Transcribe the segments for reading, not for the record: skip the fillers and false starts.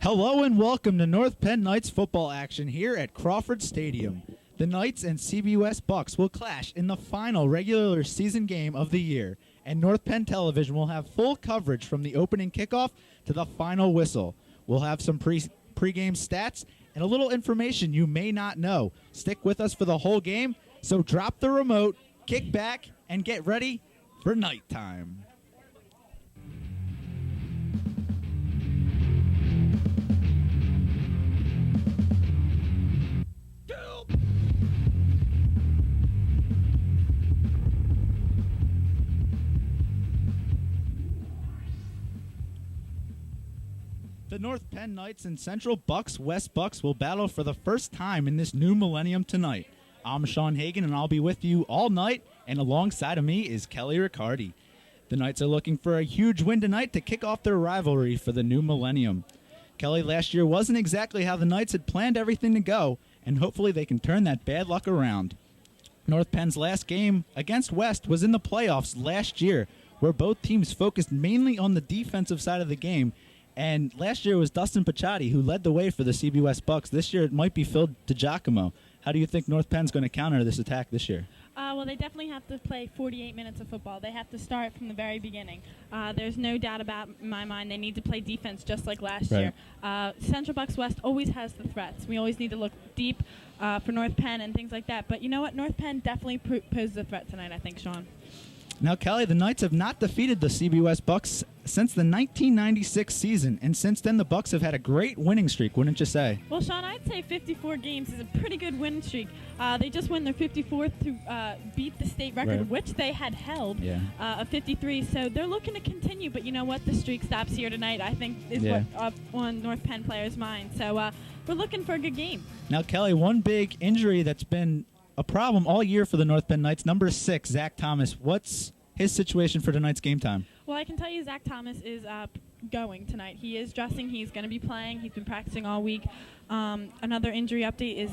Hello and welcome to North Penn Knights football action here at Crawford Stadium. The Knights and CBUS Bucks will clash in the final regular season game of the year, and North Penn Television will have full coverage from the opening kickoff to the final whistle. We'll have some pre-game stats and a little information you may not know. Stick with us for the whole game, so drop the remote, kick back, and get ready for nighttime. The North Penn Knights and Central Bucks West Bucks will battle for the first time in this new millennium tonight. I'm Sean Hagan, and I'll be with you all night, and alongside of me is Kelly Riccardi. The Knights are looking for a huge win tonight to kick off their rivalry for the new millennium. Kelly, last year wasn't exactly how the Knights had planned everything to go, and hopefully they can turn that bad luck around. North Penn's last game against West was in the playoffs last year, where both teams focused mainly on the defensive side of the game. And last year it was Dustin Paciotti who led the way for the CBUS Bucks. This year it might be Phil DiGiacomo. How do you think North Penn's going to counter this attack this year? Well, they definitely have to play 48 minutes of football. They have to start from the very beginning. There's no doubt about, in my mind, they need to play defense just like last year. Central Bucks West always has the threats. We always need to look deep for North Penn and things like that. But you know what? North Penn definitely poses a threat tonight, I think, Sean. Now, Kelly, the Knights have not defeated the CBUS Bucks since the 1996 season, and since then the Bucks have had a great winning streak, wouldn't you say? Well, Sean, I'd say 54 games is a pretty good winning streak. They just won their 54th to beat the state record, which they had held, of 53. So they're looking to continue, but you know what? The streak stops here tonight, I think, is what on North Penn players' minds. So we're looking for a good game. Now, Kelly, one big injury that's been a problem all year for the North Penn Knights, number 6, Zach Thomas. What's his situation for tonight's game time? Well, I can tell you Zach Thomas is going tonight. He is dressing. He's going to be playing. He's been practicing all week. Another injury update is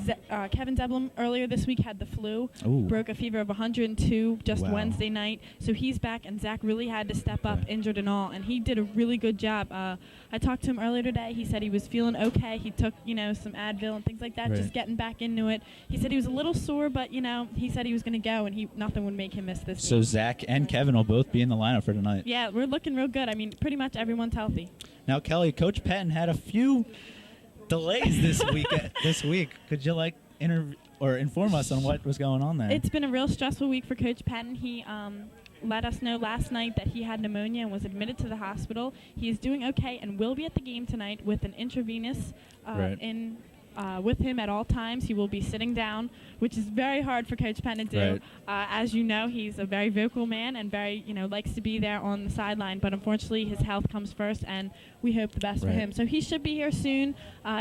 Kevin Zeblum earlier this week had the flu, broke a fever of 102 just Wednesday night. So he's back, and Zach really had to step up, injured and all, and he did a really good job. I talked to him earlier today. He said he was feeling okay. He took, some Advil and things like that, just getting back into it. He said he was a little sore, but, he said he was going to go, and nothing would make him miss this So week. Zach and Kevin will both be in the lineup for tonight. Yeah, we're looking real good. I mean, pretty much everyone's healthy. Now, Kelly, Coach Patton had a few delays this week. Could you inform us on what was going on there? It's been a real stressful week for Coach Patton. He let us know last night that he had pneumonia and was admitted to the hospital. He is doing okay and will be at the game tonight with an intravenous with him at all times. He will be sitting down, which is very hard for Coach Penn to do. As you know, he's a very vocal man and very, likes to be there on the sideline. But unfortunately, his health comes first, and we hope the best for him. So he should be here soon.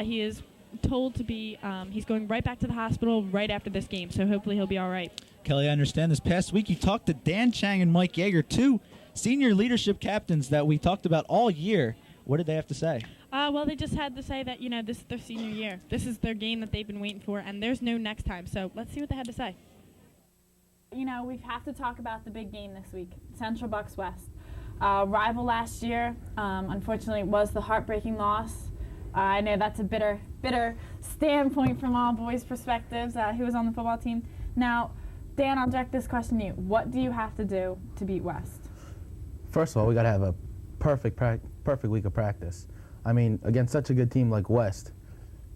He is told to be. He's going right back to the hospital right after this game. So hopefully he'll be all right. Kelly, I understand this past week you talked to Dan Chang and Mike Yeager, two senior leadership captains that we talked about all year. What did they have to say? Well, they just had to say that, this is their senior year. This is their game that they've been waiting for, and there's no next time. So let's see what they had to say. We have to talk about the big game this week, Central Bucks West. Rival last year, unfortunately, was the heartbreaking loss. I know that's a bitter standpoint from all boys' perspectives, who was on the football team. Now, Dan, I'll direct this question to you. What do you have to do to beat West? First of all, we got to have a perfect week of practice. I mean, against such a good team like West,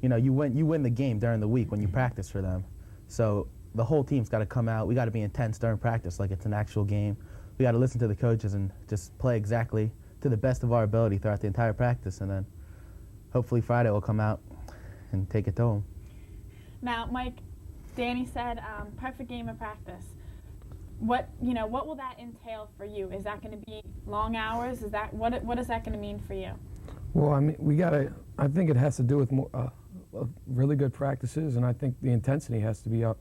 you win the game during the week when you practice for them. So the whole team's got to come out. We got to be intense during practice like it's an actual game. We got to listen to the coaches and just play exactly to the best of our ability throughout the entire practice, and then hopefully Friday we'll come out and take it to them. Now, Mike, Danny said perfect game of practice. What will that entail for you? Is that going to be long hours? What is that going to mean for you? Well, I mean, I think it has to do with more, really good practices, and I think the intensity has to be up.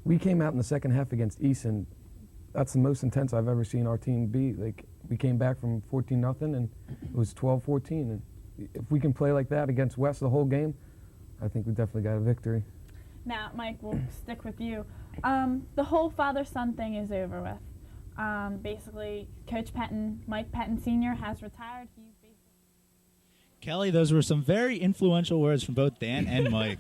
We came out in the second half against Easton. That's the most intense I've ever seen our team be. Like, we came back from 14-0, and it was 12-14. And if we can play like that against West the whole game, I think we definitely got a victory. Now, Mike, we'll stick with you. The whole father-son thing is over with. Basically, Coach Patton, Mike Patton Sr., has retired. Kelly, those were some very influential words from both Dan and Mike.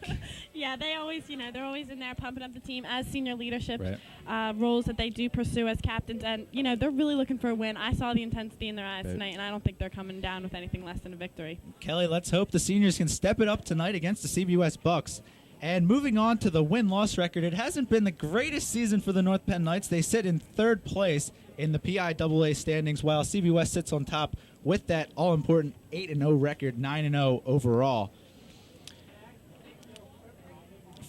Yeah, they always, they're always in there pumping up the team as senior leadership Right. roles that they do pursue as captains. And, they're really looking for a win. I saw the intensity in their eyes tonight, and I don't think they're coming down with anything less than a victory. Kelly, let's hope the seniors can step it up tonight against the CBUS Bucks. And moving on to the win-loss record, it hasn't been the greatest season for the North Penn Knights. They sit in third place in the PIAA standings, while CBUS sits on top with that all-important 8-0 record, 9-0 overall.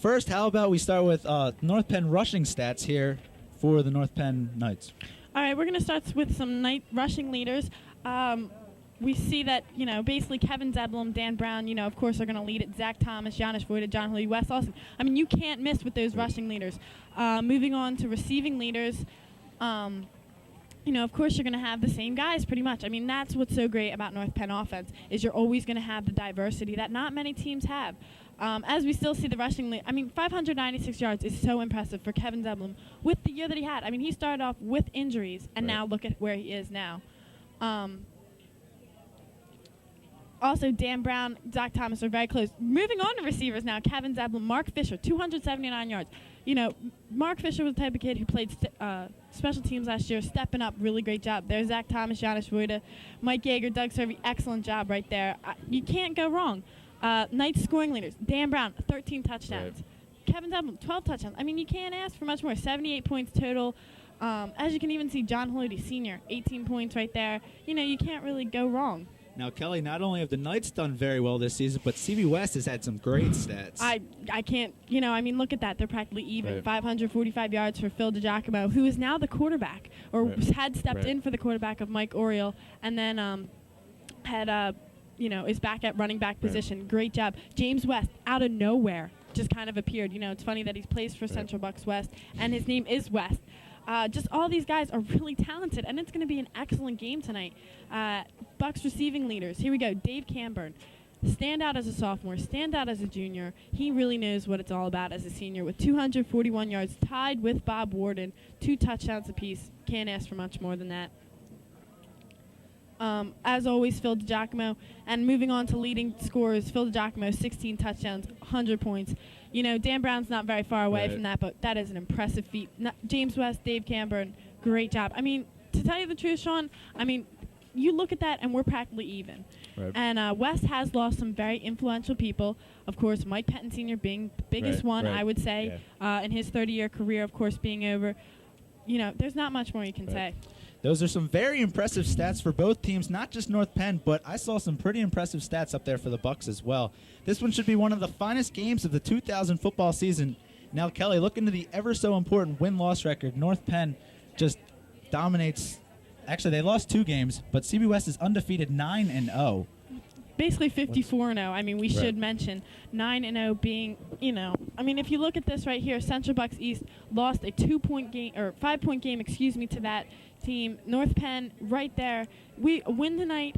First, how about we start with North Penn rushing stats here for the North Penn Knights? All right, we're going to start with some night rushing leaders. We see that, basically Kevin Zeblum, Dan Brown, of course, are going to lead it. Zach Thomas, Janusz Wojda, John Lee, Wes Austin. I mean, you can't miss with those rushing leaders. Moving on to receiving leaders, of course, you're going to have the same guys pretty much. I mean, that's what's so great about North Penn offense is you're always going to have the diversity that not many teams have. As we still see the rushing lead, 596 yards is so impressive for Kevin Zeblum with the year that he had. I mean, he started off with injuries, and now look at where he is now. Also, Dan Brown, Zach Thomas are very close. Moving on to receivers now, Kevin Zeblum, Mark Fisher, 279 yards. Mark Fisher was the type of kid who played special teams last year, stepping up, really great job. There's Zach Thomas, Janusz Wojda, Mike Yeager, Doug Servey, excellent job right there. You can't go wrong. Knights scoring leaders, Dan Brown, 13 touchdowns. Right. Kevin Zeblum, 12 touchdowns. I mean, you can't ask for much more. 78 points total. As you can even see, John Haloti, senior, 18 points right there. You can't really go wrong. Now, Kelly, not only have the Knights done very well this season, but CBUS has had some great stats. I can't, look at that. They're practically even. Right. 545 yards for Phil DiGiacomo, who is now the quarterback, or had stepped in for the quarterback of Mike Oriole, and then is back at running back position. Great job. James West, out of nowhere, just kind of appeared. It's funny that he plays for Central Bucks West, and his name is West. Just all these guys are really talented, and it's going to be an excellent game tonight. Bucks receiving leaders. Here we go. Dave Camburn. Stand out as a sophomore. Stand out as a junior. He really knows what it's all about as a senior with 241 yards, tied with Bob Warden. 2 touchdowns apiece. Can't ask for much more than that. As always, Phil DiGiacomo. And moving on to leading scorers, Phil DiGiacomo, 16 touchdowns, 100 points. Dan Brown's not very far away from that, but that is an impressive feat. James West, Dave Camburn, great job. To tell you the truth, Sean, you look at that and we're practically even. Right. And West has lost some very influential people. Of course, Mike Pettin Sr. being the biggest one, I would say, in his 30-year career, of course, being over. There's not much more you can say. Those are some very impressive stats for both teams, not just North Penn, but I saw some pretty impressive stats up there for the Bucks as well. This one should be one of the finest games of the 2000 football season. Now, Kelly, look into the ever so important win-loss record. North Penn just dominates. Actually, they lost 2 games, but CBUS is undefeated 9-0. Basically 54-0. We should mention 9-0 being, if you look at this right here, Central Bucks East lost a 5-point game, to that team. North Penn right there. A win tonight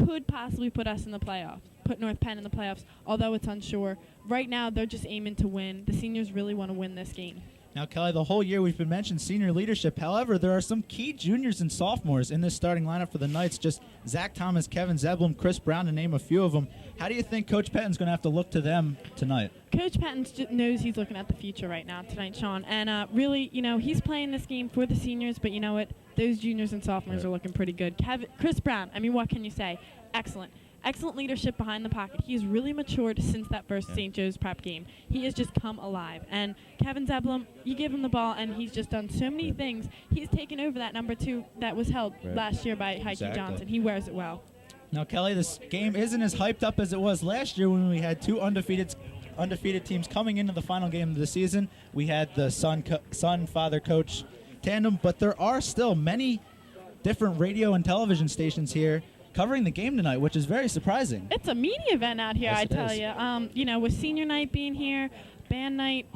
could possibly put us in the playoffs, put North Penn in the playoffs, although it's unsure. Right now, they're just aiming to win. The seniors really want to win this game. Now, Kelly, the whole year we've been mentioning senior leadership. However, there are some key juniors and sophomores in this starting lineup for the Knights. Just Zach Thomas, Kevin Zeblum, Chris Brown, to name a few of them. How do you think Coach Pettin's going to have to look to them tonight? Coach Pettin knows he's looking at the future right now tonight, Sean. And really, he's playing this game for the seniors, but you know what? Those juniors and sophomores are looking pretty good. Chris Brown, what can you say? Excellent. Excellent leadership behind the pocket. He's really matured since that first St. Joe's prep game. He has just come alive. And Kevin Zeblum, you give him the ball, and he's just done so many things. He's taken over that number 2 that was held last year by Heike Johnson. He wears it well. Now, Kelly, this game isn't as hyped up as it was last year when we had 2 undefeated teams coming into the final game of the season. We had the son-father coach tandem, but there are still many different radio and television stations here covering the game tonight, which is very surprising. It's a media event out here, I tell you. With senior night being here, band night,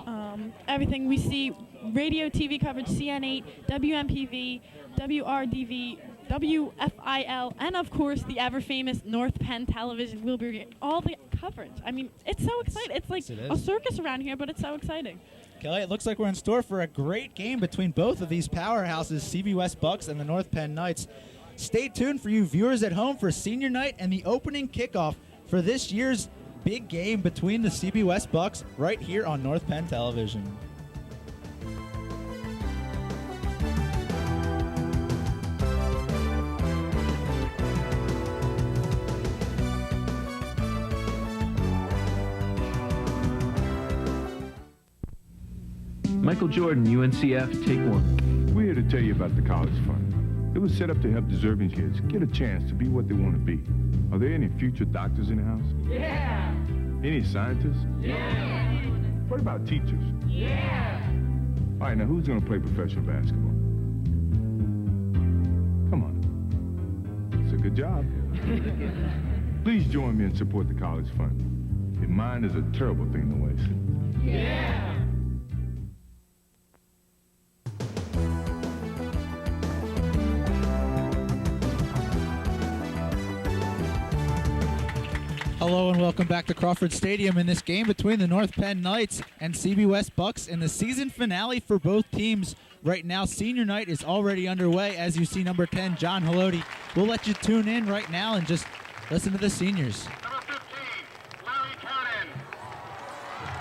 everything we see, radio, TV coverage, CN8, WMPV, WRDV, WFIL, and of course the ever-famous North Penn Television will be all the coverage. It's so exciting. It's like a circus around here, but it's so exciting. Kelly, it looks like we're in store for a great game between both of these powerhouses, CBUS Bucks and the North Penn Knights. Stay tuned for you viewers at home for senior night and the opening kickoff for this year's big game between the CB West Bucks right here on North Penn Television. Michael Jordan, UNCF, take one. We're here to tell you about the College Fund. It was set up to help deserving kids get a chance to be what they want to be. Are there any future doctors in the house? Yeah! Any scientists? Yeah! What about teachers? Yeah! All right, now who's going to play professional basketball? Come on. It's a good job. Please join me and support the College Fund. Your mind is a terrible thing to waste. Yeah! Hello and welcome back to Crawford Stadium in this game between the North Penn Knights and CB West Bucks in the season finale for both teams. Right now, senior night is already underway. As you see, number 10, John Haloti. We'll let you tune in right now and just listen to the seniors. Number 15, Larry Cannon,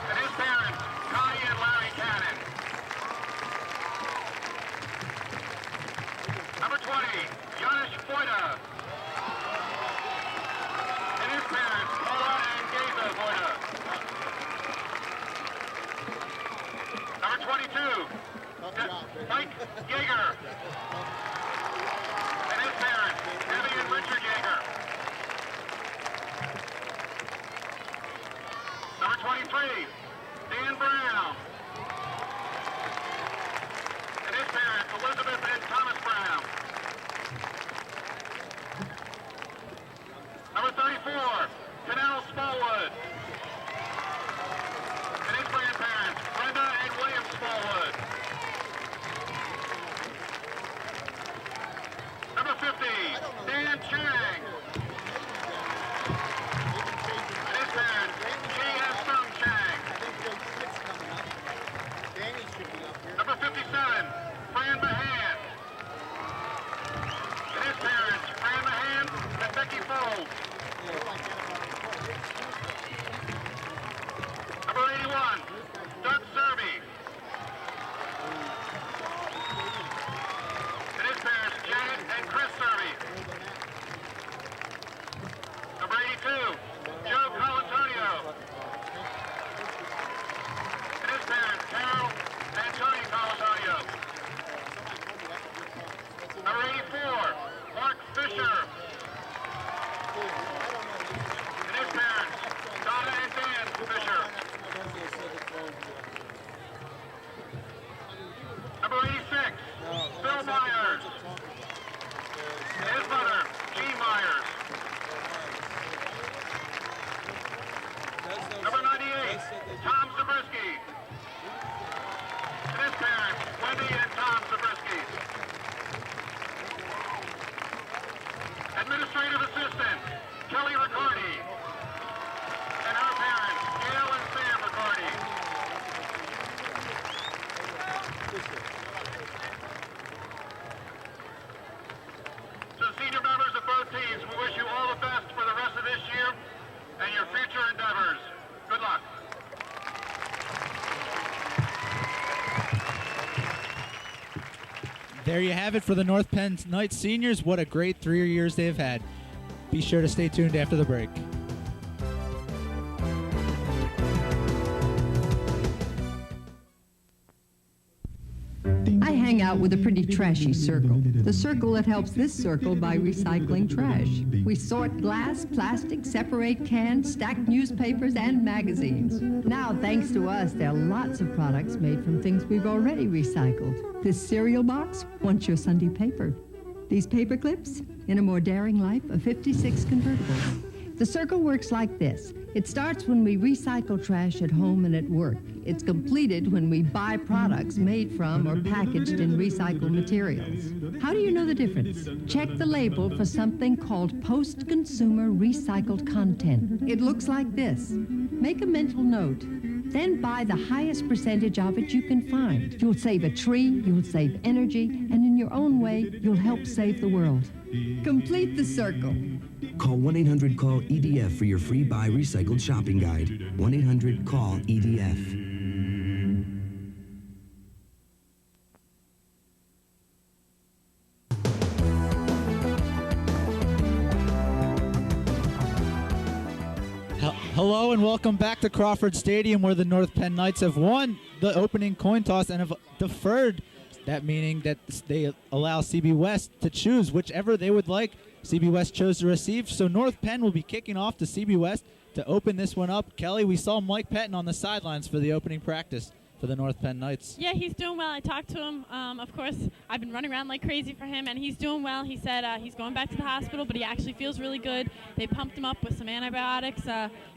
and his parents, Connie and Larry Cannon. Number 20, Janusz Wojda, and his parents, Paula and Geza Wojda. Number 22, Mike Yeager, and his parents, Debbie and Richard Yeager. Number 23, Dan Brown, and his parents, Elizabeth and Thomas Brown. Number 34, Canal Smallwood, and his grandparents, Brenda and William Smallwood. Number 50, Dan Chang, and his parents, G and Sung Chang. Number 57, Fran Mahan, and his parents, Fran Mahan and Becky Folds. Number 81, Doug Serby, and his parents, Janet and Chris Serby. Number 82, Joe Colantonio, and his parents, Carol and Tony Colantonio. Number 84, Mark Fisher, and his parents, Donna and Dan Fisher. Number 86, Bill Myers, and his mother, Jean Myers. Number 98, Tom Zabriskie, and his parents, Wendy and Tom Zabriskie. Administrative Assistant, Kelly Riccardi, and her parents, Gail and Sam Riccardi. To the senior members of both teams, we wish you all the best for the rest of this year and your future endeavors. Good luck. There you have it for the North Penn Knights seniors. What a great 3 years they've had. Be sure to stay tuned after the break. I hang out with a pretty trashy circle. The circle that helps this circle by recycling trash. We sort glass, plastic, separate cans, stack newspapers and magazines. Now, thanks to us, there are lots of products made from things we've already recycled. This cereal box wants your Sunday paper. These paper clips, in a more daring life, of 56 convertibles. The circle works like this. It starts when we recycle trash at home and at work. It's completed when we buy products made from or packaged in recycled materials. How do you know the difference? Check the label for something called post-consumer recycled content. It looks like this. Make a mental note. Then buy the highest percentage of it you can find. You'll save a tree, you'll save energy, and in your own way, you'll help save the world. Complete the circle. Call 1-800-CALL-EDF for your free Buy Recycled shopping guide. 1-800-CALL-EDF. Hello and welcome back to Crawford Stadium, where the North Penn Knights have won the opening coin toss and have deferred. That meaning that they allow CB West to choose whichever they would like. CB West chose to receive, so North Penn will be kicking off to CB West to open this one up. Kelly, we saw Mike Pettin on the sidelines for the opening practice for the North Penn Knights. Yeah, he's doing well. I talked to him. Of course, I've been running around like crazy for him, and he's doing well. He said he's going back to the hospital, but he actually feels really good. They pumped him up with some antibiotics.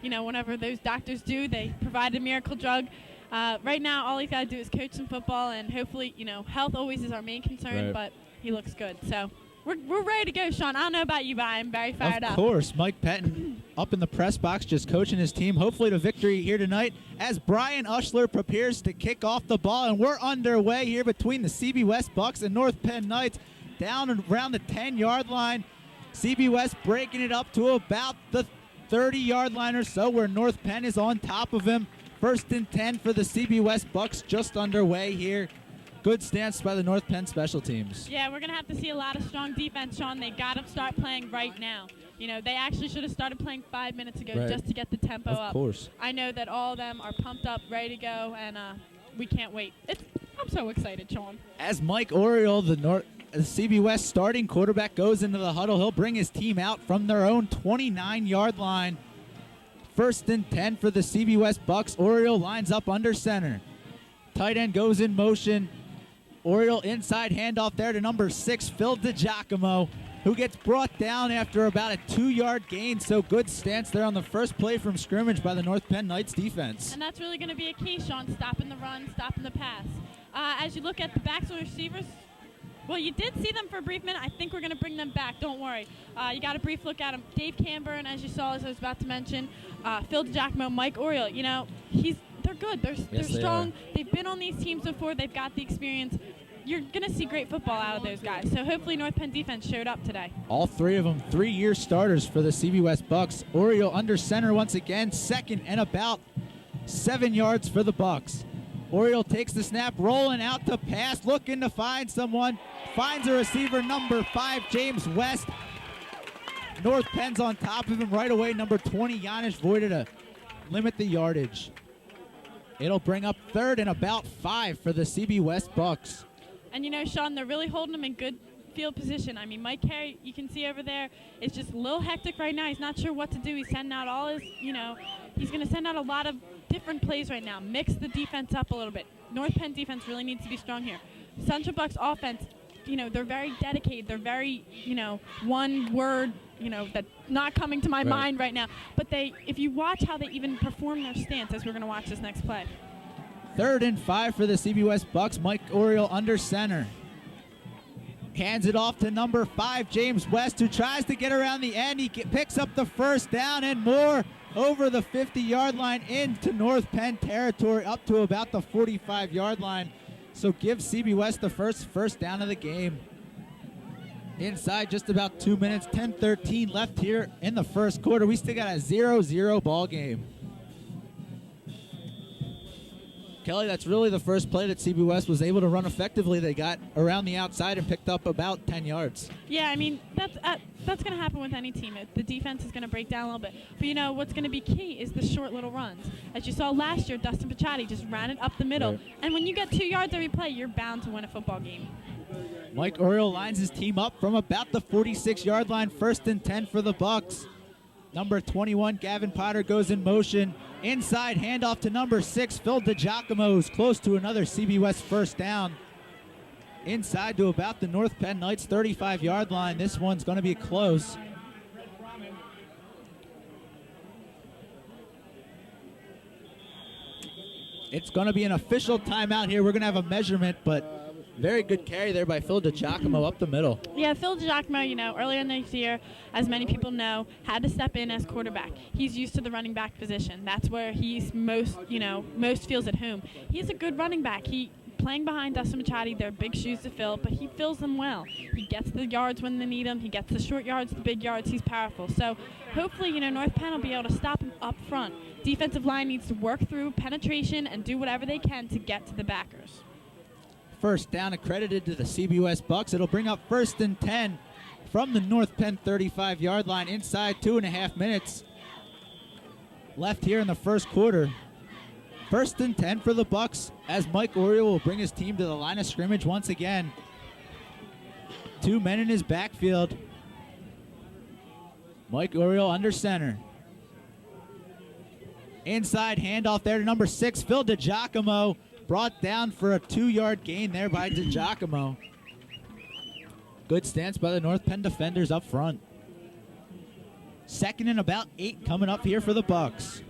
Whenever those doctors do, they provide a miracle drug. Right now, all he's got to do is coach some football, and hopefully, health always is our main concern, Right. but he looks good. So we're ready to go, Sean. I don't know about you, but I'm very fired up. Of course, Mike Pettin up in the press box just coaching his team, hopefully to victory here tonight as Brian Ushler prepares to kick off the ball. And we're underway here between the CB West Bucks and North Penn Knights down around the 10-yard line. CB West breaking it up to about the 30-yard line or so, where North Penn is on top of him. 1st and 10 for the CB West Bucks just underway here. Good stance by the North Penn special teams. Yeah, we're going to have to see a lot of strong defense, Sean. They got to start playing right now. They actually should have started playing 5 minutes ago Right. just to get the tempo up. Of course. I know that all of them are pumped up, ready to go, and we can't wait. I'm so excited, Sean. As Mike Oriole, the CB West starting quarterback, goes into the huddle, he'll bring his team out from their own 29-yard line. 1st and 10 for the CB West Bucks. Oriole lines up under center. Tight end goes in motion. Oriole inside handoff there to number 6, Phil DiGiacomo, who gets brought down after about a 2-yard gain. So good stance there on the first play from scrimmage by the North Penn Knights defense. And that's really going to be a key, Sean, stopping the run, stopping the pass. As you look at the backs and receivers, well, you did see them for a brief minute. I think we're going to bring them back. Don't worry. You got a brief look at them. Dave Camburn, as you saw, as I was about to mention, Phil DiGiacomo, Mike Oriole. They're good. They're strong. They've been on these teams before. They've got the experience. You're going to see great football out of those guys. So hopefully North Penn defense showed up today. All three of them 3-year starters for the CB West Bucks. Oriole under center once again, 2nd and about 7 yards for the Bucks. Oriole takes the snap, rolling out to pass, looking to find someone. Finds a receiver, number 5, James West. North Penn's on top of him right away. Number 20, Janusz Vojta, to limit the yardage. It'll bring up 3rd and about 5 for the CB West Bucks. And, Sean, they're really holding them in good field position. I mean, Mike Carey, you can see over there, is just a little hectic right now. He's not sure what to do. He's sending out all his, he's going to send out a lot of different plays right now. Mix the defense up a little bit. North Penn defense really needs to be strong here. Central Bucks offense, they're very dedicated. They're very, one word, that's not coming to my mind right now. But if you watch how they even perform their stance, as we're going to watch this next play. 3rd and 5 for the CB West Bucks. Mike Oriole under center. Hands it off to number 5, James West, who tries to get around the end. He picks up the 1st down and more over the 50-yard line into North Penn territory, up to about the 45-yard line. So give CB West the first down of the game. Inside just about 2 minutes, 10-13 left here in the first quarter. We still got a 0-0 ball game. Kelly, that's really the first play that CB West was able to run effectively. They got around the outside and picked up about 10 yards. Yeah, I mean, that's going to happen with any team. The defense is going to break down a little bit. But, what's going to be key is the short little runs. As you saw last year, Dustin Picciotti just ran it up the middle. Right. And when you get 2 yards every play, you're bound to win a football game. Mike Oriole lines his team up from about the 46-yard line. 1st and 10 for the Bucks. Number 21, Gavin Potter, goes in motion. Inside handoff to number 6, Phil DiGiacomo, who's close to another CB West first down. Inside to about the North Penn Knights 35-yard line. This one's going to be close. It's going to be an official timeout here. We're going to have a measurement, but very good carry there by Phil DiGiacomo up the middle. Yeah, Phil DiGiacomo, earlier in the year, as many people know, had to step in as quarterback. He's used to the running back position. That's where he's most feels at home. He's a good running back. playing behind Dustin Machado, they're big shoes to fill, but he fills them well. He gets the yards when they need him. He gets the short yards, the big yards. He's powerful. So hopefully, North Penn will be able to stop him up front. Defensive line needs to work through penetration and do whatever they can to get to the backers. First down accredited to the CBUS Bucks. It'll bring up 1st and 10 from the North Penn 35-yard line inside 2.5 minutes left here in the first quarter. 1st and 10 for the Bucks as Mike Oriole will bring his team to the line of scrimmage once again. 2 men in his backfield. Mike Oriole under center. Inside handoff there to number 6, Phil DiGiacomo. Brought down for a 2-yard gain there by DiGiacomo. Good stance by the North Penn defenders up front. 2nd and about 8 coming up here for the Bucks.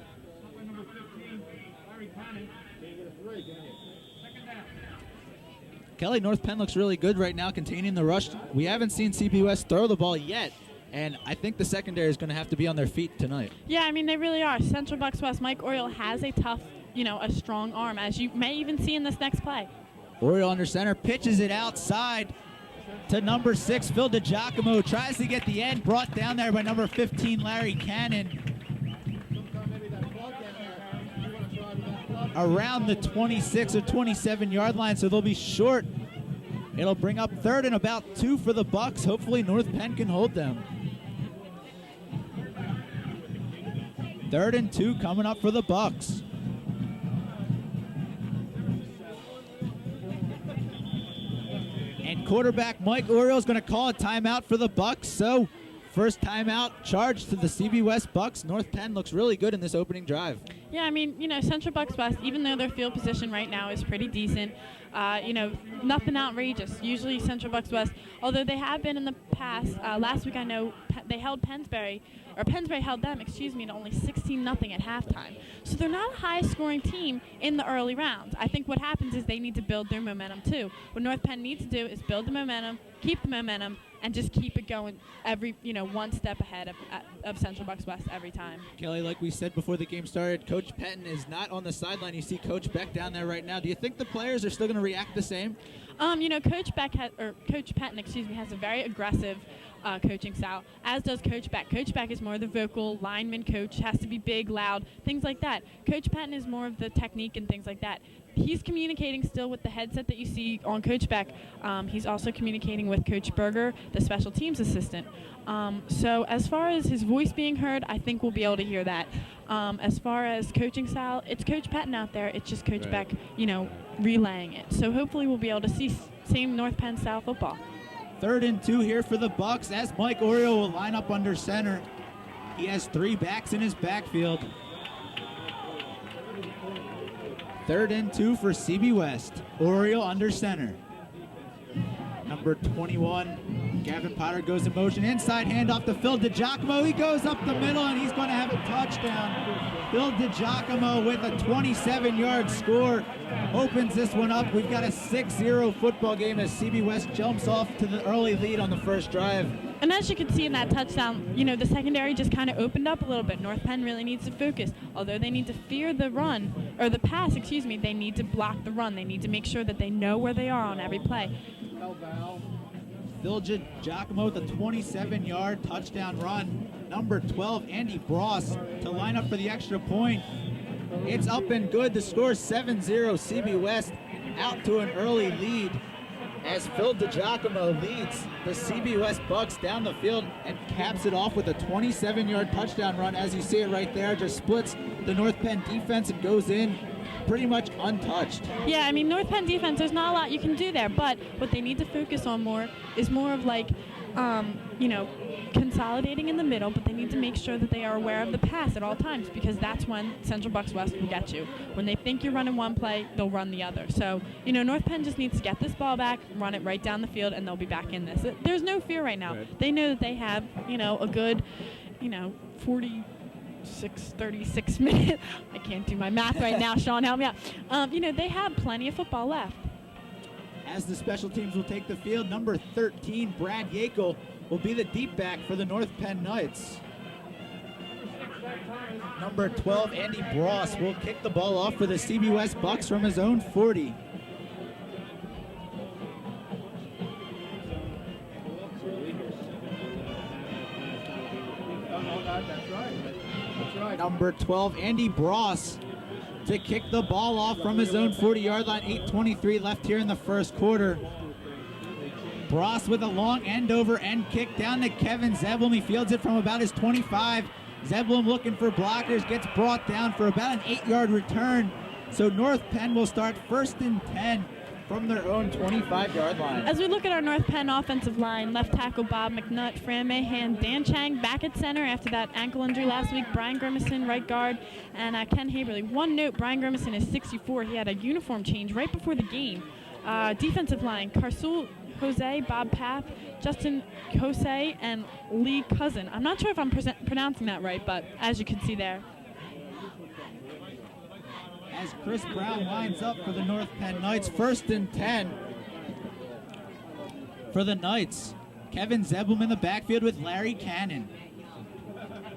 Kelly, North Penn looks really good right now containing the rush. We haven't seen CBUS throw the ball yet, and I think the secondary is going to have to be on their feet tonight. Yeah, I mean, they really are. Central Bucks West, Mike Oriole has a tough, a strong arm, as you may even see in this next play. Oriole under center, pitches it outside to number 6, Phil DiGiacomo. Tries to get the end, brought down there by number 15, Larry Cannon. Around the 26 or 27-yard line, so they'll be short. It'll bring up 3rd and about 2 for the Bucks. Hopefully North Penn can hold them. 3rd and 2 coming up for the Bucks. And quarterback Mike Oriole is going to call a timeout for the Bucks. So first timeout charged to the CBUS Bucks. North Penn looks really good in this opening drive. Yeah, I mean, Central Bucks West, even though their field position right now is pretty decent, nothing outrageous. Usually Central Bucks West, although they have been in the past, last week I know they held Pennsbury held them, to only 16-0 at halftime. So they're not a high-scoring team in the early rounds. I think what happens is they need to build their momentum too. What North Penn needs to do is build the momentum, keep the momentum, and just keep it going every, one step ahead of Central Bucks West every time. Kelly, like we said before the game started, Coach Pettin is not on the sideline. You see Coach Beck down there right now. Do you think the players are still going to react the same? Coach Pettin, has a very aggressive coaching style, as does Coach Beck. Coach Beck is more the vocal lineman coach, has to be big, loud, things like that. Coach Pettin is more of the technique and things like that. He's communicating still with the headset that you see on Coach Beck. He's also communicating with Coach Berger, the special teams assistant. So as far as his voice being heard, I think we'll be able to hear that. As far as coaching style, it's Coach Pettin out there. It's just Coach Beck, relaying it. So hopefully we'll be able to see same North Penn style football. 3rd and 2 here for the Bucks as Mike Oriole will line up under center. He has 3 backs in his backfield. 3rd and 2 for CB West. Oriole under center. Number 21, Gavin Potter goes in motion. Inside handoff to Phil DiGiacomo. He goes up the middle, and he's going to have a touchdown. Phil DiGiacomo with a 27-yard score opens this one up. We've got a 6-0 football game as CB West jumps off to the early lead on the first drive. And as you can see in that touchdown, the secondary just kind of opened up a little bit. North Penn really needs to focus. Although they need to fear the run, or the pass, they need to block the run. They need to make sure that they know where they are on every play. Phil DiGiacomo with a 27-yard touchdown run. Number 12, Andy Bross, to line up for the extra point. It's up and good. The score is 7-0. CB West out to an early lead as Phil DiGiacomo leads the CB West Bucks down the field and caps it off with a 27-yard touchdown run. As you see it right there, just splits the North Penn defense and goes in pretty much untouched. Yeah, North Penn defense, there's not a lot you can do there, but what they need to focus on more is more of consolidating in the middle, but they need to make sure that they are aware of the pass at all times, because that's when Central Bucks West will get you. When they think you're running one play, they'll run the other. So, North Penn just needs to get this ball back, run it right down the field, and they'll be back in this. There's no fear right now. Right. They know that they have, a good, 36 minutes. I can't do my math right now. Sean, help me out. They have plenty of football left. As the special teams will take the field, number 13, Brad Yakel, will be the deep back for the North Penn Knights. Number 12, Andy Bross, will kick the ball off for the CB West Bucks from his own 40. number 12, Andy Bross, to kick the ball off from his own 40-yard line. 8:23 left here in the first quarter. Bross with a long end-over-end kick down to Kevin Zeblum. He fields it from about his 25. Zeblum looking for blockers, gets brought down for about an 8-yard return. So North Penn will start 1st and 10 from their own 25-yard line. As we look at our North Penn offensive line, left tackle Bob McNutt, Fran Mahan, Dan Chang back at center after that ankle injury last week, Brian Grimison, right guard, and Ken Haberly. One note, Brian Grimison is 64. He had a uniform change right before the game. Defensive line, Carsul Jose, Bob Papp, Justin Jose, and Lee Cousin. I'm not sure if I'm pronouncing that right, but as you can see there. As Chris Brown lines up for the North Penn Knights, 1st and 10 for the Knights. Kevin Zeblum in the backfield with Larry Cannon.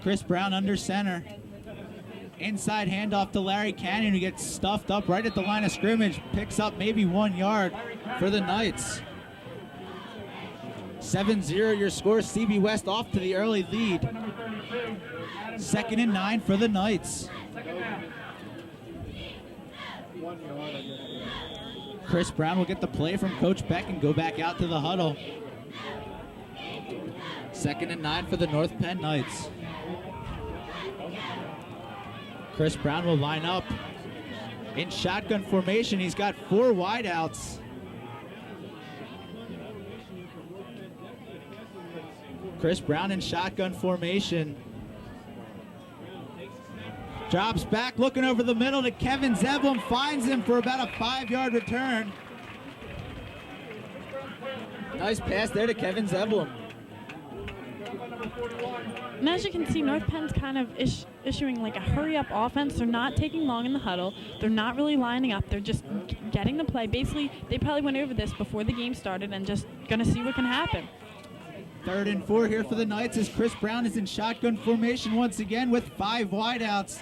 Chris Brown under center. Inside handoff to Larry Cannon, who gets stuffed up right at the line of scrimmage, picks up maybe 1 yard for the Knights. 7-0 your score. CB West off to the early lead. 2nd and 9 for the Knights. Chris Brown will get the play from Coach Beck and go back out to the huddle. 2nd and 9 for the North Penn Knights. Chris Brown will line up in shotgun formation. He's got 4 wideouts. Chris Brown in shotgun formation. Drops back, looking over the middle to Kevin Zeblum, finds him for about a 5-yard return. Nice pass there to Kevin Zeblum. And as you can see, North Penn's kind of issuing like a hurry-up offense. They're not taking long in the huddle. They're not really lining up. They're just getting the play. Basically, they probably went over this before the game started and just going to see what can happen. 3rd and 4 here for the Knights as Chris Brown is in shotgun formation once again with 5 wideouts.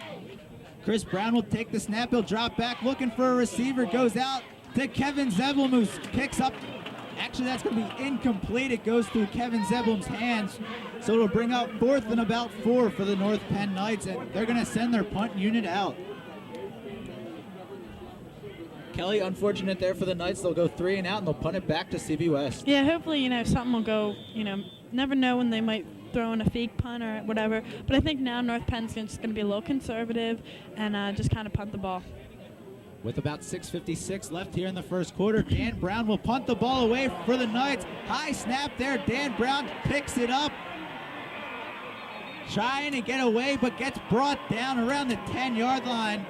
Chris Brown will take the snap. He'll drop back looking for a receiver. Goes out to Kevin Zeblum, who picks up. Actually, that's going to be incomplete. It goes through Kevin Zeblum's hands. So it'll bring up 4th and about 4 for the North Penn Knights, and they're going to send their punt unit out. Kelly, unfortunate there for the Knights. They'll go 3 and out, and they'll punt it back to CB West. Yeah, hopefully, something will go, never know when they might throw in a fake punt or whatever. But I think now North Penn's just going to be a little conservative and just kind of punt the ball. With about 6:56 left here in the first quarter, Dan Brown will punt the ball away for the Knights. High snap there. Dan Brown picks it up. Trying to get away, but gets brought down around the 10-yard line.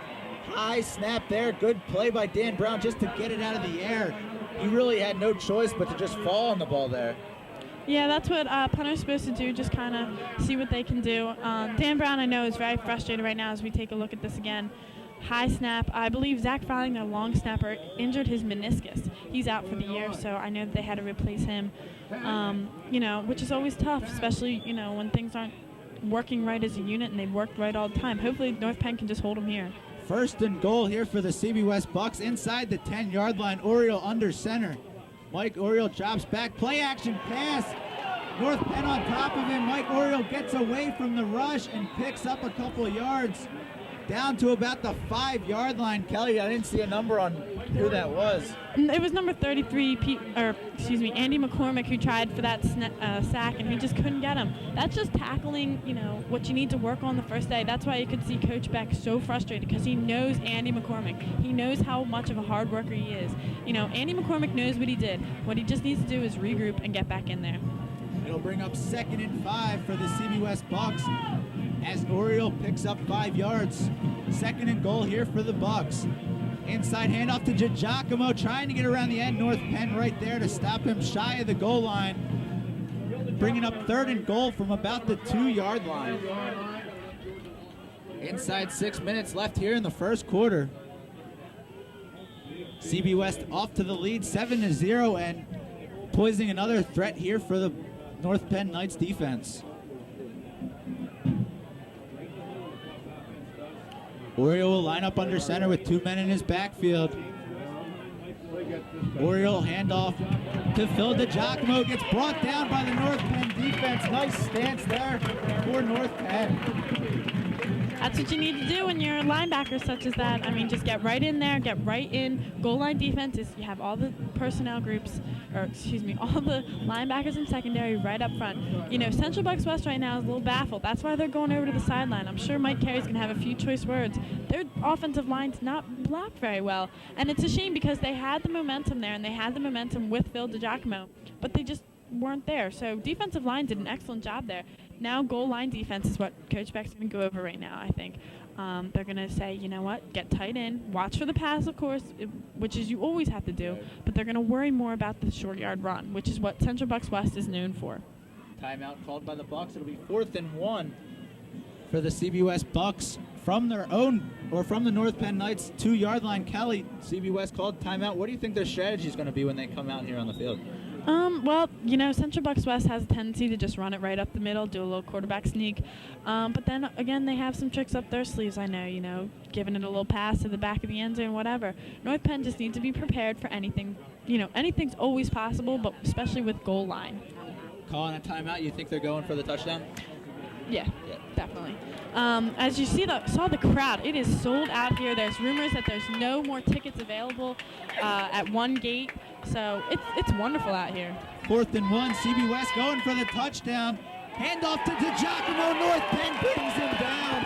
High snap there. Good play by Dan Brown just to get it out of the air. He really had no choice but to just fall on the ball there. Yeah, that's what punters supposed to do, just kind of see what they can do. Dan Brown, I know, is very frustrated right now as we take a look at this again. High snap. I believe Zach Fowling, their long snapper, injured his meniscus. He's out for the year, so I know that they had to replace him, which is always tough, especially, when things aren't working right as a unit and they've worked right all the time. Hopefully North Penn can just hold them here. 1st and goal here for the CB West Bucks inside the 10-yard line. Oriole under center. Mike Oriole drops back. Play action pass. North Penn on top of him. Mike Oriole gets away from the rush and picks up a couple of yards down to about the 5-yard line. Kelly, I didn't see a number on who that was. It was number 33, Andy McCormick, who tried for that sack, and he just couldn't get him. That's just tackling, what you need to work on the first day. That's why you could see Coach Beck so frustrated, because he knows Andy McCormick. He knows how much of a hard worker he is. Andy McCormick knows what he did. What he just needs to do is regroup and get back in there. It'll bring up 2nd and 5 for the CB West Bucks as Oriole picks up 5 yards. 2nd and goal here for the Bucks. Inside handoff to Giacomo, trying to get around the end. North Penn right there to stop him shy of the goal line. Bringing up 3rd and goal from about the 2-yard line. Inside 6 minutes left here in the first quarter. CB West off to the lead, 7-0, and posing another threat here for the North Penn Knights defense. Oriole will line up under center with 2 men in his backfield. Oriole handoff to Phil DiGiacomo, gets brought down by the North Penn defense. Nice stance there for North Penn. That's what you need to do when you're linebackers such as that. I mean, just get right in there, get right in. Goal line defense is you have all the personnel groups, or excuse me, all the linebackers and secondary right up front. You know, Central Bucks West right now is a little baffled. That's why they're going over to the sideline. I'm sure Mike Carey's going to have a few choice words. Their offensive line's not blocked very well, and it's a shame because they had the momentum there, and they had the momentum with Phil DiGiacomo, but they just weren't there. So defensive line did an excellent job there. Now goal line defense is what Coach Beck's going to go over right now, I think. They're going to say, you know what, get tight in, watch for the pass, of course, which is you always have to do, but they're going to worry more about the short yard run, which is what Central Bucks West is known for. Timeout called by the Bucks. It'll be 4th and 1 for the CB West Bucks from their own, or from the North Penn Knights 2-yard line. Kelly, CB West called timeout. What do you think their strategy is going to be when they come out here on the field? Well, you know, Central Bucks West has a tendency to just run it right up the middle, do a little quarterback sneak. But then, again, they have some tricks up their sleeves, I know, you know, giving it a little pass to the back of the end zone, whatever. North Penn just needs to be prepared for anything. You know, anything's always possible, but especially with goal line. Calling a timeout, you think they're going for the touchdown? Yeah, definitely. As you saw the crowd, it is sold out here. There's rumors that there's no more tickets available at one gate. So it's wonderful out here. 4th and 1, CB West going for the touchdown. Handoff to DiGiacomo. North Penn brings him down.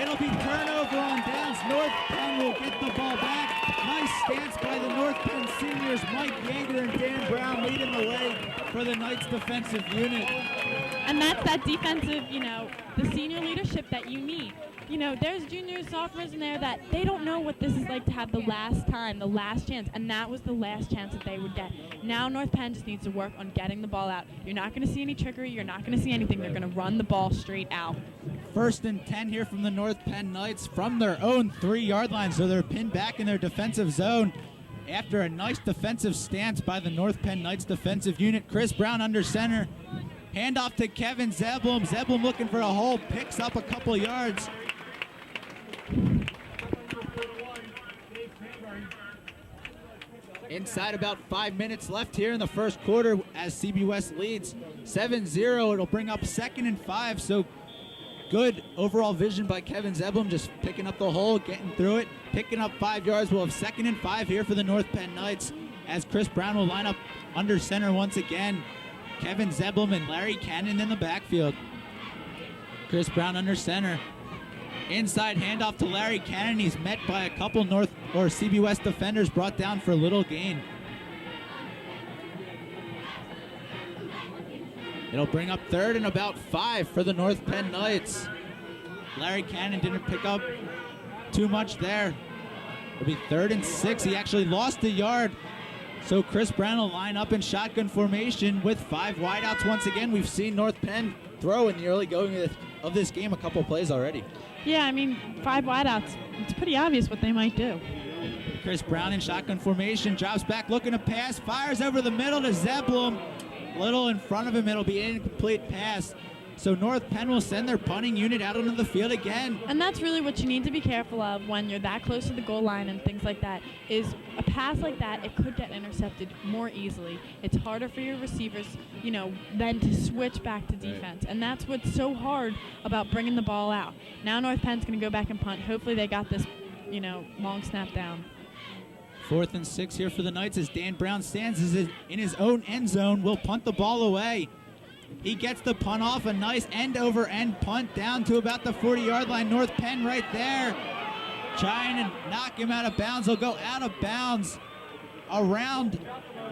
It'll be turnover on downs. North Penn will get the ball back. Nice stance by the North Penn seniors. Mike Yeager and Dan Brown leading the way for the Knights defensive unit. And that's that defensive, you know, the senior leadership that you need. You know, there's juniors, sophomores in there that they don't know what this is like to have the last time, the last chance, and that was the last chance that they would get. Now North Penn just needs to work on getting the ball out. You're not going to see any trickery. You're not going to see anything. They're going to run the ball straight out. 1st and 10 here from the North Penn Knights from their own 3-yard line, so they're pinned back in their defensive zone. After a nice defensive stance by the North Penn Knights defensive unit, Chris Brown under center. Handoff to Kevin Zeblum. Zeblum looking for a hole, picks up a couple yards. Inside about 5 minutes left here in the first quarter as CB West leads 7-0. It'll bring up 2nd and 5, so good overall vision by Kevin Zeblum, just picking up the hole, getting through it, picking up 5 yards. We'll have 2nd and 5 here for the North Penn Knights as Chris Brown will line up under center once again. Kevin Zeblum and Larry Cannon in the backfield. Chris Brown under center. Inside handoff to Larry Cannon. He's met by a couple CB West defenders, brought down for little gain. It'll bring up 3rd and about 5 for the North Penn Knights. Larry Cannon didn't pick up too much there. It'll be 3rd and 6. He actually lost a yard. So Chris Brown will line up in shotgun formation with 5 wideouts once again. We've seen North Penn throw in the early going of this game a couple plays already. Yeah, I mean, 5 wideouts. It's pretty obvious what they might do. Chris Brown in shotgun formation, drops back looking to pass, fires over the middle to Zeblum. Little in front of him, it'll be an incomplete pass. So North Penn will send their punting unit out onto the field again. And that's really what you need to be careful of when you're that close to the goal line and things like that, is a pass like that, it could get intercepted more easily. It's harder for your receivers, you know, than to switch back to defense. And that's what's so hard about bringing the ball out. Now North Penn's going to go back and punt. Hopefully they got this, you know, long snap down. 4th and 6 here for the Knights as Dan Brown stands in his own end zone. Will punt the ball away. He gets the punt off, a nice end-over-end punt down to about the 40-yard line. North Penn right there trying to knock him out of bounds. He'll go out of bounds around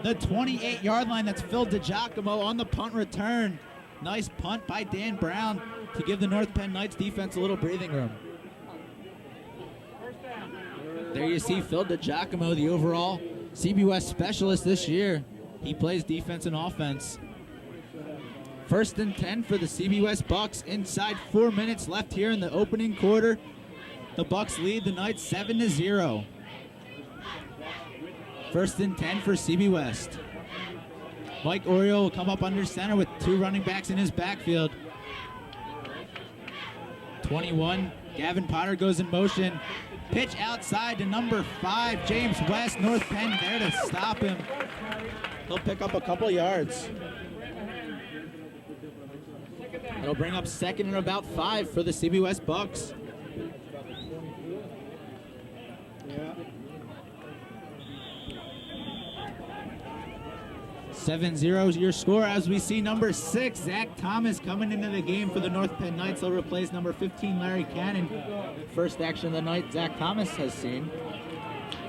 the 28-yard line. That's Phil DiGiacomo on the punt return. Nice punt by Dan Brown to give the North Penn Knights defense a little breathing room. There you see Phil DiGiacomo, the overall CB West specialist this year. He plays defense and offense. 1st and 10 for the CB West Bucks. Inside 4 minutes left here in the opening quarter. The Bucks lead the Knights 7-0. 1st and 10 for CB West. Mike Oriole will come up under center with 2 running backs in his backfield. 21, Gavin Potter goes in motion. Pitch outside to number 5, James West. North Penn there to stop him. He'll pick up a couple yards. It'll bring up 2nd and about 5 for the CB West Bucks. Yeah. 7-0 is your score as we see number 6, Zach Thomas, coming into the game for the North Penn Knights. He'll replace number 15, Larry Cannon. First action of the night Zach Thomas has seen.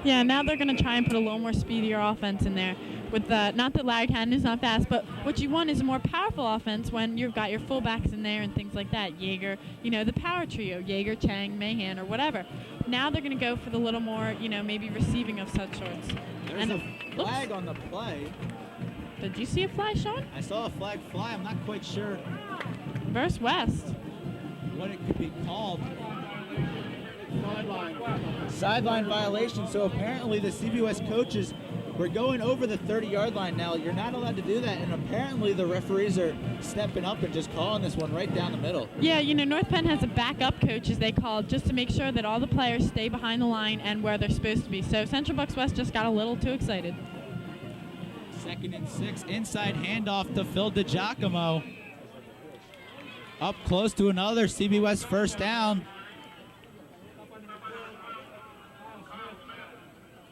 Yeah, now they're going to try and put a little more speedier offense in there. With not that Larry Cannon is not fast, but what you want is a more powerful offense when you've got your fullbacks in there and things like that. Jaeger, the power trio, Jaeger, Chang, Mahan, or whatever. Now they're going to go for the little more, maybe receiving of such sorts. There's a flag on the play. Did you see a flag, Sean? I saw a flag fly. I'm not quite sure. Versus West. What it could be called. Sideline violation. So apparently the CBWest coaches were going over the 30-yard line now. You're not allowed to do that, and apparently the referees are stepping up and just calling this one right down the middle. Yeah, North Penn has a backup coach, as they call it, just to make sure that all the players stay behind the line and where they're supposed to be. So Central Bucks West just got a little too excited. 2nd and 6, inside handoff to Phil DiGiacomo. Up close to another CBWest first down.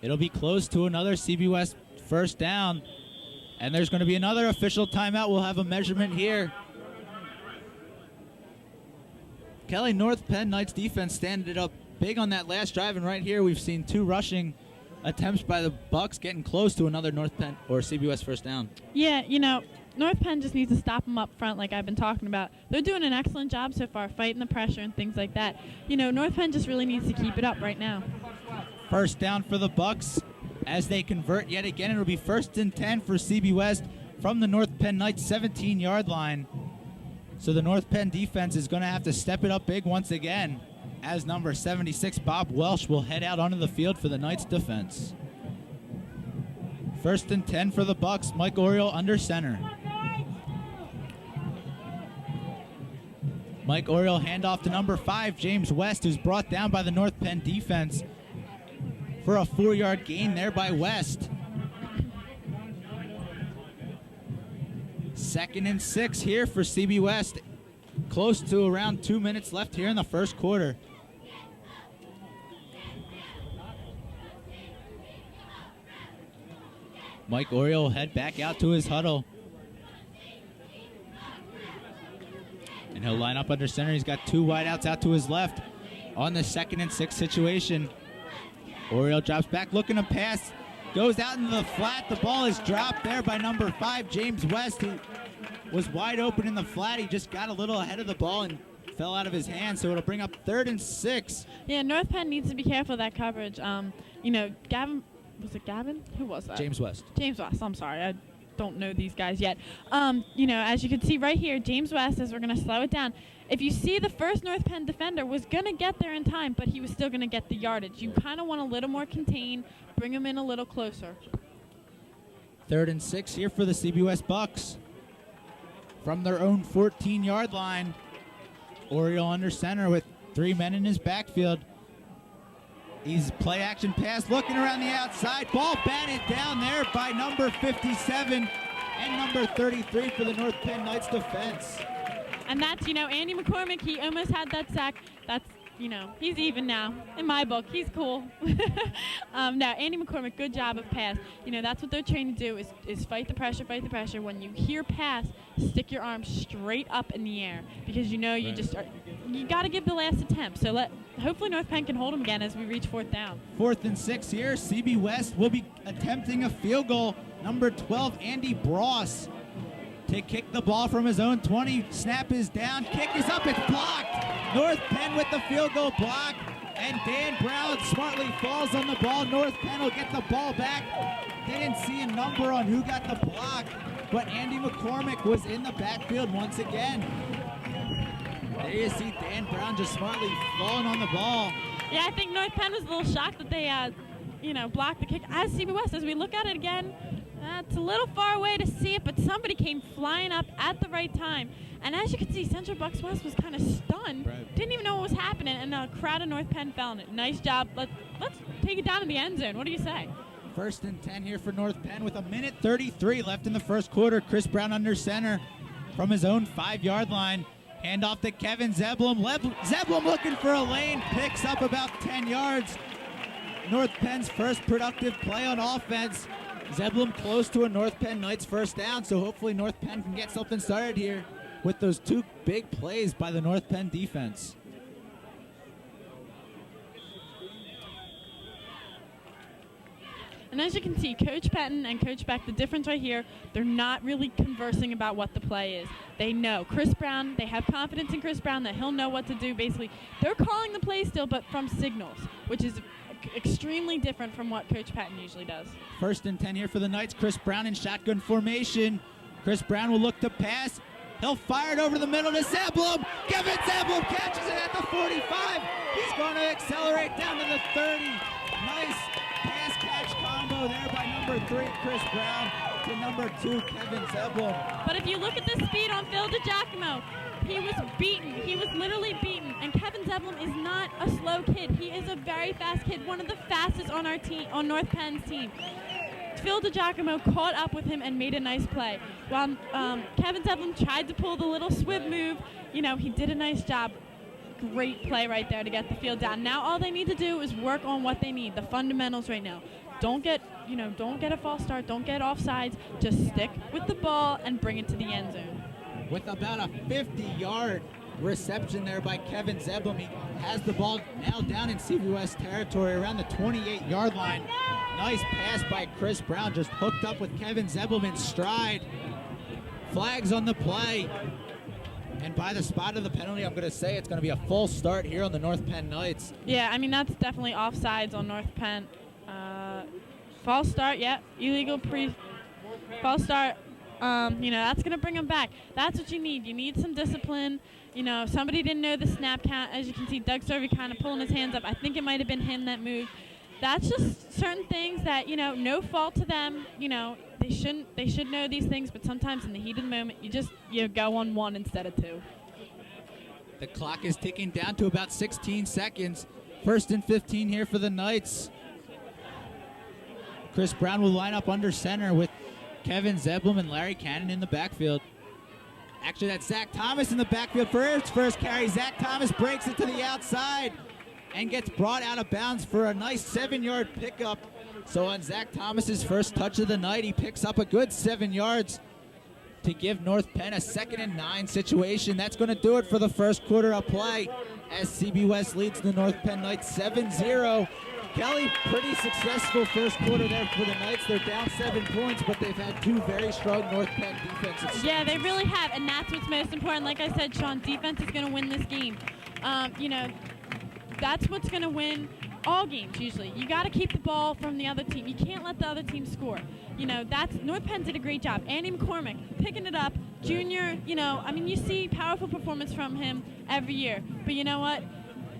It'll be close to another CBWest first down. And there's going to be another official timeout. We'll have a measurement here. Kelly, North Penn Knights defense standing up big on that last drive. And right here we've seen 2 rushing attempts by the Bucks getting close to another North Penn or CBWest first down. Yeah, North Penn just needs to stop them up front like I've been talking about. They're doing an excellent job so far, fighting the pressure and things like that. North Penn just really needs to keep it up right now. First down for the Bucks as they convert yet again. It'll be 1st and 10 for CB West from the North Penn Knights 17-yard line. So the North Penn defense is going to have to step it up big once again as number 76, Bob Welsh, will head out onto the field for the Knights defense. 1st and 10 for the Bucks. Mike Oriole under center. Mike Oriole handoff to number 5, James West, who's brought down by the North Penn defense for a 4-yard gain there by West. 2nd and 6 here for CB West. Close to around 2 minutes left here in the first quarter. Mike Oriole will head back out to his huddle. And he'll line up under center. He's got 2 wideouts out to his left on the 2nd and 6 situation. Oriole drops back, looking to pass. Goes out into the flat. The ball is dropped there by number 5, James West, who was wide open in the flat. He just got a little ahead of the ball and fell out of his hand, so it'll bring up 3rd and 6. Yeah, North Penn needs to be careful of that coverage. Gavin, was it Gavin? Who was that? James West. James West, I'm sorry. I don't know these guys yet. As you can see right here, James West, as we're going to slow it down, if you see the first North Penn defender was going to get there in time, but he was still going to get the yardage. You kind of want a little more contained, bring him in a little closer. 3rd and 6 here for the CB West Bucks. From their own 14-yard line, Oriole under center with 3 men in his backfield. He's play action pass, looking around the outside. Ball batted down there by number 57 and number 33 for the North Penn Knights defense. And that's, Andy McCormick, he almost had that sack. That's, he's even now. In my book, he's cool. No, Andy McCormick, good job of pass. That's what they're trained to do is fight the pressure, fight the pressure. When you hear pass, stick your arm straight up in the air because you got to give the last attempt. So hopefully North Penn can hold him again as we reach 4th down. 4th and 6 here. CB West will be attempting a field goal. Number 12, Andy Bross, to kick the ball from his own 20. Snap is down. Kick is up. It's blocked. North Penn with the field goal block. And Dan Brown smartly falls on the ball. North Penn will get the ball back. Didn't see a number on who got the block, but Andy McCormick was in the backfield once again. There you see Dan Brown just smartly falling on the ball. Yeah, I think North Penn was a little shocked that they, blocked the kick. As CB West, as we look at it again, it's a little far away to see it, but somebody came flying up at the right time. And as you can see, Central Bucks West was kind of stunned. Right. Didn't even know what was happening, and a crowd of North Penn fell in it. Nice job. Let's take it down in the end zone. What do you say? 1st and 10 here for North Penn with 1:33 left in the first quarter. Chris Brown under center from his own 5-yard line. Hand off to Kevin Zeblum. Zeblum looking for a lane. Picks up about 10 yards. North Penn's first productive play on offense. Zeblum close to a North Penn Knights first down, so hopefully North Penn can get something started here with those two big plays by the North Penn defense. And as you can see, Coach Patton and Coach Beck, the difference right here, they're not really conversing about what the play is. They know. Chris Brown, they have confidence in Chris Brown that he'll know what to do, basically. They're calling the play still, but from signals, which is extremely different from what Coach Patton usually does. 1st and 10 here for the Knights. Chris Brown in shotgun formation. Chris Brown will look to pass. He'll fire it over the middle to Zeblum. Kevin Zeblum catches it at the 45. He's going to accelerate down to the 30. Nice pass-catch combo there by number 3, Chris Brown, to number 2, Kevin Zeblum. But if you look at the speed on Phil DiGiacomo, he was beaten. He was literally beaten. And Kevin Zeblum is not a slow kid. He is a very fast kid, one of the fastest on our team, on North Penn's team. Phil DiGiacomo caught up with him and made a nice play. While Kevin Zeblum tried to pull the little swim move, he did a nice job. Great play right there to get the field down. Now all they need to do is work on what they need, the fundamentals right now. Don't get a false start. Don't get offsides. Just stick with the ball and bring it to the end zone. With about a 50-yard reception there by Kevin Zeblum, he has the ball now down in CBS territory around the 28-yard line. Nice pass by Chris Brown, just hooked up with Kevin Zeblum in stride. Flags on the play. And by the spot of the penalty, I'm going to say it's going to be a full start here on the North Penn Knights. Yeah, that's definitely offsides on North Penn. False start, yeah. Illegal false start. That's going to bring them back. That's what you need. You need some discipline. Somebody didn't know the snap count. As you can see, Doug Stovey kind of pulling his hands up. I think it might have been him that moved. That's just certain things that, no fault to them. They should know these things, but sometimes in the heat of the moment, you go on 1 instead of 2. The clock is ticking down to about 16 seconds. 1st and 15 here for the Knights. Chris Brown will line up under center with Kevin Zeblum and Larry Cannon in the backfield. Actually, that's Zach Thomas in the backfield for his first carry. Zach Thomas breaks it to the outside and gets brought out of bounds for a nice 7-yard pickup. So on Zach Thomas's first touch of the night, he picks up a good 7 yards to give North Penn a 2nd and 9 situation. That's going to do it for the first quarter of play as CB West leads the North Penn Knights 7-0. Kelly, pretty successful first quarter there for the Knights. They're down 7 points, but they've had 2 very strong North Penn defenses. Yeah, they really have, and that's what's most important. Like I said, Sean, defense is going to win this game. That's what's going to win all games usually. You got to keep the ball from the other team. You can't let the other team score. That's North Penn did a great job. Andy McCormick picking it up, junior. You see powerful performance from him every year. But you know what?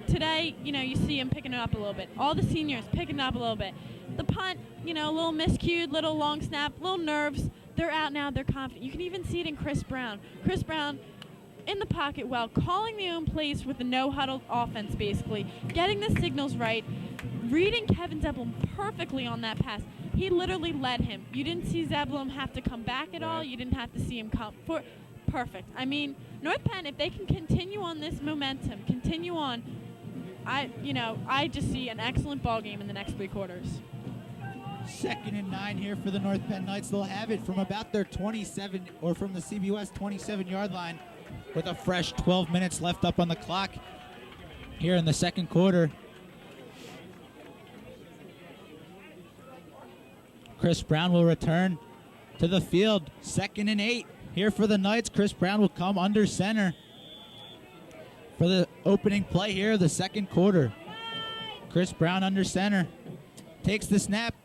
Today, you see him picking it up a little bit. All the seniors picking it up a little bit. The punt, a little miscued, little long snap, little nerves. They're out now. They're confident. You can even see it in Chris Brown. Chris Brown in the pocket well, calling the own plays with the no-huddle offense, basically, getting the signals right, reading Kevin Zeblum perfectly on that pass. He literally led him. You didn't see Zeblum have to come back at all. You didn't have to see him come for perfect. North Penn, if they can continue on this momentum, continue on, I just see an excellent ball game in the next 3 quarters. 2nd and 9 here for the North Penn Knights. They'll have it from about their 27, or from the CB West 27-yard line, with a fresh 12 minutes left up on the clock here in the second quarter. Chris Brown will return to the field. 2nd and 8 here for the Knights. Chris Brown will come under center for the opening play here of the second quarter. Chris Brown under center. Takes the snap.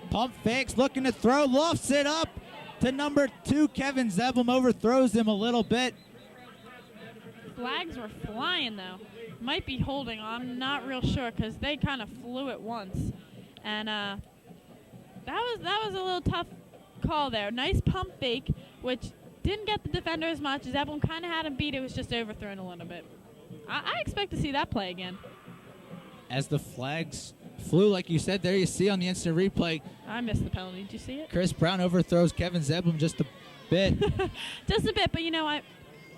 Pump fakes, looking to throw. Lofts it up to number 2, Kevin Zeblum. Overthrows him a little bit. Flags were flying, though. Might be holding. I'm not real sure because they kind of flew it once. And that was a little tough call there. Nice pump fake, which didn't get the defender as much. Zeblum kind of had him beat. It was just overthrown a little bit. I expect to see that play again. As the flags flew, like you said, there you see on the instant replay. I missed the penalty. Did you see it? Chris Brown overthrows Kevin Zeblum just a bit. Just a bit, but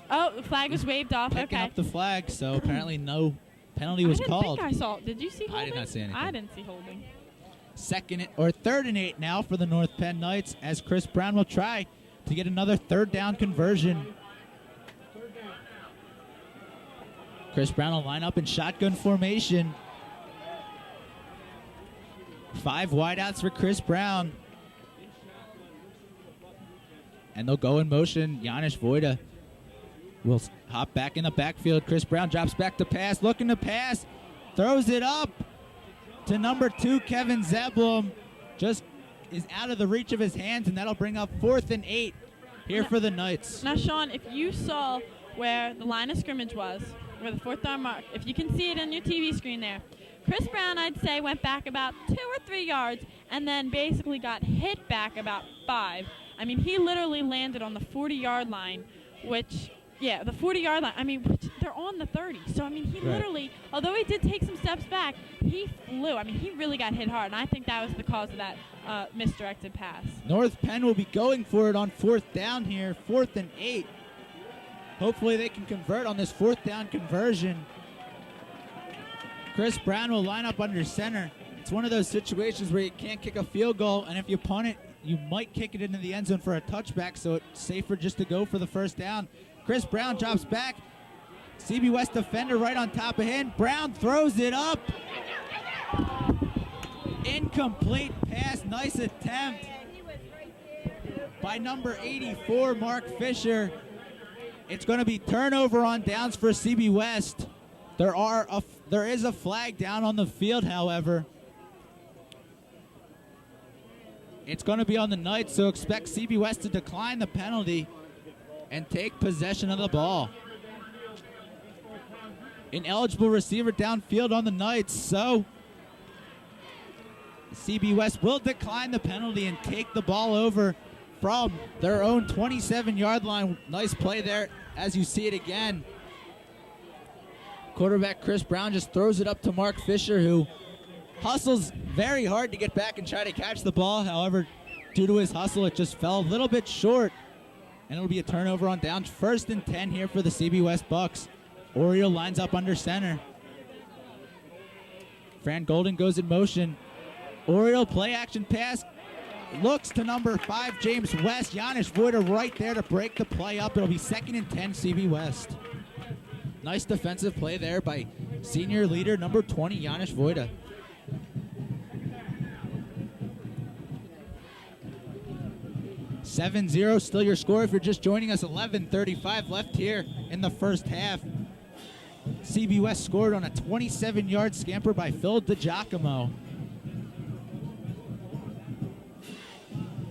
Oh, the flag was waved off. Picking Okay. up the flag, so apparently no penalty was called. I didn't think I saw. Did you see holding? I did not see anything. I didn't see holding. Third and 8 now for the North Penn Knights as Chris Brown will try to get another third down conversion. Chris Brown will line up in shotgun formation. 5 wideouts for Chris Brown. And they'll go in motion. Janusz Wojda will hop back in the backfield. Chris Brown drops back to pass, looking to pass, throws it up to number 2, Kevin Zeblum. Just is out of the reach of his hands, and that'll bring up 4th and 8 here for the Knights. Now, Sean, if you saw where the line of scrimmage was, where the 4th down mark, if you can see it on your TV screen there, Chris Brown, I'd say, went back about 2 or 3 yards and then basically got hit back about 5. I mean, he literally landed on the 40-yard line, which, yeah, the 40-yard line. I mean, they're on the 30. So, I mean, he literally, although he did take some steps back, he flew. I mean, he really got hit hard, and I think that was the cause of that misdirected pass. North Penn will be going for it on 4th down here, 4th and 8. Hopefully they can convert on this 4th down conversion. Chris Brown will line up under center. It's one of those situations where you can't kick a field goal, and if you punt it, you might kick it into the end zone for a touchback, so it's safer just to go for the first down. Chris Brown drops back. CB West defender right on top of him. Brown throws it up. Incomplete pass. Nice attempt by number 84, Mark Fisher. It's going to be turnover on downs for CB West. There is a flag down on the field, however. It's going to be on the Knights, so expect CB West to decline the penalty and take possession of the ball. An eligible receiver downfield on the Knights, so CB West will decline the penalty and take the ball over from their own 27-yard line. Nice play there as you see it again. Quarterback Chris Brown just throws it up to Mark Fisher, who hustles very hard to get back and try to catch the ball. However, due to his hustle, it just fell a little bit short, and it'll be a turnover on downs. 1st and 10 here for the CB West Bucks. Oriole lines up under center. Fran Golden goes in motion. Oriole play action pass. Looks to number 5, James West. Janusz Wojda right there to break the play up. It'll be 2nd and 10, CB West. Nice defensive play there by senior leader number 20, Janusz Wojda. (7-0) still your score if you're just joining us. 11:35 left here in the first half. CB West scored on a 27-yard scamper by Phil DiGiacomo.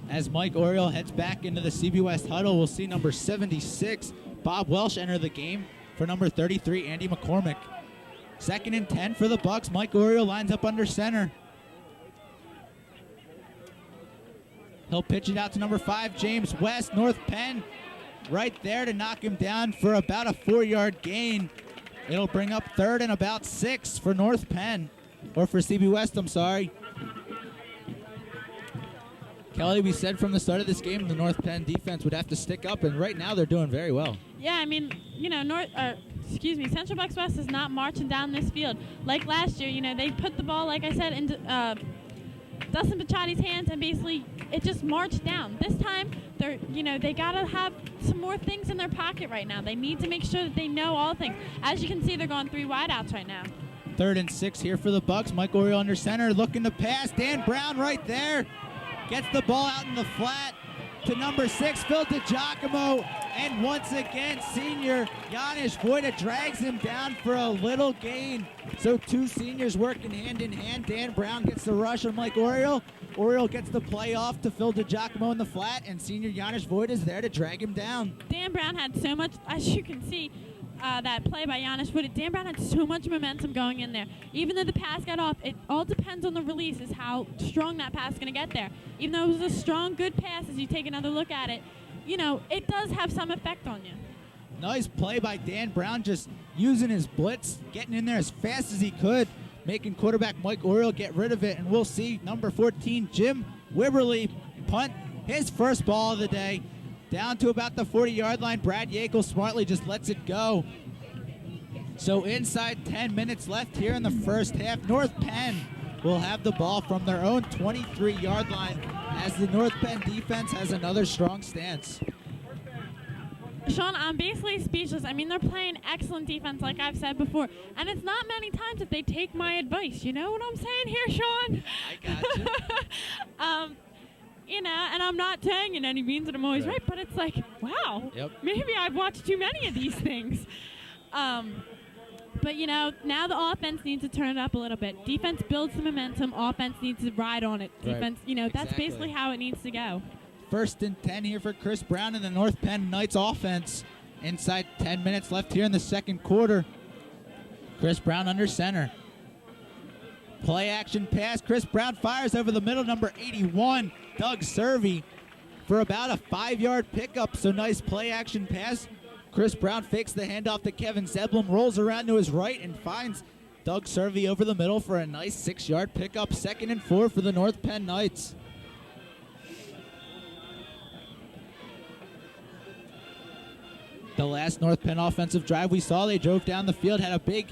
As Mike Oriole heads back into the CB West huddle, we'll see number 76, Bob Welsh, enter the game for number 33, Andy McCormick. 2nd and 10 for the Bucks. Mike Oriole lines up under center. He'll pitch it out to number 5, James West. North Penn right there to knock him down for about a 4-yard gain. It'll bring up 3rd and about 6 for North Penn, or for CB West, I'm sorry. Kelly, we said from the start of this game the North Penn defense would have to stick up, and right now they're doing very well. Yeah, I mean, you know, Central Bucks West is not marching down this field. Like last year, you know, they put the ball, like I said, into Dustin Pachotti's hands, and basically it just marched down. This time, they got to have some more things in their pocket right now. They need to make sure that they know all things. As you can see, they're going 3 wideouts right now. 3rd and 6 here for the Bucks. Mike Oriole under center, looking to pass. Dan Brown right there. Gets the ball out in the flat to number 6, Phil DiGiacomo. And once again, senior Janusz Wojda drags him down for a little gain. So 2 seniors working hand in hand. Dan Brown gets the rush on Mike Oriole. Oriole gets the play off to Phil DiGiacomo in the flat, and senior Janusz Wojda is there to drag him down. Dan Brown had so much, as you can see, that play by Janusz Wojda. Dan Brown had so much momentum going in there. Even though the pass got off, it all depends on the release, is how strong that pass is going to get there. Even though it was a strong, good pass, as you take another look at it, you know, it does have some effect on you. Nice play by Dan Brown, just using his blitz, getting in there as fast as he could, making quarterback Mike Oriole get rid of it, and we'll see number 14, Jim Wibberly, punt his first ball of the day. down to about the 40-yard line. Brad Yakel smartly just lets it go. So inside 10 minutes left here in the first half. North Penn will have the ball from their own 23-yard line as the North Penn defense has another strong stance. Sean, I'm basically speechless. I mean, they're playing excellent defense, like I've said before. And it's not many times that they take my advice. You know what I'm saying here, Sean? I got you. You know, and I'm not saying in any means that I'm always right, but it's like, wow, maybe I've watched too many of these things. But, you know, now the offense needs to turn it up a little bit. Defense builds the momentum. Offense needs to ride on it. Defense, you know, that's basically how it needs to go. 1st and 10 here for Chris Brown and the North Penn Knights offense. Inside 10 minutes left here in the second quarter. Chris Brown under center. Play action pass. Chris Brown fires over the middle. Number 81, Doug Servey, for about a 5-yard pickup. So nice play action pass. Chris Brown fakes the handoff to Kevin Zeblum, rolls around to his right, and finds Doug Servey over the middle for a nice 6-yard pickup. 2nd and 4 for the North Penn Knights. The last North Penn offensive drive we saw, they drove down the field, had a big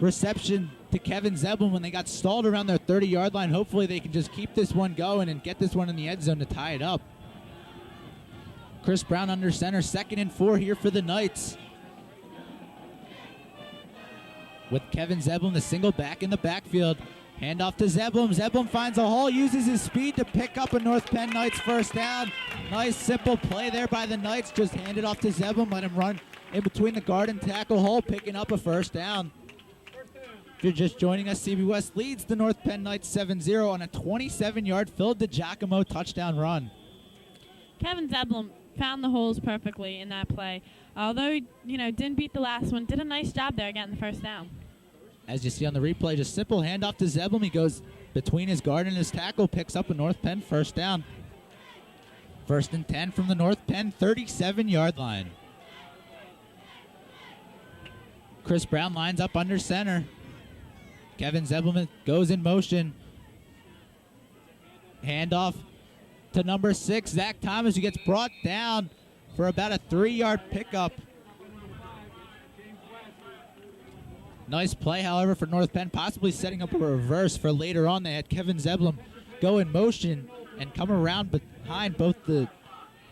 reception to Kevin Zeblum when they got stalled around their 30-yard line. Hopefully they can just keep this one going and get this one in the end zone to tie it up. Chris Brown under center, 2nd and 4 here for the Knights. With Kevin Zeblum, the single back in the backfield. Handoff to Zeblum. Zeblum finds a hole, uses his speed to pick up a North Penn Knights first down. Nice simple play there by the Knights. Just hand it off to Zeblum, let him run in between the guard and tackle hole, picking up a first down. If you're just joining us, CB West leads the North Penn Knights 7-0 on a 27-yard Phil DiGiacomo touchdown run. Kevin Zeblum found the holes perfectly in that play. Although he, you know, didn't beat the last one, did a nice job there getting the first down. As you see on the replay, just simple handoff to Zeblum. He goes between his guard and his tackle, picks up a North Penn first down. 1st and 10 from the North Penn 37-yard line. Chris Brown lines up under center. Kevin Zeblum goes in motion. Handoff to number 6, Zach Thomas, who gets brought down for about a 3-yard pickup. Nice play, however, for North Penn, possibly setting up a reverse for later on. They had Kevin Zeblum go in motion and come around behind both the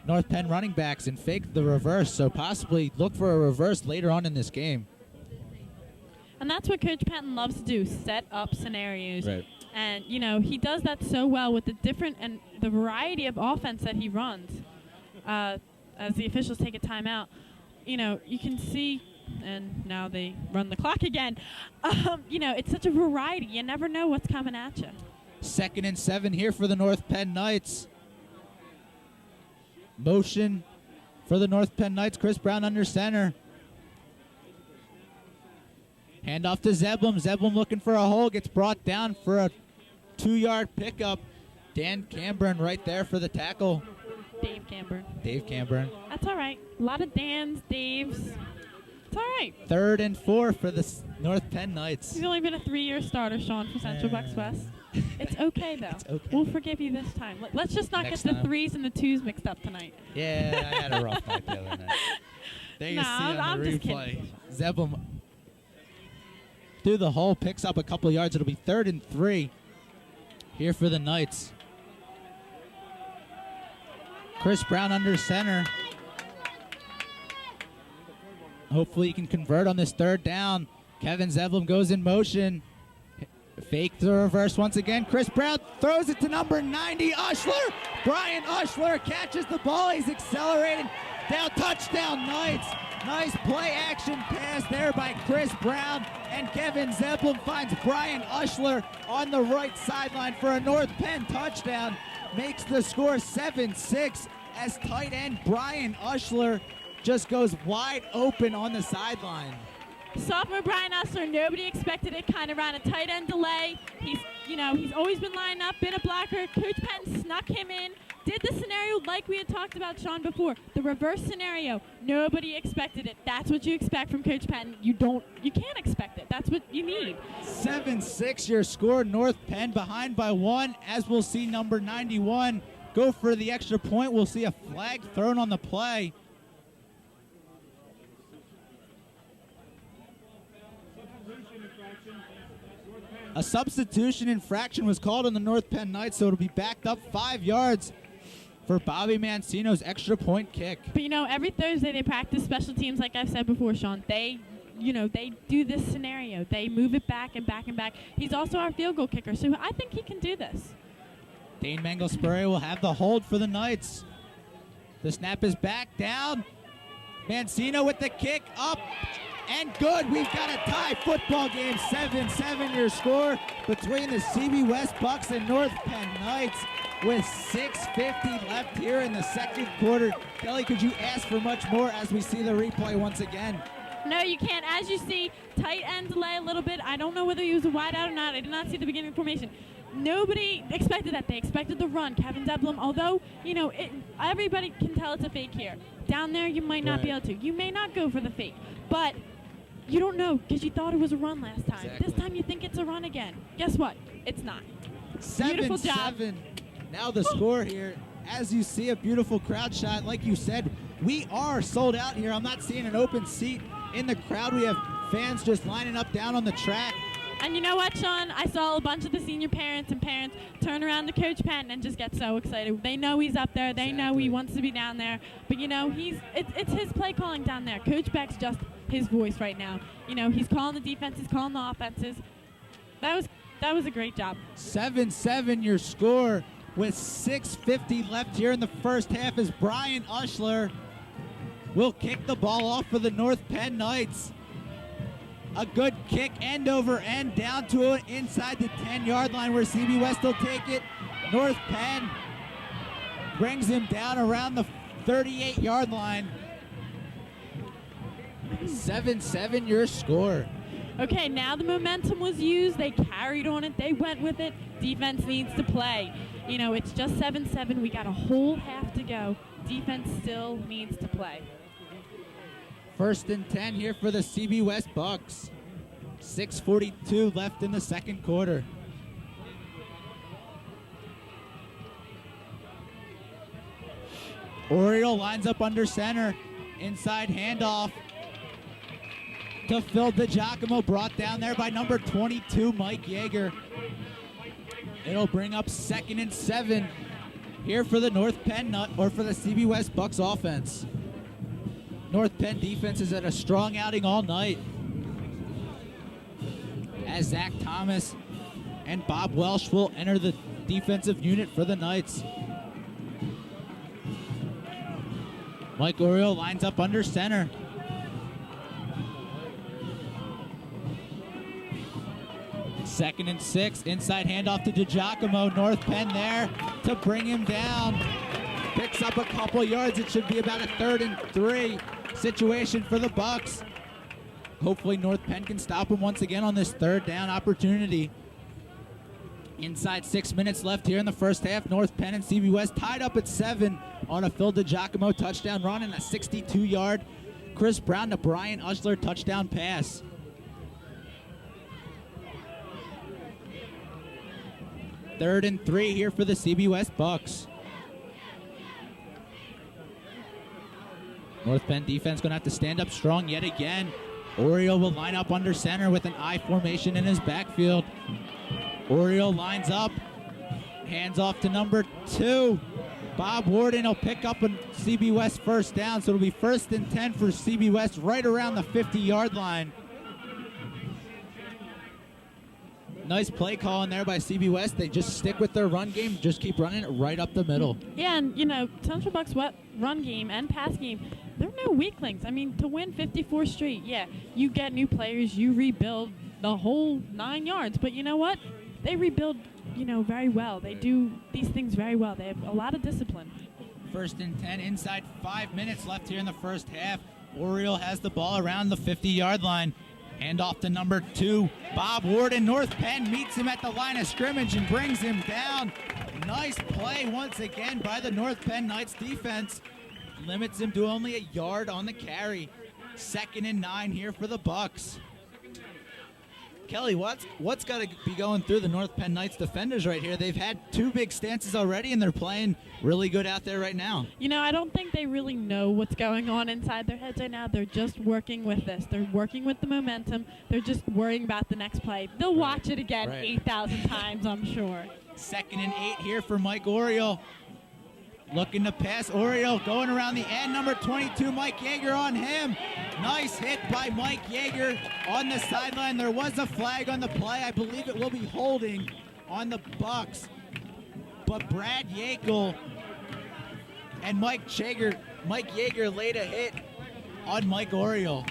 North Penn running backs and fake the reverse, so possibly look for a reverse later on in this game. And that's what Coach Patton loves to do, set up scenarios. Right. And, you know, he does that so well with the different and the variety of offense that he runs. As the officials take a timeout, you know, you can see, and now they run the clock again. You know, it's such a variety. You never know what's coming at you. 2nd and 7 here for the North Penn Knights. Motion for the North Penn Knights. Chris Brown under center. Handoff to Zeblum. Zeblum looking for a hole. Gets brought down for a 2-yard pickup. Dan Camburn right there for the tackle. Dave Camburn. Dave Camburn. That's all right. A lot of Dans, Daves. It's all right. 3rd and 4 for the North Penn Knights. He's only been a 3-year starter, Sean, for Central Bucks West. It's okay, though. It's okay. We'll forgive you this time. Let's just not Next get the time. 3s and the 2s mixed up tonight. Yeah, I had a rough night the other night. There you see on I'm the just replay. kidding. Zeblum through the hole, picks up a couple yards. It'll be 3rd and 3 here for the Knights. Chris Brown under center. Hopefully he can convert on this 3rd down. Kevin Zeblum goes in motion. Fake the reverse once again. Chris Brown throws it to number 90, Ushler. Brian Ushler catches the ball. He's accelerating down. Touchdown, Knights. Nice play action pass there by Chris Brown. And Kevin Zeblum finds Brian Ushler on the right sideline for a North Penn touchdown. Makes the score 7-6 as tight end Brian Ushler just goes wide open on the sideline. Sophomore Brian Ussler, nobody expected it, kind of ran a tight end delay. He's always been lining up, been a blocker. Coach Patton snuck him in, did the scenario like we had talked about, Sean, before. The reverse scenario, nobody expected it. That's what you expect from Coach Patton. You can't expect it. That's what you need. 7-6 your score. North Penn behind by 1, as we'll see number 91, go for the extra point. We'll see a flag thrown on the play. A substitution infraction was called on the North Penn Knights, so it'll be backed up 5 yards for Bobby Mancino's extra point kick. But, every Thursday they practice special teams, like I've said before, Sean. They do this scenario. They move it back and back and back. He's also our field goal kicker, so I think he can do this. Dane Mengel-Spurrier will have the hold for the Knights. The snap is back down. Mancino with the kick up and good. We've got a tie football game. 7-7 your score between the CB West Bucks and North Penn Knights with 6:50 left here in the second quarter. Kelly, could you ask for much more as we see the replay once again? No, you can't. As you see, tight end delay a little bit. I don't know whether he was a wide out or not. I did not see the beginning of the formation. Nobody expected that. They expected the run. Kevin Deblum, although, everybody can tell it's a fake here. Down there, you might not be able to. You may not go for the fake. But you don't know because you thought it was a run last time. Exactly. This time you think it's a run again. Guess what? It's not. 7-7. Beautiful job. Now the score here. As you see, a beautiful crowd shot. Like you said, we are sold out here. I'm not seeing an open seat in the crowd. We have fans just lining up down on the track. And you know what, Sean? I saw a bunch of the senior parents turn around to Coach Patton and just get so excited. They know he's up there. They know he wants to be down there. But, it's his play calling down there. Coach Beck's just his voice right now. He's calling the defense. He's calling the offenses. That was a great job. 7-7 your score with 6:50 left here in the first half as Brian Ushler will kick the ball off for the North Penn Knights. A good kick end over end down to it inside the 10-yard line where CB West will take it. North Penn brings him down around the 38-yard line. 7-7 your score. Okay, now the momentum was used. They carried on it. They went with it. Defense needs to play. It's just 7-7. We got a whole half to go. Defense still needs to play. 1st and 10 here for the CB West Bucks. 6:42 left in the second quarter. Oriole lines up under center. Inside handoff to Phil DiGiacomo, brought down there by number 22, Mike Yeager. It'll bring up 2nd and 7 here for the North Penn for the CB West Bucks offense. North Penn defense is at a strong outing all night as Zach Thomas and Bob Welsh will enter the defensive unit for the Knights. Mike Oriole lines up under center. Second and 6, inside handoff to DiGiacomo. North Penn there to bring him down. Picks up a couple yards. It should be about a 3rd and 3 situation for the Bucks. Hopefully North Penn can stop him once again on this 3rd down opportunity. Inside 6 minutes left here in the first half. North Penn and CB West tied up at 7 on a Phil DiGiacomo touchdown run and a 62-yard Chris Brown to Brian Ushler touchdown pass. Third and 3 here for the CB West Bucks. North Penn defense going to have to stand up strong yet again. Oriole will line up under center with an I formation in his backfield. Oriole lines up, hands off to number 2. Bob Warden will pick up a CB West 1st down, so it'll be 1st and 10 for CB West right around the 50-yard line. Nice play call in there by CB West. They just stick with their run game, just keep running it right up the middle. Yeah, and, Central Bucks run game and pass game, there are no weaklings. I mean, to win 54 straight, yeah, you get new players, you rebuild the whole 9 yards. But you know what? They rebuild, very well. They do these things very well. They have a lot of discipline. 1st and 10, inside 5 minutes left here in the first half. Oriole has the ball around the 50-yard line. Hand off to number 2, Bob Warden. North Penn meets him at the line of scrimmage and brings him down. Nice play once again by the North Penn Knights defense. Limits him to only a yard on the carry. 2nd and 9 here for the Bucks. Kelly, what's got to be going through the North Penn Knights defenders right here? They've had 2 big stances already, and they're playing really good out there right now. I don't think they really know what's going on inside their heads right now. They're just working with this. They're working with the momentum. They're just worrying about the next play. They'll watch it again 8,000 times, I'm sure. 2nd and 8 here for Mike Oriole. Looking to pass. Oriole going around the end. Number 22, Mike Yeager on him. Nice hit by Mike Yeager on the sideline. There was a flag on the play. I believe it will be holding on the Bucks. But Brad Yakel and Mike Yeager laid a hit on Mike Oriole.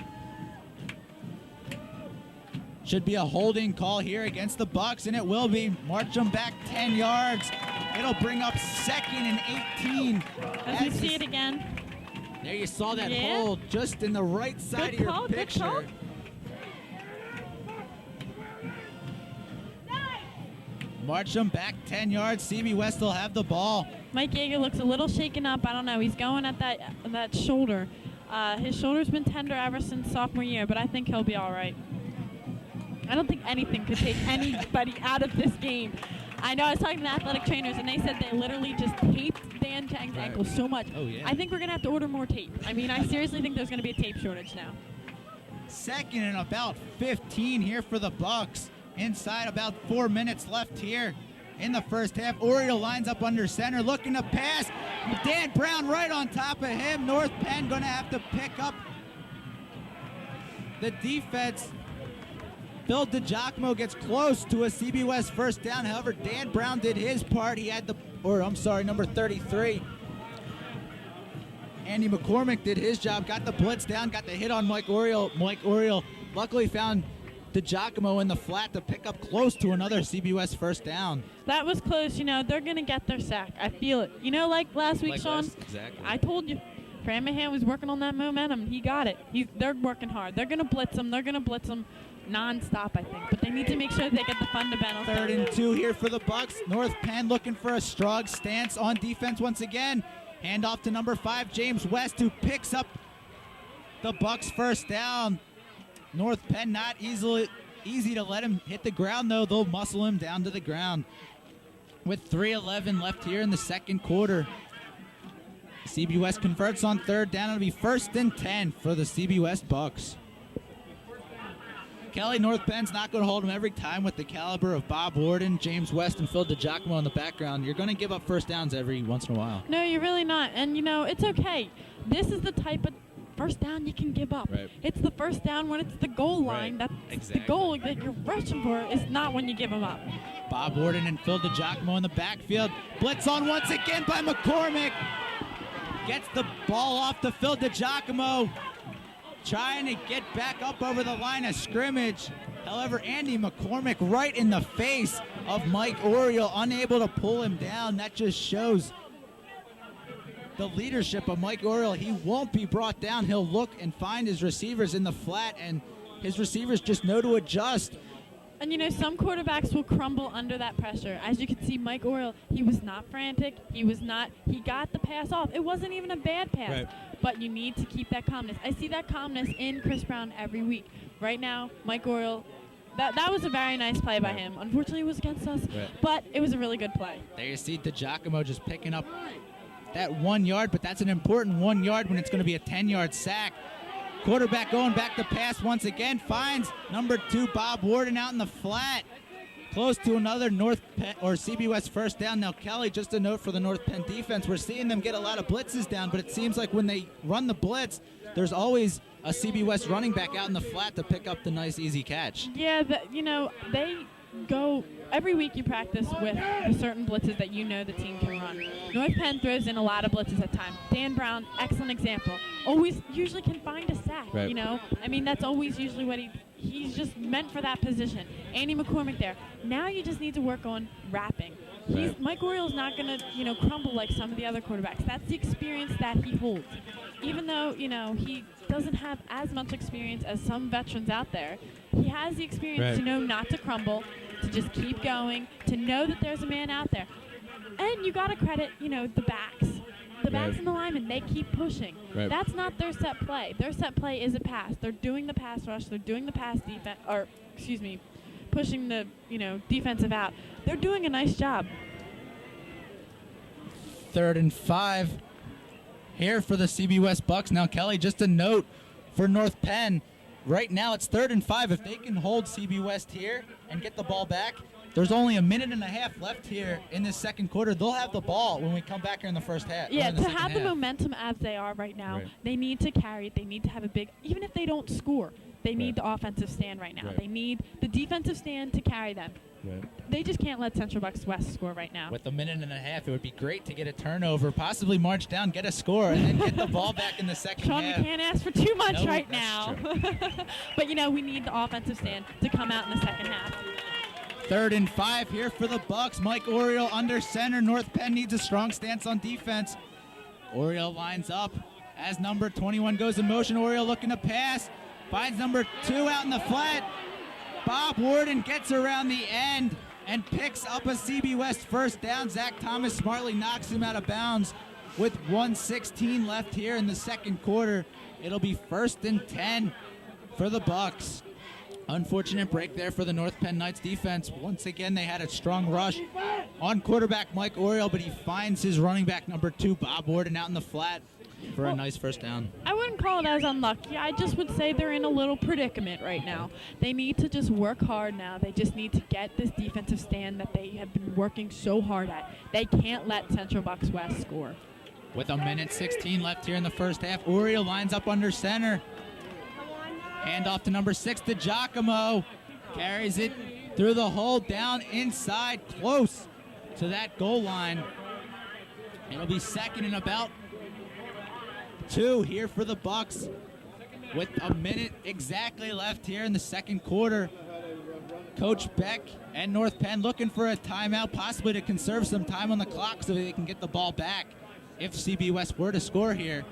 Should be a holding call here against the Bucks, and it will be. March them back 10 yards. It'll bring up 2nd and 18. As we see it again. There you saw that hold just in the right side of your picture. Good call. March them back 10 yards. CB West will have the ball. Mike Yeager looks a little shaken up. I don't know. He's going at that shoulder. His shoulder's been tender ever since sophomore year, but I think he'll be all right. I don't think anything could take anybody out of this game. I know I was talking to the athletic trainers, and they said they literally just taped Dan Chang's ankle so much. Oh, yeah. I think we're going to have to order more tape. I mean, I seriously think there's going to be a tape shortage now. 2nd and about 15 here for the Bucks. Inside about 4 minutes left here in the first half. Oriole lines up under center, looking to pass. Dan Brown right on top of him. North Penn going to have to pick up the defense. Phil DiGiacomo gets close to a CB West first down. However, Dan Brown did his part. He had number 33. Andy McCormick did his job, got the blitz down, got the hit on Mike Oriole. Mike Oriole luckily found DiGiacomo in the flat to pick up close to another CB West first down. That was close. They're going to get their sack. I feel it. Like last week, Sean? Exactly. I told you. Framingham was working on that momentum. He got it. They're working hard. They're going to blitz them. Non-stop, I think, but they need to make sure they get the fundamentals. 3rd and 2 here for the Bucks. North Penn looking for a strong stance on defense once again. Hand off to number 5, James West, who picks up the Bucks first down. North Penn not easy to let him hit the ground, though. They'll muscle him down to the ground. With 3:11 left here in the second quarter, CB West converts on 3rd down. It'll be 1st and 10 for the CB West Bucks. Kelly, North Penn's not going to hold him every time with the caliber of Bob Warden, James West, and Phil DiGiacomo in the background. You're going to give up first downs every once in a while. No, you're really not. And, it's okay. This is the type of first down you can give up. Right. It's the first down when it's the goal line. Right. That's Exactly. the goal that you're rushing for is not when you give them up. Bob Warden and Phil DiGiacomo in the backfield. Blitz on once again by McCormick. Gets the ball off to Phil DiGiacomo. Trying to get back up over the line of scrimmage. However, Andy McCormick right in the face of Mike Oriole, unable to pull him down. That just shows the leadership of Mike Oriole. He won't be brought down. He'll look and find his receivers in the flat, and his receivers just know to adjust. And, some quarterbacks will crumble under that pressure. As you can see, Mike Oriole, he was not frantic. He got the pass off. It wasn't even a bad pass. Right. But you need to keep that calmness. I see that calmness in Chris Brown every week. Right now, Mike Oriole, that was a very nice play by him. Unfortunately, it was against us, but it was a really good play. There you see DiGiacomo just picking up that 1 yard, but that's an important 1 yard when it's going to be a 10-yard sack. Quarterback going back to pass once again. Finds number 2, Bob Warden, out in the flat. Close to another North Penn or CB West first down. Now, Kelly, just a note for the North Penn defense. We're seeing them get a lot of blitzes down, but it seems like when they run the blitz, there's always a CB West running back out in the flat to pick up the nice, easy catch. Yeah, they go every week. You practice with the certain blitzes that the team can run. North Penn throws in a lot of blitzes at times. Dan Brown, excellent example. Usually can find a sack. Right. That's always usually what he's just meant for that position. Andy McCormick there. Now you just need to work on wrapping. Mike Oriole's not going to, crumble like some of the other quarterbacks. That's the experience that he holds. Even though, he doesn't have as much experience as some veterans out there, he has the experience to know not to crumble, to just keep going, to know that there's a man out there. And you got to credit, the backs. The backs and the linemen, they keep pushing. Right. That's not their set play. Their set play is a pass. They're doing the pass rush. They're doing the pass defense, pushing the defensive out. They're doing a nice job. 3rd and 5 here for the CB West Bucks. Now, Kelly, just a note for North Penn. Right now it's 3rd and 5. If they can hold CB West here and get the ball back, there's only a minute and a half left here in this second quarter. They'll have the ball when we come back here in the first half. Yeah, to have the momentum as they are right now, they need to carry it. They need to have a big, even if they don't score, they need the offensive stand right now. They need the defensive stand to carry them. They just can't let Central Bucks West score right now. With a minute and a half, it would be great to get a turnover, possibly march down, get a score, and then get the ball back in the second Sean, half. we can't ask for too much right that's now. But, we need the offensive stand to come out in the second half. 3rd and 5 here for the Bucks. Mike Oriole under center. North Penn needs a strong stance on defense. Oriole lines up as number 21 goes in motion. Oriole looking to pass. Finds number 2 out in the flat. Bob Warden gets around the end and picks up a CB West first down. Zach Thomas smartly knocks him out of bounds with 1:16 left here in the second quarter. It'll be 1st and 10 for the Bucks. Unfortunate break there for the North Penn Knights defense. Once again, they had a strong rush on quarterback Mike Oriole, but he finds his running back number 2, Bob Warden, out in the flat for a nice first down. I wouldn't call it as unlucky. I just would say they're in a little predicament right now. They need to just work hard now. They just need to get this defensive stand that they have been working so hard at. They can't let Central Bucks West score. With a minute 16 left here in the first half, Oriole lines up under center. Hand off to number 6 to Giacomo. Carries it through the hole, down inside, close to that goal line. It'll be 2nd and about 2 here for the Bucks with a minute exactly left here in the second quarter. Coach Beck and North Penn looking for a timeout, possibly to conserve some time on the clock so they can get the ball back if CB West were to score here.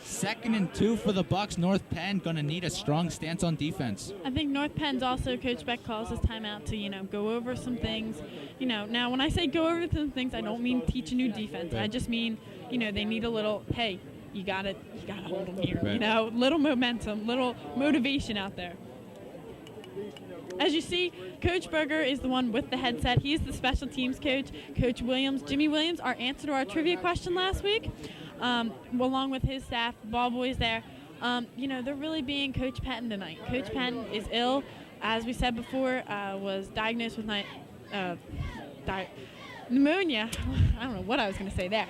2nd and 2 for the Bucks. North Penn going to need a strong stance on defense. I think North Penn's also, Coach Beck calls his timeout to, go over some things. Now when I say go over some things, I don't mean teach a new defense. I just mean, they need a little, hey, you gotta hold them here. Little momentum, little motivation out there. As you see, Coach Berger is the one with the headset. He's the special teams coach. Coach Williams, Jimmy Williams, our answer to our trivia question last week, along with his staff, ball boys there. They're really being Coach Patton tonight. Coach Patton is ill. As we said before, was diagnosed with pneumonia. I don't know what I was going to say there.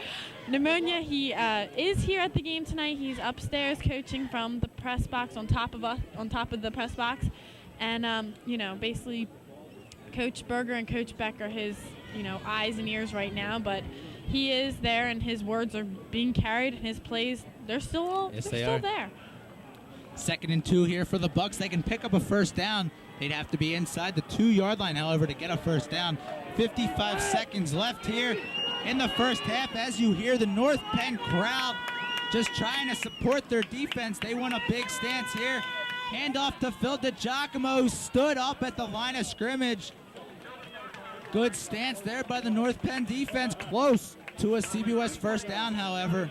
Pneumonia. He is here at the game tonight. He's upstairs coaching from the press box on top of the press box. And, basically Coach Berger and Coach Beck are his, eyes and ears right now. But he is there, and his words are being carried, and his plays, they're still there. 2nd and 2 here for the Bucks. They can pick up a first down. They'd have to be inside the 2-yard line, however, to get a first down. 55 seconds left here in the first half. As you hear the North Penn crowd just trying to support their defense. They want a big stance here. Handoff to Phil DiGiacomo, who stood up at the line of scrimmage. Good stance there by the North Penn defense. Close to a CB West first down, however.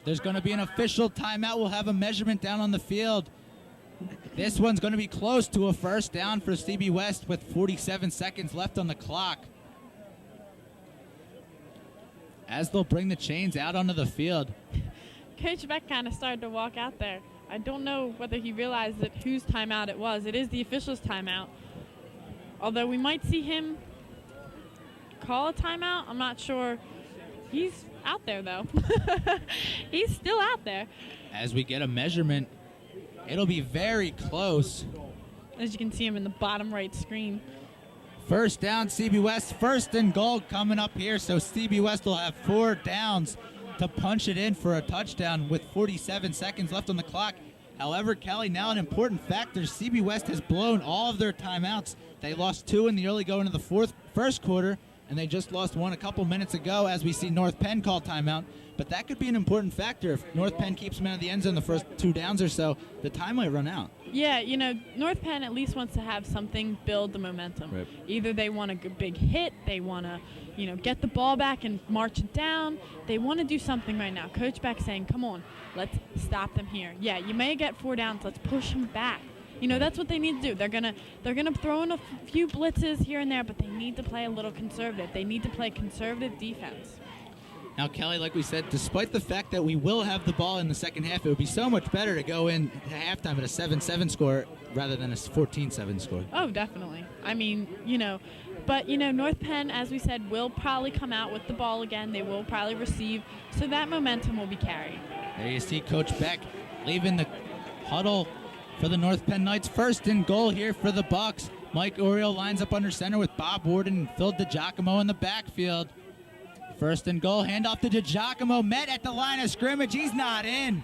There's going to be an official timeout. We'll have a measurement down on the field. This one's going to be close to a first down for CB West with 47 seconds left on the clock. As they'll bring the chains out onto the field. Coach Beck kind of started to walk out there. I don't know whether he realized that whose timeout it was. It is the official's timeout. Although we might see him call a timeout. I'm not sure. He's out there, though. He's still out there. As we get a measurement, it'll be very close. As you can see him in the bottom right screen. First down, CB West. 1st and goal coming up here. So CB West will have 4 downs to punch it in for a touchdown with 47 seconds left on the clock. However, Kelly, now an important factor. CB West has blown all of their timeouts. They lost 2 in the early going into the first quarter, and they just lost one a couple minutes ago as we see North Penn call timeout. But that could be an important factor. If North Penn keeps them out of the end zone the first 2 downs or so, the time might run out. Yeah, North Penn at least wants to have something build the momentum. Right. Either they want a big hit, they want to, get the ball back and march it down. They want to do something right now. Coach Beck saying, come on, let's stop them here. Yeah, you may get 4 downs. Let's push them back. That's what they need to do. They're gonna throw in a few blitzes here and there, but they need to play a little conservative. They need to play conservative defense. Now, Kelly, like we said, despite the fact that we will have the ball in the second half, it would be so much better to go in to halftime at a 7-7 score rather than a 14-7 score. Oh, definitely. I mean, but, North Penn, as we said, will probably come out with the ball again. They will probably receive, so that momentum will be carried. There you see Coach Beck leaving the huddle for the North Penn Knights. First and goal here for the Bucks. Mike Oriole lines up under center with Bob Warden and Phil DiGiacomo in the backfield. First and goal, handoff to DiGiacomo, met at the line of scrimmage. He's not in.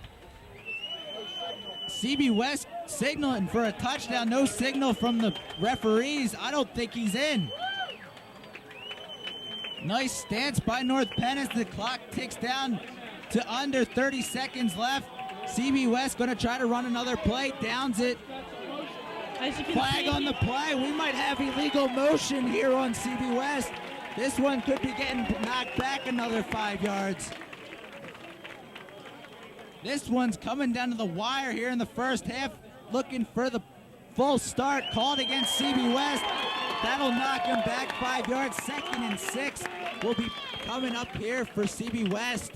CB West signaling for a touchdown. No signal from the referees. I don't think he's in. Nice stance by North Penn as the clock ticks down to under 30 seconds left. CB West going to try to run another play. Downs it. Flag on the play. We might have illegal motion here on CB West. This one could be getting knocked back another 5 yards. This one's coming down to the wire here in the first half. Looking for the full start. Called against CB West. That'll knock him back 5 yards. 2nd and 6 will be coming up here for CB West.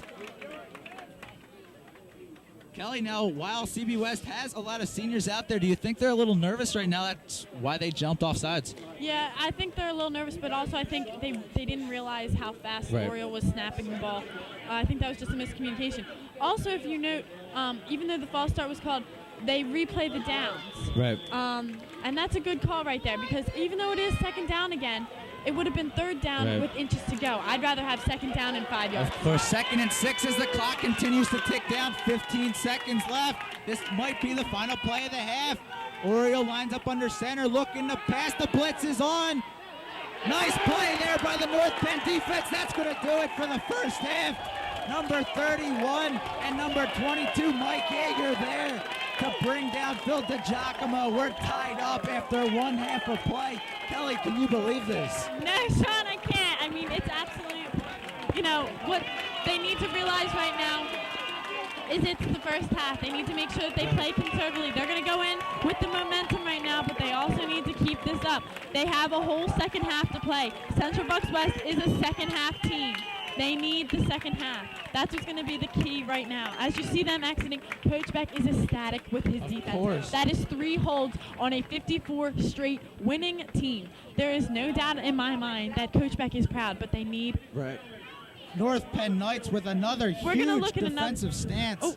Kelly, now, while CB West has a lot of seniors out there, do you think they're a little nervous right now? That's why they jumped off sides. Yeah, I think they're a little nervous, but also I think they didn't realize how fast Oriole was snapping the ball. I think that was just a miscommunication. Also, if you note, even though the false start was called, they replay the downs. Right. And that's a good call right there, because even though it is 2nd down again, it would have been 3rd down with inches to go. I'd rather have 2nd down and 5 yards. For 2nd and 6 as the clock continues to tick down, 15 seconds left. This might be the final play of the half. Oriole lines up under center, looking to pass. The blitz is on. Nice play there by the North Penn defense. That's going to do it for the first half. Number 31 and number 22, Mike Yeager there to bring down Phil DiGiacomo. We're tied up after 1 half of play. Kelly, can you believe this? No, Sean, I can't. I mean, it's absolutely, what they need to realize right now is it's the first half. They need to make sure that they play conservatively. They're going to go in with the momentum right now, but they also need to keep this up. They have a whole second half to play. Central Bucks West is a second half team. They need the second half. That's what's going to be the key right now. As you see them exiting, Coach Beck is ecstatic with his defense. Course. That is 3 holds on a 54 straight winning team. There is no doubt in my mind that Coach Beck is proud, but they need... Right. North Penn Knights with another huge defensive stance.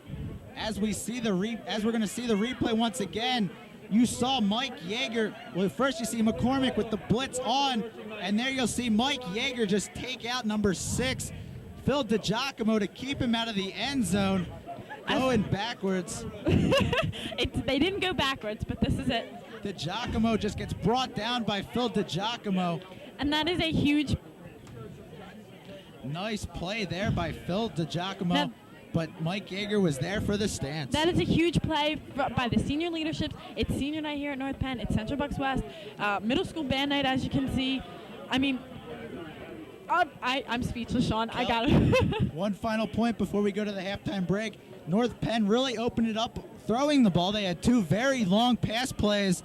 As we see as we're going to see the replay once again. You saw Mike Yeager. Well, first you see McCormick with the blitz on, and there you'll see Mike Yeager just take out number 6, Phil DiGiacomo, to keep him out of the end zone. Going backwards. They didn't go backwards, but this is it. DiGiacomo just gets brought down by Phil DiGiacomo. And that is a huge... Nice play there by Phil DiGiacomo. But Mike Yeager was there for the stance. That is a huge play by the senior leadership. It's senior night here at North Penn. It's Central Bucks West. Middle school band night, as you can see. I mean, I'm speechless, Sean. I got it. One final point before we go to the halftime break. North Penn really opened it up throwing the ball. They had 2 very long pass plays,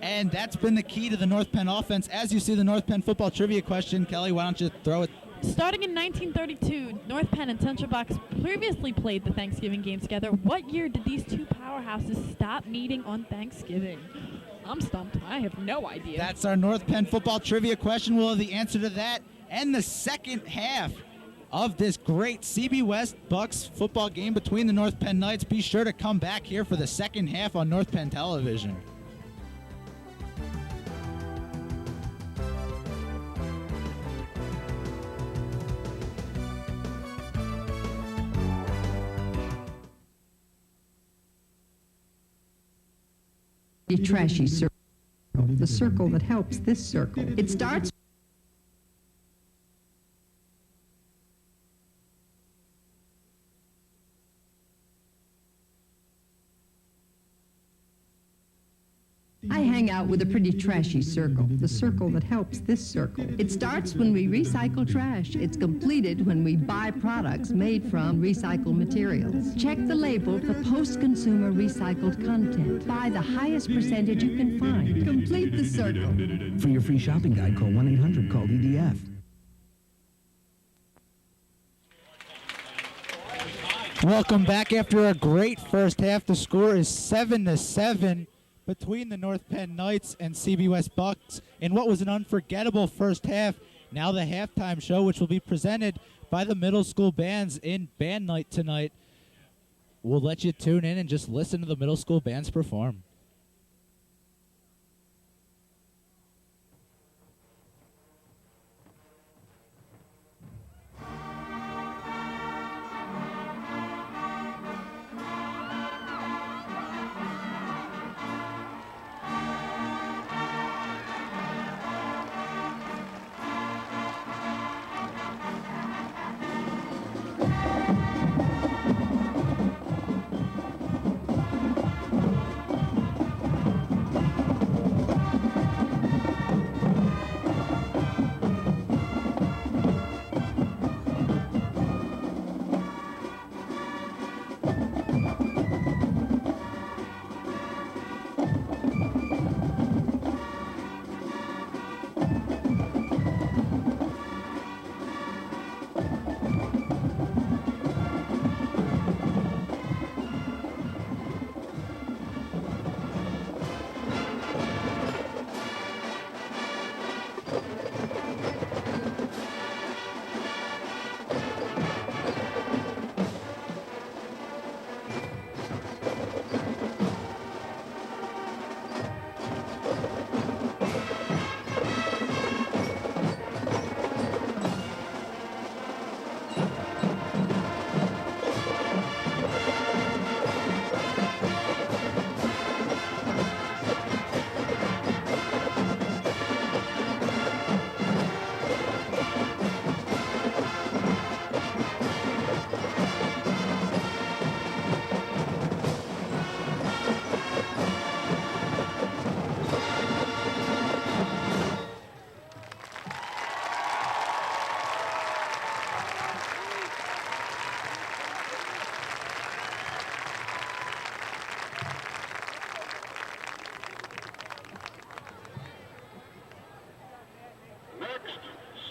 and that's been the key to the North Penn offense. As you see the North Penn football trivia question, Kelly, why don't you throw it? Starting in 1932, North Penn and Central Bucks previously played the Thanksgiving game together. What year did these 2 powerhouses stop meeting on Thanksgiving? I'm stumped. I have no idea. That's our North Penn football trivia question. We'll have the answer to that and the second half of this great CB West Bucks football game between the North Penn Knights. Be sure to come back here for the second half on North Penn Television. Trashy circle, the circle that helps this circle. It starts I hang out with a pretty trashy circle, the circle that helps this circle. It starts when we recycle trash. It's completed when we buy products made from recycled materials. Check the label for post-consumer recycled content. Buy the highest percentage you can find. Complete the circle. For your free shopping guide, call 1-800-CALL-EDF. Welcome back after a great first half. The score is 7-7 between the North Penn Knights and CB West Bucks in what was an unforgettable first half. Now the halftime show, which will be presented by the middle school bands in band night tonight. We'll let you tune in and just listen to the middle school bands perform.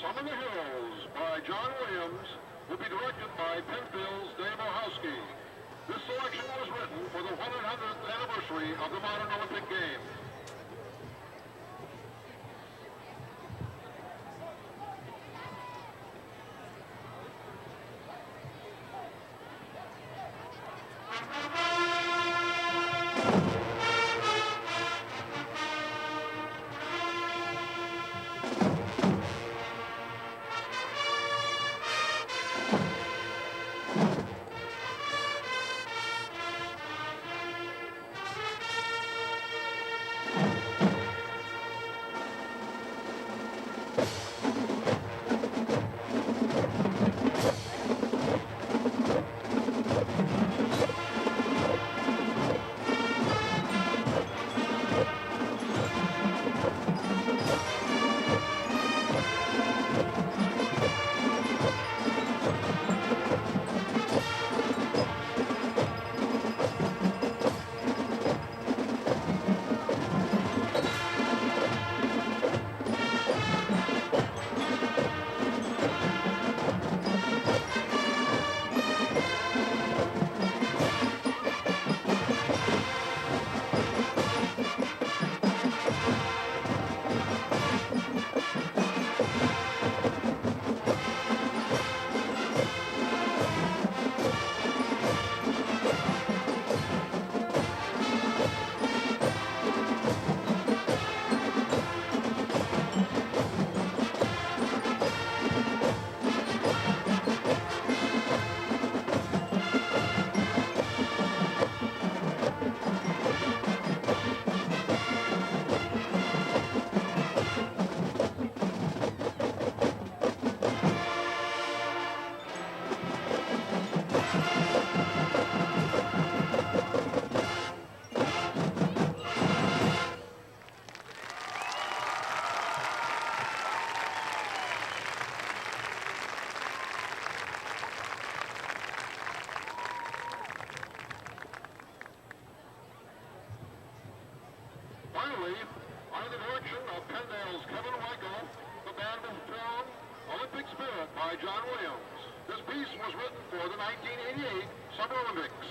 Some of the Hills by John Williams will be directed by Penfield's Dave Ohowski. This selection was written for the 100th anniversary of the modern Olympic Games. Under the direction of Penndale's Kevin Weichel, the band will perform Olympic Spirit by John Williams. This piece was written for the 1988 Summer Olympics.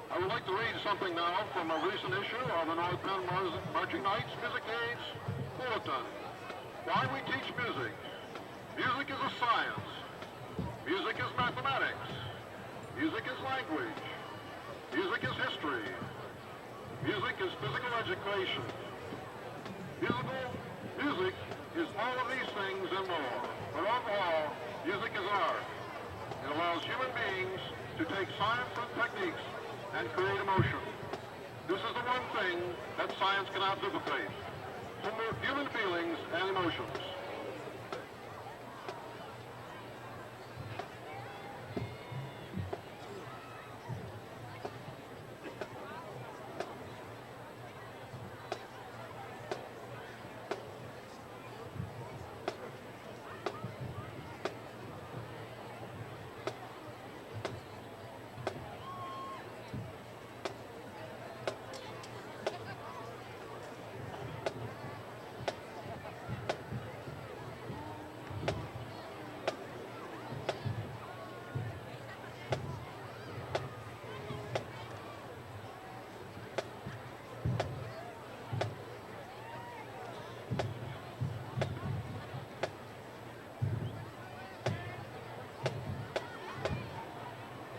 I would like to read something now from a recent issue of the North Penn Marching Knights Music Aids Bulletin. Why we teach music. Music is a science. Music is mathematics. Music is language. Music is history. Music is physical education. Music is all of these things and more. But above all, music is art. It allows human beings to take science and techniques and create emotion. This is the one thing that science cannot duplicate. Human feelings and emotions.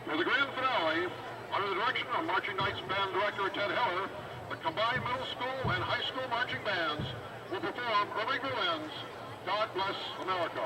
For the grand finale, under the direction of Marching Knights Band Director Ted Heller, the combined middle school and high school marching bands will perform Irving Berlin's God Bless America.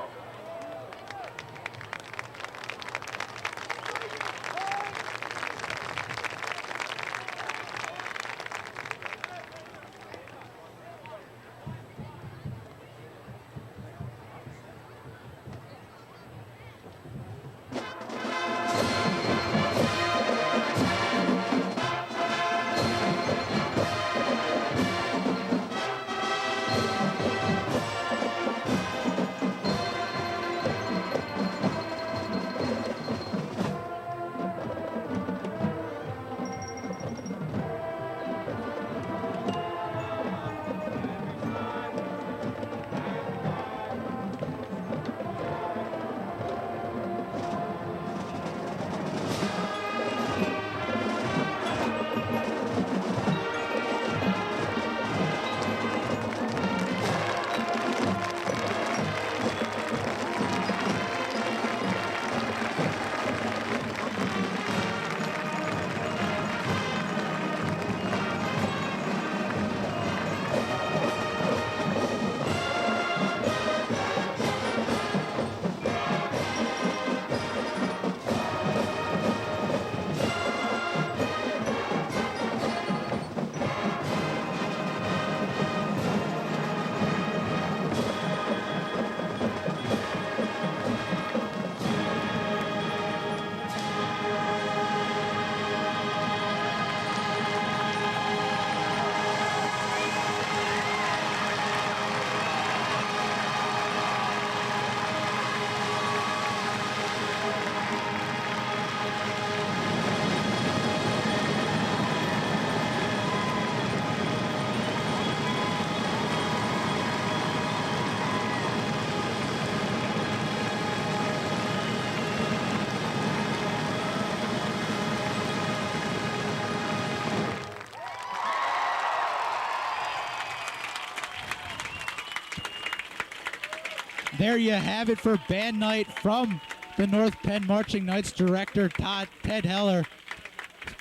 There you have it for band night from the North Penn Marching Knights director, Ted Heller.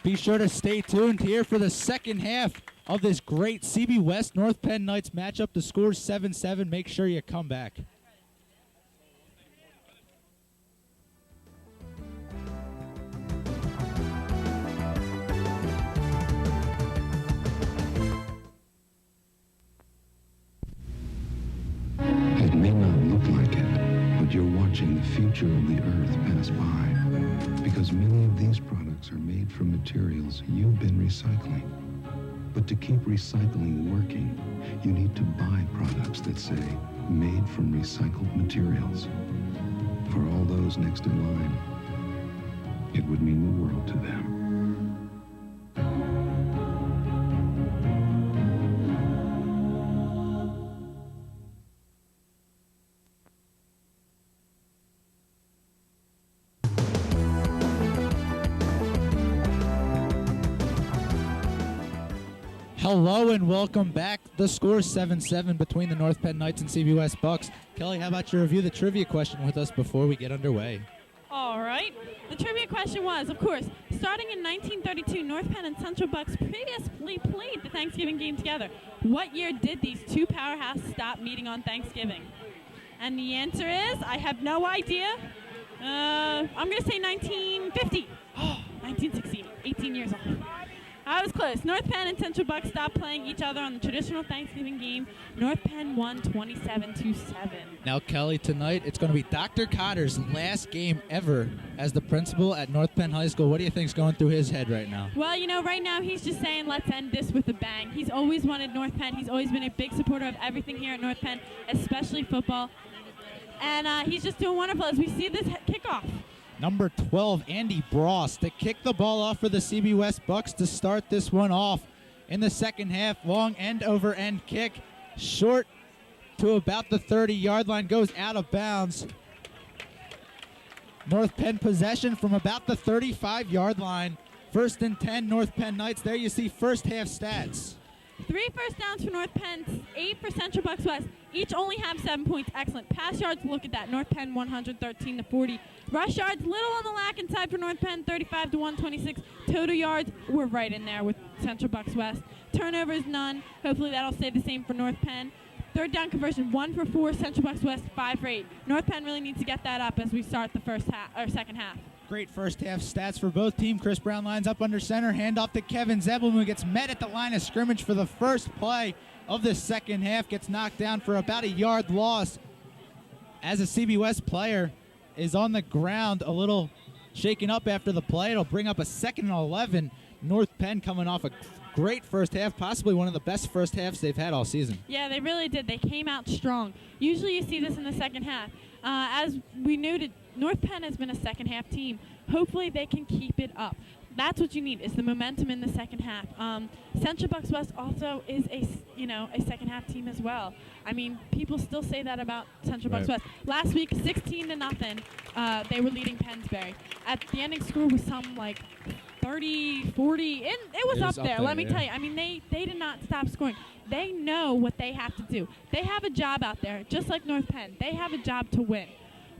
Be sure to stay tuned here for the second half of this great CB West North Penn Knights matchup. The score's 7-7. Make sure you come back. It may not look like it, but you're watching the future of the Earth pass by, because many of these products are made from materials you've been recycling. But to keep recycling working, you need to buy products that say, made from recycled materials. For all those next in line, it would mean the world to them. Hello and welcome back. The score is 7-7 between the North Penn Knights and CB West Bucks. Kelly, how about you review the trivia question with us before we get underway? All right. The trivia question was, of course, starting in 1932, North Penn and Central Bucks previously played the Thanksgiving game together. What year did these two powerhouses stop meeting on Thanksgiving? And the answer is, I have no idea. I'm going to say 1950. 1960, 18 years old. I was close. North Penn and Central Bucks stopped playing each other on the traditional Thanksgiving game. North Penn won 27-7. Now, Kelly, tonight it's going to be Dr. Cotter's last game ever as the principal at North Penn High School. What do you think's going through his head right now? Well, you know, right now he's just saying, let's end this with a bang. He's always wanted North Penn. He's always been a big supporter of everything here at North Penn, especially football. And he's just doing wonderful as we see this kickoff. Number 12, Andy Bross, to kick the ball off for the CB West Bucks to start this one off in the second half. Long end-over-end kick, short to about the 30-yard line, goes out of bounds. North Penn possession from about the 35-yard line. 1st and 10, North Penn Knights. There you see first half stats. 3 first downs for North Penn, 8 for Central Bucks West. Each only have 7 points. Excellent. Pass yards, look at that. North Penn 113-40. Rush yards, little on the lacking side for North Penn, 35-126. Total yards, we're right in there with Central Bucks West. Turnovers, none. Hopefully that'll stay the same for North Penn. Third down conversion, 1 for 4. Central Bucks West, 5 for 8. North Penn really needs to get that up as we start the second half. Great first half stats for both teams. Chris Brown lines up under center. Handoff to Kevin Zeblum, who gets met at the line of scrimmage for the first play of the second half. Gets knocked down for about a yard loss as a CB West player is on the ground, a little shaken up after the play. It'll bring up a 2nd and 11. North Penn coming off a great first half, possibly one of the best first halves they've had all season. Yeah, they really did. They came out strong. Usually you see this in the second half. As we noted, North Penn has been a second half team. Hopefully they can keep it up. That's what you need, is the momentum in the second half. Central Bucks West also is a second half team as well. I mean, people still say that about Central Bucks West. Last week, 16-0, they were leading Pennsbury. At the ending score was some like 30, 40. It was up there, let me tell you. I mean, they did not stop scoring. They know what they have to do. They have a job out there, just like North Penn. They have a job to win.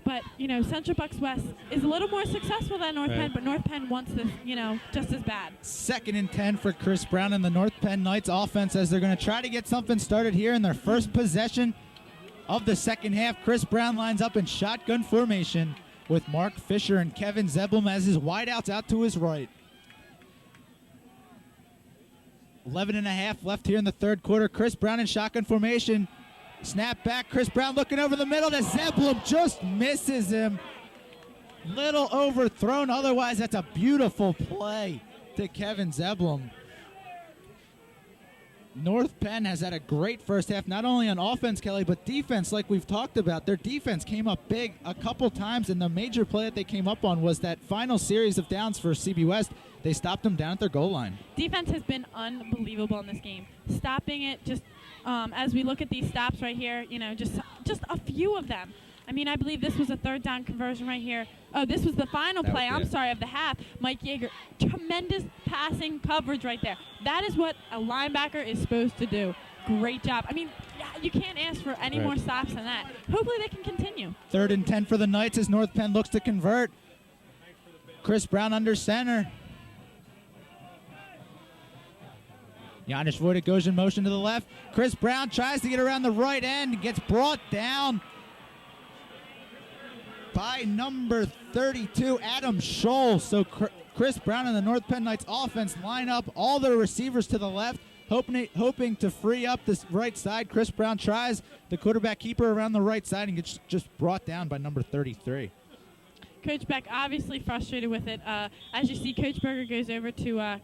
But, Central Bucks West is a little more successful than North Penn, but North Penn wants this, just as bad. 2nd and 10 for Chris Brown and the North Penn Knights offense as they're going to try to get something started here in their first possession of the second half. Chris Brown lines up in shotgun formation with Mark Fisher and Kevin Zeblum as his wideouts out to his right. 11.5 left here in the third quarter. Chris Brown in shotgun formation. Snap back. Chris Brown looking over the middle to Zeblum. Just misses him. Little overthrown. Otherwise, that's a beautiful play to Kevin Zeblum. North Penn has had a great first half, not only on offense, Kelly, but defense, like we've talked about. Their defense came up big a couple times, and the major play that they came up on was that final series of downs for CB West. They stopped them down at their goal line. Defense has been unbelievable in this game. Stopping it, just as we look at these stops right here, just a few of them. I mean, I believe this was a third down conversion right here. Oh, this was the final play, of the half. Mike Yeager, tremendous passing coverage right there. That is what a linebacker is supposed to do. Great job. I mean, you can't ask for any more stops than that. Hopefully they can continue. 3rd and 10 for the Knights as North Penn looks to convert. Chris Brown under center. Janusz Wojda goes in motion to the left. Chris Brown tries to get around the right end, gets brought down by number 32, Adam Scholl. So Chris Brown and the North Penn Knights offense line up all their receivers to the left, hoping to free up this right side. Chris Brown tries the quarterback keeper around the right side and gets just brought down by number 33. Coach Beck obviously frustrated with it. As you see, Coach Berger goes over to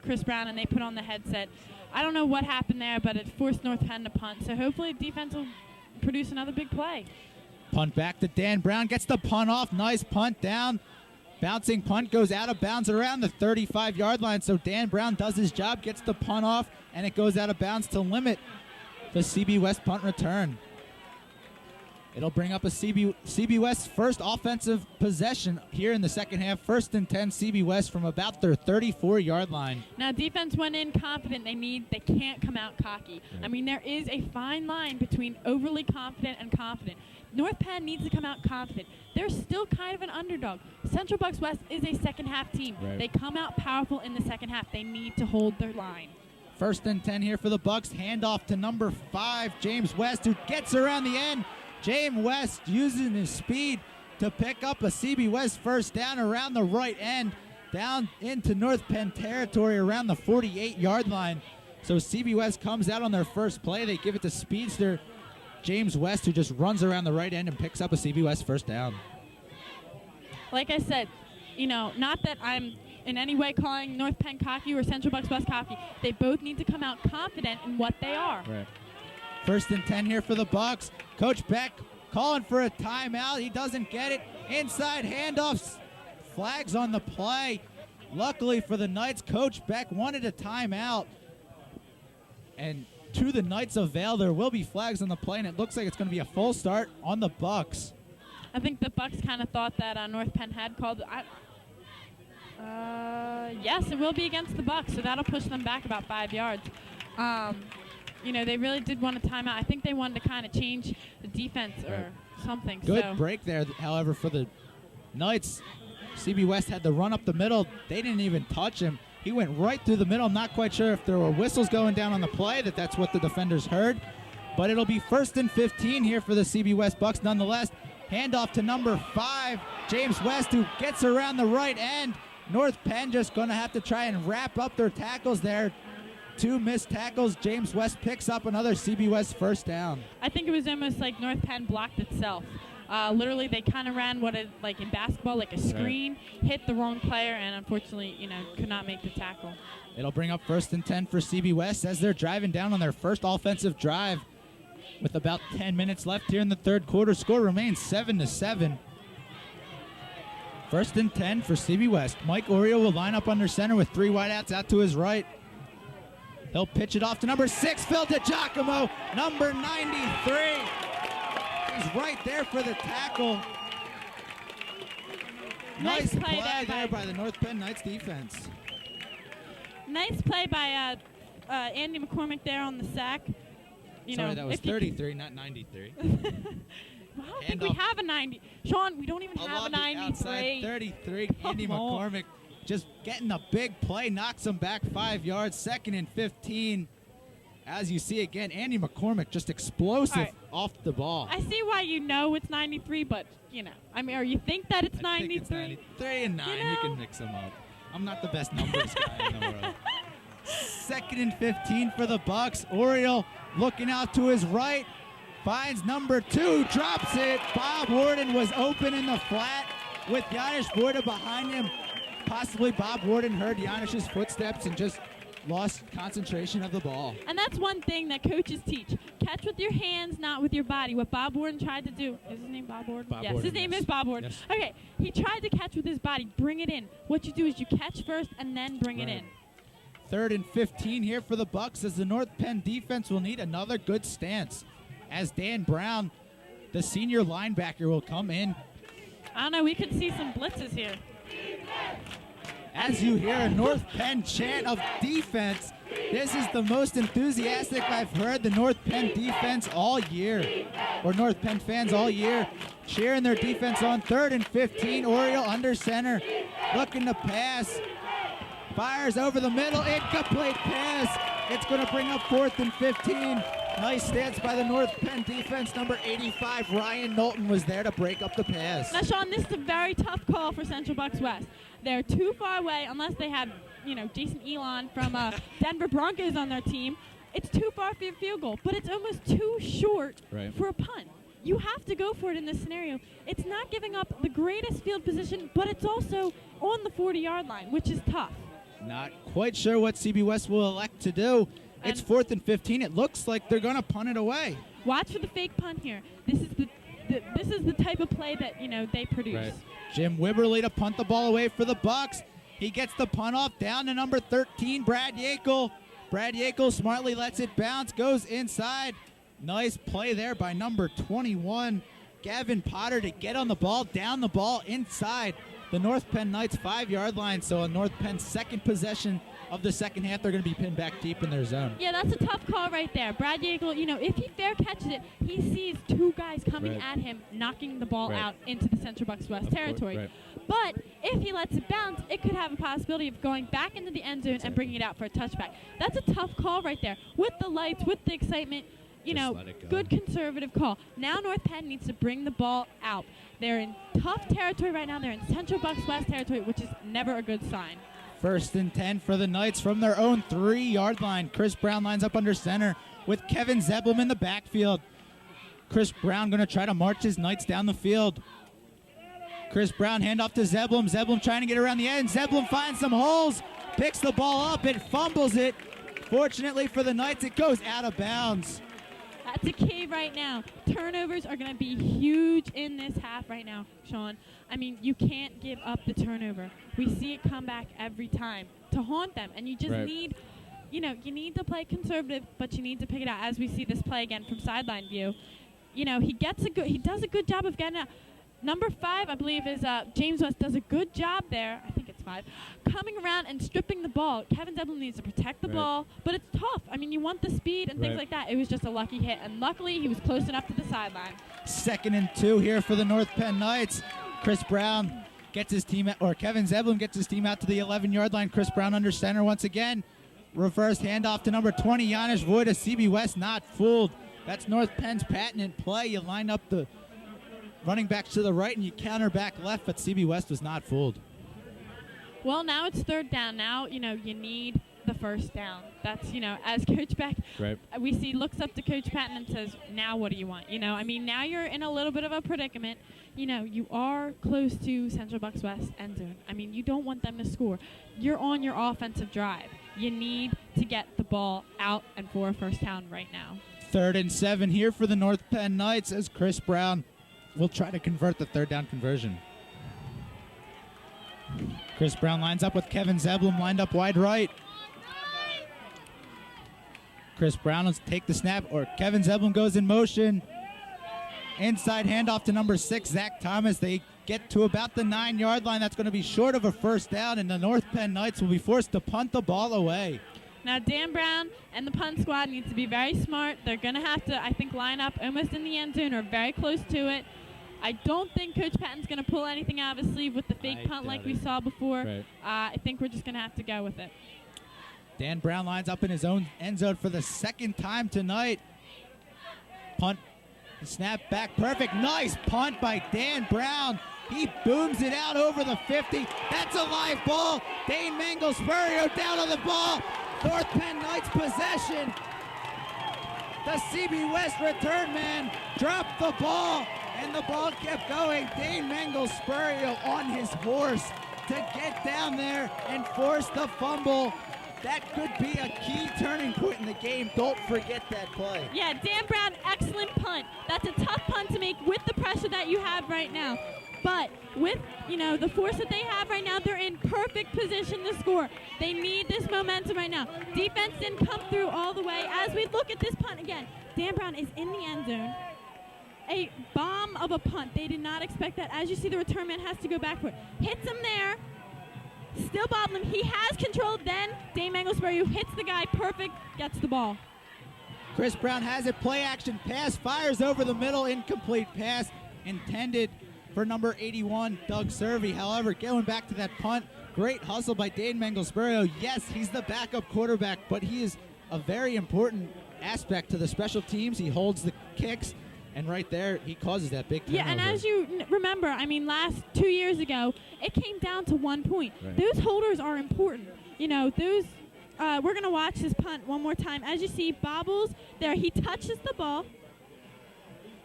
Chris Brown and they put on the headset. I don't know what happened there, but it forced North Penn to punt. So hopefully defense will produce another big play. Punt back to Dan Brown. Gets the punt off. Nice punt down. Bouncing punt goes out of bounds around the 35-yard line. So Dan Brown does his job, gets the punt off, and it goes out of bounds to limit the CB West punt return. It'll bring up a CB West first offensive possession here in the second half. 1st and 10 CB West from about their 34-yard line. Now defense went in confident. They can't come out cocky. I mean, there is a fine line between overly confident and confident. North Penn needs to come out confident. They're still kind of an underdog. Central Bucks West is a second half team. They come out powerful in the second half. They need to hold their line. 1st and 10 here for the Bucks. Handoff to number 5, James West, who gets around the end. James West using his speed to pick up a CB West first down around the right end, down into North Penn territory around the 48-yard line. So CB West comes out on their first play. They give it to speedster James West, who just runs around the right end and picks up a CB West first down. Like I said, not that I'm in any way calling North Penn cocky or Central Bucks West cocky. They both need to come out confident in what they are. Right. 1st and 10 here for the Bucks. Coach Beck calling for a timeout. He doesn't get it. Inside handoffs. Flags on the play. Luckily for the Knights, Coach Beck wanted a timeout. And to the Knights' avail, there will be flags on the play, and it looks like it's going to be a full start on the Bucks. I think the Bucks kind of thought that North Penn had called. Yes, it will be against the Bucks, so that'll push them back about 5 yards. They really did want a timeout. I think they wanted to kind of change the defense or something. Good break there, however, for the Knights. CB West had to run up the middle. They didn't even touch him. He went right through the middle. I'm not quite sure if there were whistles going down on the play, that's what the defenders heard. But it'll be 1st and 15 here for the CB West Bucks nonetheless. Handoff to number 5, James West, who gets around the right end. North Penn just going to have to try and wrap up their tackles there. 2 missed tackles. James West picks up another CB West first down. I think it was almost like North Penn blocked itself. Literally, they kind of ran like in basketball, like a screen, hit the wrong player, and unfortunately, could not make the tackle. It'll bring up 1st and 10 for CB West as they're driving down on their first offensive drive with about 10 minutes left here in the third quarter. Score remains 7-7. 1st and 10 for CB West. Mike Oriole will line up under center with 3 wideouts out to his right. He'll pitch it off to number 6, Phil DiGiacomo, number 93. He's right there for the tackle. Nice play there by the North Penn Knights defense. Nice play by Andy McCormick there on the sack. Sorry, that was 33, not 93. I don't think we have a 90. Sean, we don't even have a 93. Outside 33, Andy McCormick just getting a big play, knocks him back 5 yards. 2nd and 15. As you see again, Andy McCormick just explosive off the ball. I see why it's 93, but, or you think that it's 93? Think it's 93 and 9. You can mix them up. I'm not the best numbers guy in the world. 2nd and 15 for the Bucks. Oriole looking out to his right. Finds number 2, drops it. Bob Warden was open in the flat with Janusz Wojda behind him. Possibly Bob Warden heard Janusz's footsteps and just lost concentration of the ball. And that's one thing that coaches teach. Catch with your hands, not with your body. What Bob Warden tried to do. Is his name Bob Warden? Bob yes, Warden, his name is Bob Warden. Yes. Okay, he tried to catch with his body. Bring it in. What you do is you catch first and then bring it in. 3rd and 15 here for the Bucks as the North Penn defense will need another good stance. As Dan Brown, the senior linebacker, will come in. I don't know. We could see some blitzes here. As you hear a North Penn chant of defense, this is the most enthusiastic I've heard the North Penn defense all year, or North Penn fans all year, cheering their defense on. 3rd and 15, Oriole under center, looking to pass. Fires over the middle, incomplete pass. It's going to bring up 4th and 15. Nice stance by the North Penn defense. Number 85, Ryan Knowlton, was there to break up the pass. Now, Sean, this is a very tough call for Central Bucks West. They're too far away unless they have, Jason Elon from Denver Broncos on their team. It's too far for a field goal, but it's almost too short for a punt. You have to go for it in this scenario. It's not giving up the greatest field position, but it's also on the 40-yard line, which is tough. Not quite sure what CB West will elect to do. It's 4th and 15. It looks like they're going to punt it away. Watch for the fake punt here. This is the type of play that they produce. Right. Jim Wibberly to punt the ball away for the Bucks. He gets the punt off down to number 13, Brad Yakel. Brad Yakel smartly lets it bounce, goes inside. Nice play there by number 21, Gavin Potter, to get on the ball, down the ball inside the North Penn Knights 5-yard line. So a North Penn second possession of the second half, they're going to be pinned back deep in their zone. Yeah, that's a tough call right there. Brad Yakel, if he fair catches it, he sees two guys coming at him, knocking the ball out into the Central Bucks West territory. But if he lets it bounce, it could have a possibility of going back into the end zone and bringing it out for a touchback. That's a tough call right there. With the lights, with the excitement, good conservative call. Now North Penn needs to bring the ball out. They're in tough territory right now. They're in Central Bucks West territory, which is never a good sign. 1st and 10 for the Knights from their own 3-yard line. Chris Brown lines up under center with Kevin Zeblum in the backfield. Chris Brown going to try to march his Knights down the field. Chris Brown handoff to Zeblum. Zeblum trying to get around the end. Zeblum finds some holes, picks the ball up, and fumbles it. Fortunately for the Knights, it goes out of bounds. That's a key right now. Turnovers are going to be huge in this half right now, Sean. I mean, you can't give up the turnover. We see it come back every time to haunt them, and you just need, you need to play conservative, but you need to pick it out. As we see this play again from sideline view, he does a good job of getting out. Number 5, I believe, is James West, does a good job there. I think it's 5. Coming around and stripping the ball. Kevin Zeblum needs to protect the ball, but it's tough. I mean, you want the speed and things like that. It was just a lucky hit, and luckily he was close enough to the sideline. 2nd and 2 here for the North Penn Knights. Chris Brown gets his team, or Kevin Zeblum gets his team out to the 11-yard line. Chris Brown under center once again. Reverse handoff to number 20, Janusz Wojda. CB West not fooled. That's North Penn's patented play. You line up the running backs to the right and you counter back left, but CB West was not fooled. Well, now it's 3rd down. Now, you need the 1st down. That's, as Coach Beck, we see, looks up to Coach Patton and says, now what do you want? Now you're in a little bit of a predicament. You are close to Central Bucks West end zone. I mean, you don't want them to score. You're on your offensive drive. You need to get the ball out and for a 1st down right now. 3rd and 7 here for the North Penn Knights as Chris Brown will try to convert the 3rd down conversion. Chris Brown lines up with Kevin Zeblum lined up wide right. Chris Brown will take the snap, or Kevin Zeblum goes in motion. Inside handoff to number 6, Zach Thomas. They get to about the 9-yard line. That's going to be short of a 1st down, and the North Penn Knights will be forced to punt the ball away. Now, Dan Brown and the punt squad needs to be very smart. They're going to have to, I think, line up almost in the end zone or very close to it. I don't think Coach Patton's going to pull anything out of his sleeve with the fake punt like we saw before. I think we're just going to have to go with it. Dan Brown lines up in his own end zone for the 2nd time tonight. Punt, snap back, perfect. Nice punt by Dan Brown. He booms it out over the 50. That's a live ball. Dane Mangel Spurrier down on the ball. North Penn Knights possession. The CB West return man dropped the ball, and the ball kept going. Dane Mangel Spurrier on his horse to get down there and force the fumble. That could be a key turning point in the game. Don't forget that play. Yeah, Dan Brown, excellent punt. That's a tough punt to make with the pressure that you have right now. But with, the force that they have right now, they're in perfect position to score. They need this momentum right now. Defense didn't come through all the way. As we look at this punt again, Dan Brown is in the end zone. A bomb of a punt. They did not expect that. As you see, the return man has to go back for it. Hits him there. Still bobbling. He has control. Then Dane Manglesbury, who hits the guy perfect, gets the ball. Chris Brown has it. Play action pass. Fires over the middle. Incomplete pass intended for number 81, Doug Servey. However, going back to that punt, great hustle by Dane Manglesbury. Yes, he's the backup quarterback, but he is a very important aspect to the special teams. He holds the kicks, and right there, he causes that big turnover. Yeah, and as you remember, I mean, last 2 years ago, it came down to 1 point. Right. Those holders are important. You know, those. We're going to watch this punt one more time. As you see, bobbles there. He touches the ball.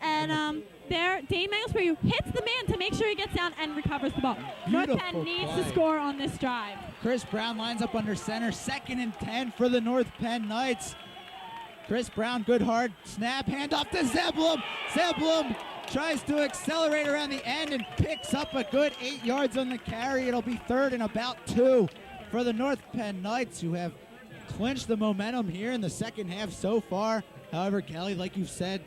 And there, Dane Manglesbury hits the man to make sure he gets down and recovers the ball. North Penn needs to score on this drive. Chris Brown lines up under center. 2nd and 10 for the North Penn Knights. Chris Brown, good hard snap. Hand off to Zeblum. Zeblum tries to accelerate around the end and picks up a good 8 yards on the carry. It'll be 3rd and about 2 for the North Penn Knights, who have clinched the momentum here in the second half so far. However, Kelly, like you've said,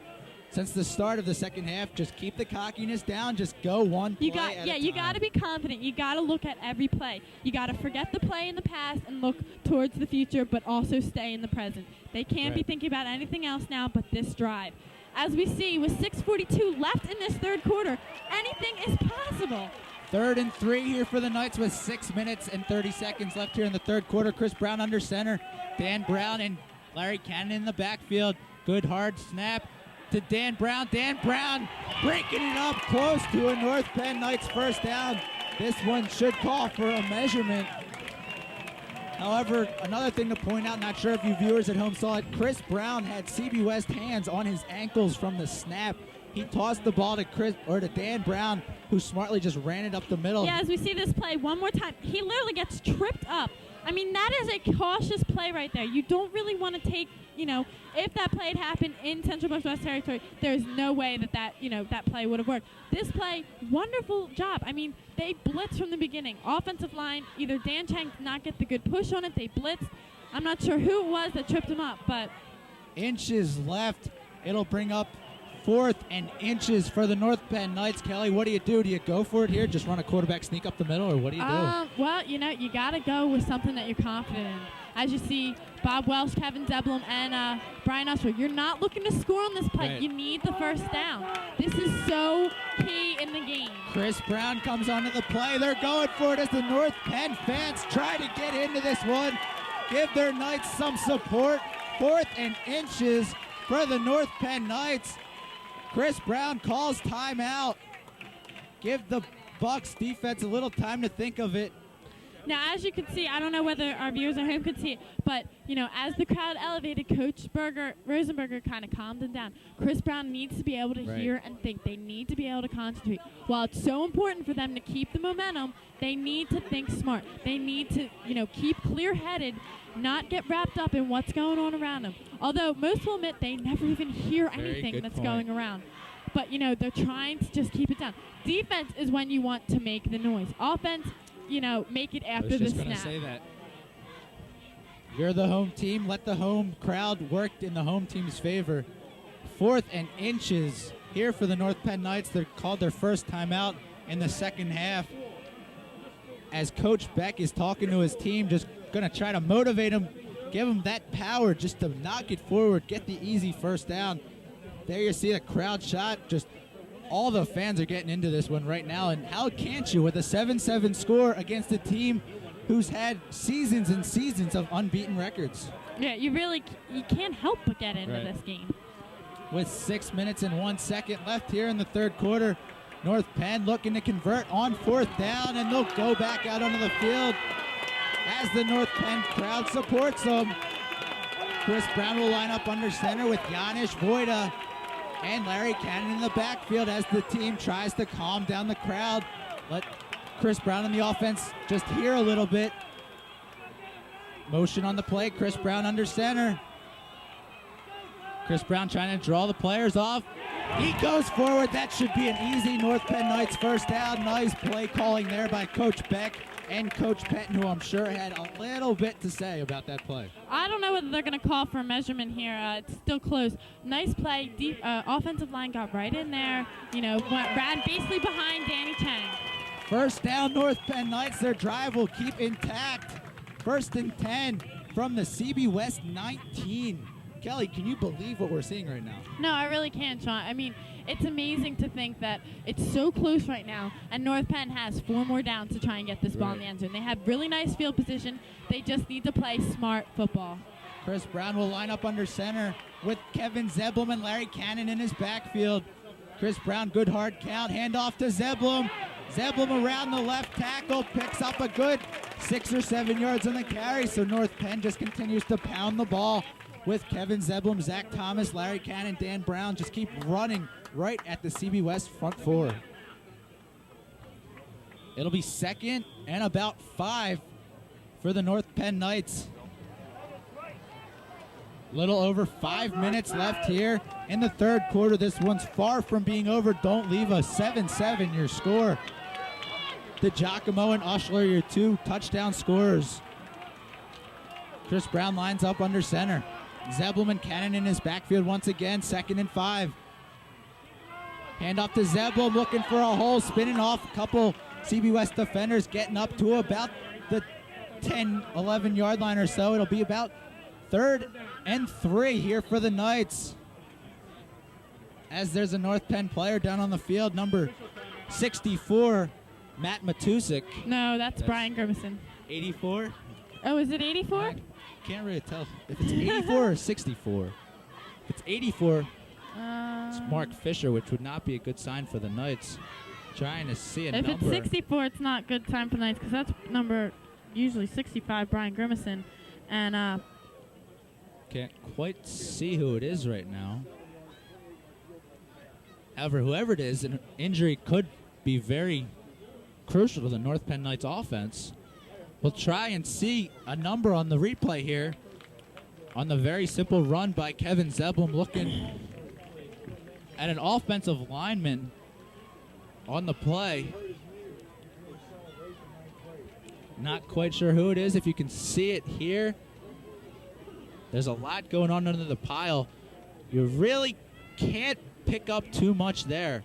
since the start of the second half, just keep the cockiness down. Just go one play at a time. You got to be confident. You got to look at every play. You got to forget the play in the past and look towards the future, but also stay in the present. They can't be thinking about anything else now but this drive. As we see, with 6:42 left in this third quarter, anything is possible. 3rd and 3 here for the Knights with 6 minutes and 30 seconds left here in the third quarter. Chris Brown under center. Dan Brown and Larry Cannon in the backfield. Good hard snap to Dan Brown. Dan Brown breaking it up close to a North Penn Knights first down. This one should call for a measurement. However, another thing to point out, not sure if you viewers at home saw it, Chris Brown had CB West hands on his ankles from the snap. He tossed the ball to Dan Brown, who smartly just ran it up the middle. Yeah, as we see this play one more time, he literally gets tripped up. I mean, that is a cautious play right there. You don't really want to take, if that play had happened in Central Bucks West territory, there's no way that play would have worked. This play, wonderful job. I mean, they blitzed from the beginning. Offensive line, either Dan Chang did not get the good push on it, they blitzed. I'm not sure who it was that tripped him up, but. Inches left. It'll bring up 4th and inches for the North Penn Knights. Kelly, what do you do? Do you go for it here? Just run a quarterback sneak up the middle, or what do you do? Well, you got to go with something that you're confident in. As you see, Bob Welsh, Kevin Zeblum, and Brian Usher, you're not looking to score on this play. Right. You need the first down. This is so key in the game. Chris Brown comes onto the play. They're going for it as the North Penn fans try to get into this one. Give their Knights some support. 4th and inches for the North Penn Knights. Chris Brown calls timeout. Give the Bucks defense a little time to think of it. Now, as you can see, I don't know whether our viewers at home could see it, but, as the crowd elevated, Coach Rosenberger kind of calmed them down. Chris Brown needs to be able to hear and think. They need to be able to concentrate. While it's so important for them to keep the momentum, they need to think smart. They need to, keep clear-headed, not get wrapped up in what's going on around them. Although most will admit they never even hear anything that's going around. But, they're trying to just keep it down. Defense is when you want to make the noise. Offense, make it after the snap. I was just going to say that. You're the home team. Let the home crowd work in the home team's favor. 4th and inches here for the North Penn Knights. They're called their first timeout in the second half. As Coach Beck is talking to his team, just going to try to motivate them, give them that power just to knock it forward, get the easy first down. There you see the crowd shot. Just all the fans are getting into this one right now. And how can't you with a 7-7 score against a team who's had seasons and seasons of unbeaten records? Yeah, you can't help but get into this game. With 6 minutes and 1 second left here in the third quarter, North Penn looking to convert on 4th down, and they'll go back out onto the field as the North Penn crowd supports them. Chris Brown will line up under center with Janusz Wojda and Larry Cannon in the backfield as the team tries to calm down the crowd. Let Chris Brown in the offense just hear a little bit. Motion on the play, Chris Brown under center. Chris Brown trying to draw the players off. He goes forward. That should be an easy North Penn Knights first down. Nice play calling there by Coach Beck and Coach Pettin, who I'm sure had a little bit to say about that play. I don't know whether they're going to call for a measurement here. It's still close. Nice play. Offensive line got right in there. Ran basically behind Danny Chang. First down, North Penn Knights. Their drive will keep intact. 1st and 10 from the CB West 19. Kelly, can you believe what we're seeing right now? No, I really can't, Sean. I mean, it's amazing to think that it's so close right now, and North Penn has 4 more downs to try and get this ball in the end zone. They have really nice field position. They just need to play smart football. Chris Brown will line up under center with Kevin Zeblum and Larry Cannon in his backfield. Chris Brown, good hard count. Handoff to Zeblum. Zeblum around the left tackle, picks up a good 6 or 7 yards on the carry. So North Penn just continues to pound the ball with Kevin Zeblum, Zach Thomas, Larry Cannon, Dan Brown. Just keep running right at the CB West front 4. It'll be 2nd and about 5 for the North Penn Knights. Little over 5 minutes left here in the 3rd quarter. This one's far from being over. Don't leave us. 7-7 your score. DeGiacomo and Ushler, your 2 touchdown scorers. Chris Brown lines up under center. Zeblum and Cannon in his backfield once again. 2nd and 5. Hand off to Zeblum, looking for a hole, spinning off a couple CB West defenders, getting up to about the 10, 11 yard line or so. It'll be about 3rd and 3 here for the Knights. As there's a North Penn player down on the field, number 64, Matt Matusik. No, that's Brian Grimison. 84? Oh, is it 84? I can't really tell if it's 84 or 64. If it's 84, it's Mark Fisher, which would not be a good sign for the Knights. Trying to see a number. If it's 64, it's not good time for the Knights because that's number usually 65, Brian Grimison. And can't quite see who it is right now. However, whoever it is, an injury could be very crucial to the North Penn Knights offense. We'll try and see a number on the replay here on the very simple run by Kevin Zeblum, looking at an offensive lineman on the play. Not quite sure who it is. If you can see it here, there's a lot going on under the pile. You really can't pick up too much there.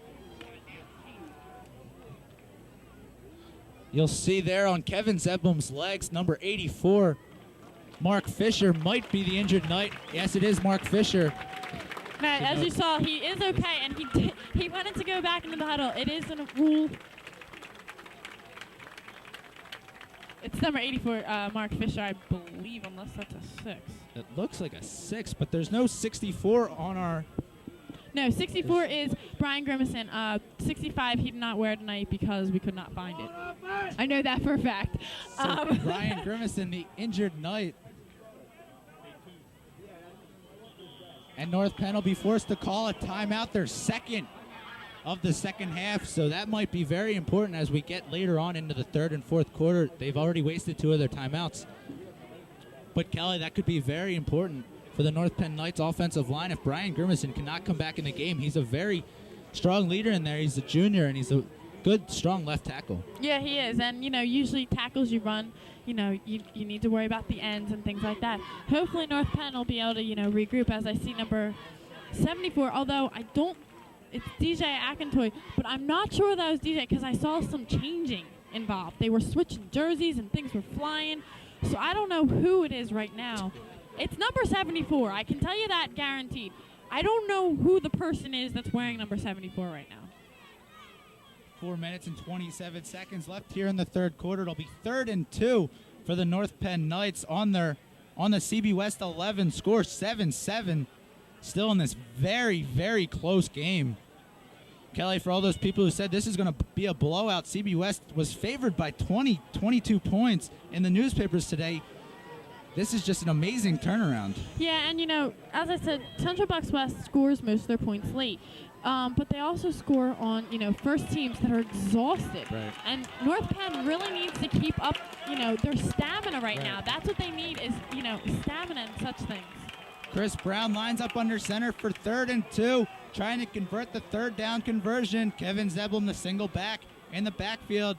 You'll see there on Kevin Zeblum's legs, number 84, Mark Fisher might be the injured Knight. Yes, it is Mark Fisher. Matt, as you saw, he is okay, and he wanted to go back into the huddle. It is a rule. It's number 84, Mark Fisher, I believe, unless that's a 6. It looks like a 6, but there's no 64 on our... No, 64 is Brian Grimison. 65 he did not wear tonight because we could not find it. I know that for a fact. So Brian Grimison, the injured Knight. And North Penn will be forced to call a timeout, their 2nd of the second half. So that might be very important as we get later on into the 3rd and 4th quarter. They've already wasted 2 of their timeouts. But Kelly, that could be very important for the North Penn Knights offensive line. If Brian Grimison cannot come back in the game, he's a very strong leader in there. He's a junior, and he's a good, strong left tackle. Yeah, he is. And, usually tackles you run, you need to worry about the ends and things like that. Hopefully North Penn will be able to, regroup as I see number 74, although it's DJ Akintoy, but I'm not sure that was DJ because I saw some changing involved. They were switching jerseys and things were flying, so I don't know who it is right now. It's number 74. I can tell you that guaranteed. I don't know who the person is that's wearing number 74 right now. 4 minutes and 27 seconds left here in the 3rd quarter. It'll be 3rd and 2 for the North Penn Knights on the CB West 11 score, 7-7. Still in this very, very close game. Kelly, for all those people who said this is going to be a blowout, CB West was favored by 22 points in the newspapers today. This is just an amazing turnaround. Yeah, and as I said, Central Bucks West scores most of their points late. But they also score on, first teams that are exhausted. Right. And North Penn really needs to keep up, their stamina right now. That's what they need is, stamina and such things. Chris Brown lines up under center for 3rd and 2, trying to convert the 3rd down conversion. Kevin Zeblum, the single back in the backfield.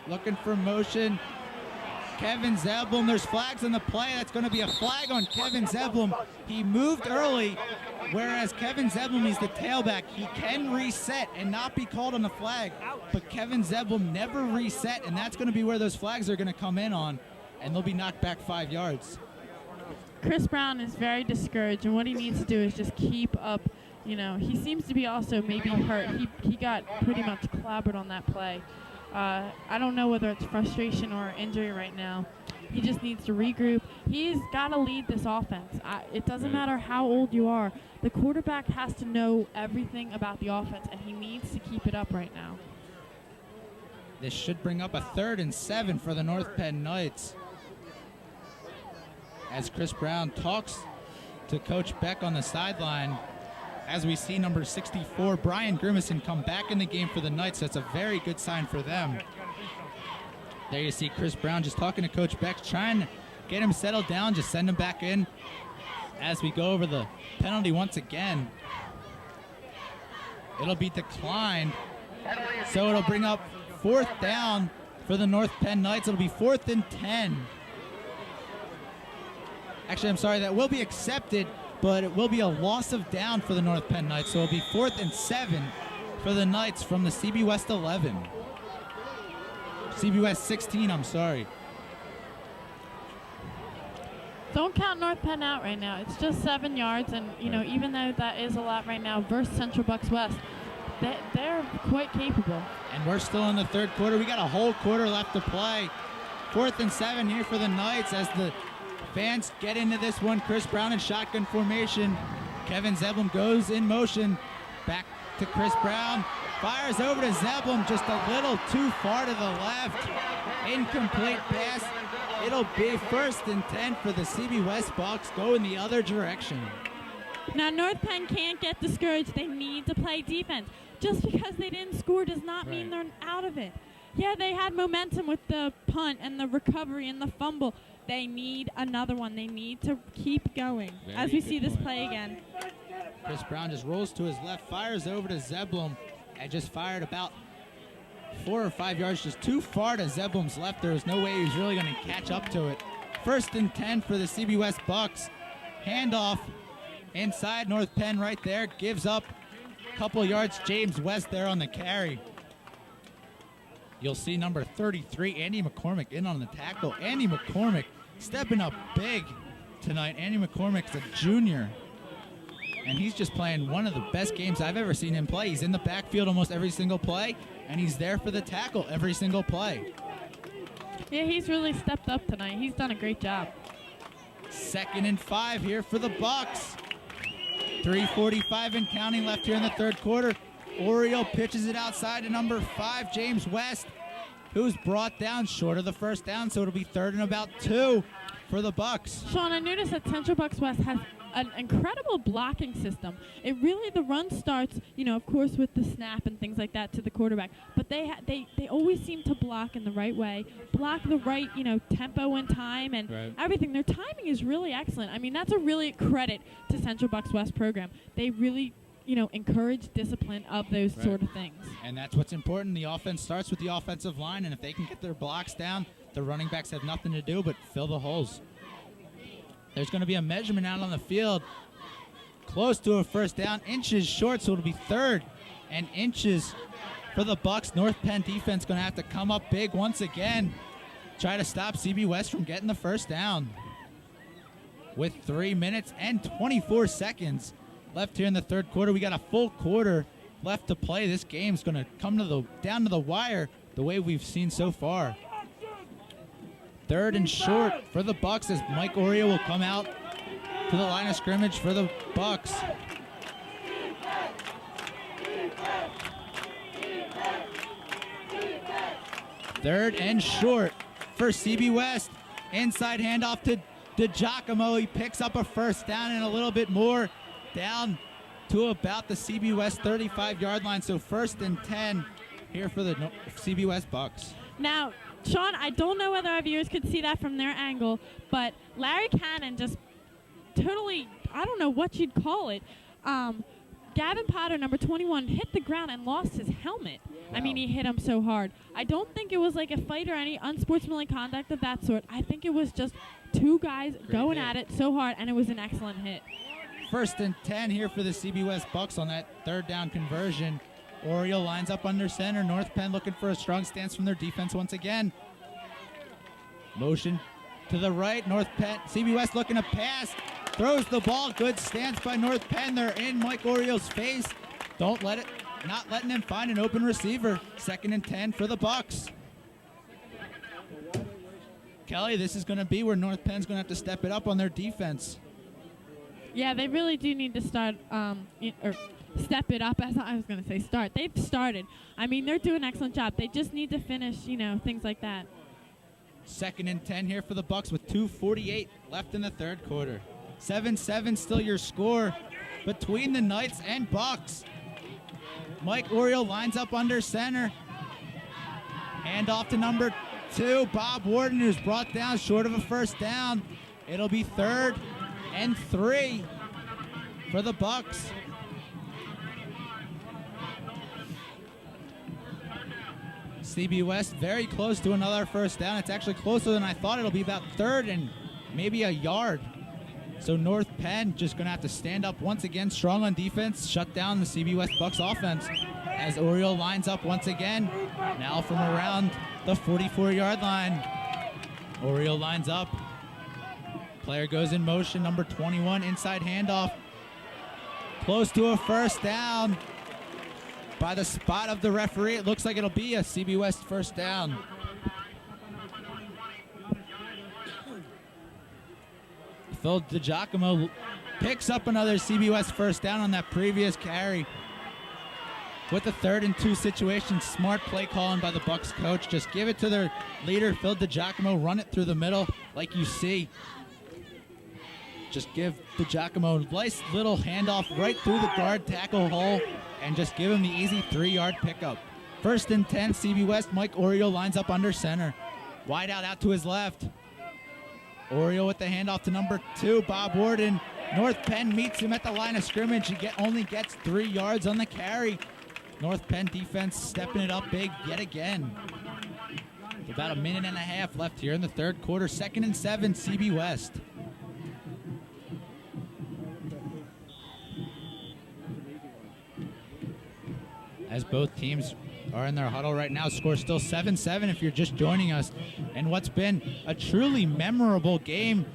Looking for motion. Kevin Zeblum. There's flags on the play. That's going to be a flag on Kevin Zeblum. He moved early, whereas Kevin Zeblum is the tailback. He can reset and not be called on the flag, but Kevin Zeblum never reset, and that's going to be where those flags are going to come in on, and they'll be knocked back 5 yards. Chris Brown is very discouraged, and what he needs to do is just keep up. You know, he seems to be also maybe hurt. He got pretty much clobbered on that play. I don't know whether it's frustration or injury right now. He just needs to regroup. He's got to lead this offense. It doesn't matter how old you are. The quarterback has to know everything about the offense, and he needs to keep it up right now. This should bring up a 3rd and 7 for the North Penn Knights. As Chris Brown talks to Coach Beck on the sideline, as we see number 64, Brian Grimison, come back in the game for the Knights. That's a very good sign for them. There you see Chris Brown just talking to Coach Beck, trying to get him settled down, just send him back in as we go over the penalty once again. It'll be declined, so it'll bring up 4th down for the North Penn Knights. It'll be 4th and 10. Actually, I'm sorry, that will be accepted, but it will be a loss of down for the North Penn Knights, so it'll be 4th and 7 for the Knights from the CB West 11. CB West 16, I'm sorry. Don't count North Penn out right now. It's just 7 yards, and you know, even though that is a lot right now versus Central Bucks West, they're quite capable. And we're still in the 3rd quarter. We got a whole quarter left to play. 4th and 7 here for the Knights as the fans get into this one. Chris Brown in shotgun formation. Kevin Zeblum goes in motion. Back to Chris Brown. Fires over to Zeblum, just a little too far to the left. Incomplete pass. It'll be 1st and 10 for the CB West Bucks. Go in the other direction. Now, North Penn can't get discouraged. They need to play defense. Just because they didn't score does not mean they're out of it. Yeah, they had momentum with the punt and the recovery and the fumble. They need another one. They need to keep going as we see this play again. Chris Brown just rolls to his left, fires over to Zeblum, and just fired about 4 or 5 yards, just too far to Zeblum's left. There was no way he was really going to catch up to it. 1st and 10 for the CB West Bucks. Handoff inside North Penn right there. Gives up a couple yards. James West there on the carry. You'll see number 33, Andy McCormick, in on the tackle. Andy McCormick stepping up big tonight. Andy McCormick's a junior, and he's just playing one of the best games I've ever seen him play. He's in the backfield almost every single play, and he's there for the tackle every single play. Yeah, he's really stepped up tonight. He's done a great job. 2nd and 5 here for the Bucks. 3:45 and counting left here in the 3rd quarter. Oriole pitches it outside to number 5, James West, who's brought down short of the 1st down, so it'll be 3rd and about 2 for the Bucks. Sean, I noticed that Central Bucks West has an incredible blocking system. It really, the run starts, you know, of course, with the snap and things like that to the quarterback, but they always seem to block in the right way, block the right, you know, tempo and time and everything. Their timing is really excellent. I mean, that's a really credit to Central Bucks West program. They really, you know, encourage discipline of those sort of things. And that's what's important. The offense starts with the offensive line, and if they can get their blocks down, the running backs have nothing to do but fill the holes. There's going to be a measurement out on the field. Close to a 1st down. Inches short, so it'll be 3rd and inches for the Bucks. North Penn defense going to have to come up big once again. Try to stop CB West from getting the 1st down. With 3 minutes and 24 seconds left here in the 3rd quarter. We got a full quarter left to play. This game's going to come to down to the wire the way we've seen so far. 3rd and short for the Bucks as Mike Oriole will come out to the line of scrimmage for the Bucks. Third and short for CB West. Inside handoff to DiGiacomo. He picks up a 1st down and a little bit more down to about the CB West 35-yard line. So 1st and 10 here for the CB West Bucks. Now, Sean, I don't know whether our viewers could see that from their angle, but Larry Cannon just totally, I don't know what you'd call it, Gavin Potter, number 21, hit the ground and lost his helmet. I mean, he hit him so hard. I don't think it was like a fight or any unsportsmanlike conduct of that sort. I think it was just two guys going at it so hard, and it was an excellent hit. 1st and 10 here for the CB West Bucks on that third down conversion. Oriole lines up under center. North Penn looking for a strong stance from their defense once again. Motion to the right. North Penn, CB West looking to pass. Throws the ball. Good stance by North Penn. They're in Mike Oriole's face. Not letting him find an open receiver. 2nd and 10 for the Bucks. Kelly, this is going to be where North Penn's going to have to step it up on their defense. Yeah, they really do need to start, or step it up, as I was going to say start. They've started. I mean, they're doing an excellent job. They just need to finish, things like that. 2nd and 10 here for the Bucks with 2:48 left in the third quarter. 7-7 still your score between the Knights and Bucks. Mike Oriole lines up under center. Hand off to number 2, Bob Warden, who's brought down short of a first down. It'll be 3rd and 3 for the Bucks. CB West very close to another first down. It's actually closer than I thought. It'll be about 3rd and maybe a yard. So North Penn just going to have to stand up once again, strong on defense, shut down the CB West Bucks offense as Oriole lines up once again, now from around the 44-yard line. Oriole lines up. Player goes in motion, number 21, inside handoff. Close to a first down. By the spot of the referee, it looks like it'll be a CB West first down. Phil DiGiacomo picks up another CB West first down on that previous carry. With the 3rd and 2 situation, smart play calling by the Bucks coach. Just give it to their leader, Phil DiGiacomo, run it through the middle like you see. Just give DiGiacomo a nice little handoff right through the guard tackle hole and just give him the easy 3-yard pickup. 1st and 10, CB West. Mike Oriole lines up under center. Wide out to his left. Oriole with the handoff to number 2, Bob Warden. North Penn meets him at the line of scrimmage. He only gets 3 yards on the carry. North Penn defense stepping it up big yet again. With about a minute and a half left here in the third quarter. 2nd and 7, CB West. As both teams are in their huddle right now, score still 7-7 if you're just joining us. And what's been a truly memorable game,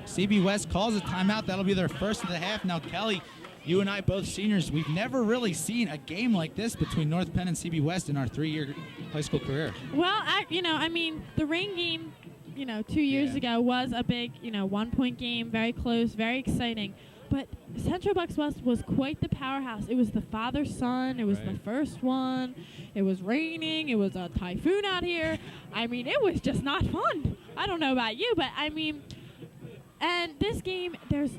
CB West calls a timeout. That'll be their first of the half. Now, Kelly, you and I, both seniors, we've never really seen a game like this between North Penn and CB West in our 3-year high school career. Well, the rain game, 2 years ago was a big, 1-point game, very close, very exciting. But Central Bucks West was quite the powerhouse. It was the father-son. It was the first one. It was raining. It was a typhoon out here. I mean, it was just not fun. I don't know about you, but and this game, there's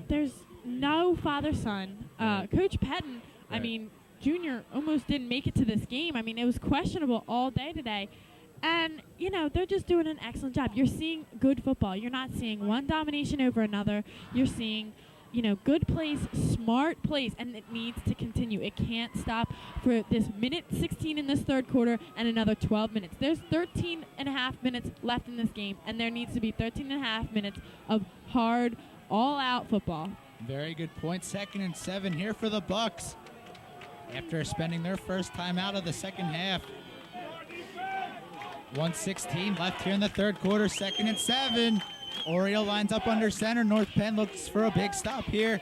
no father-son. Coach Pettin, Junior almost didn't make it to this game. I mean, it was questionable all day today. And, they're just doing an excellent job. You're seeing good football. You're not seeing one domination over another. You're seeing good plays, smart plays, and it needs to continue. It can't stop for this minute 16 in this third quarter and another 12 minutes. There's 13 and a half minutes left in this game, and there needs to be 13 and a half minutes of hard, all-out football. Very good point. 2nd and 7 here for the Bucks after spending their first time out of the second half. 1:16 left here in the third quarter. 2nd and 7. Oriole lines up under center. North Penn looks for a big stop here.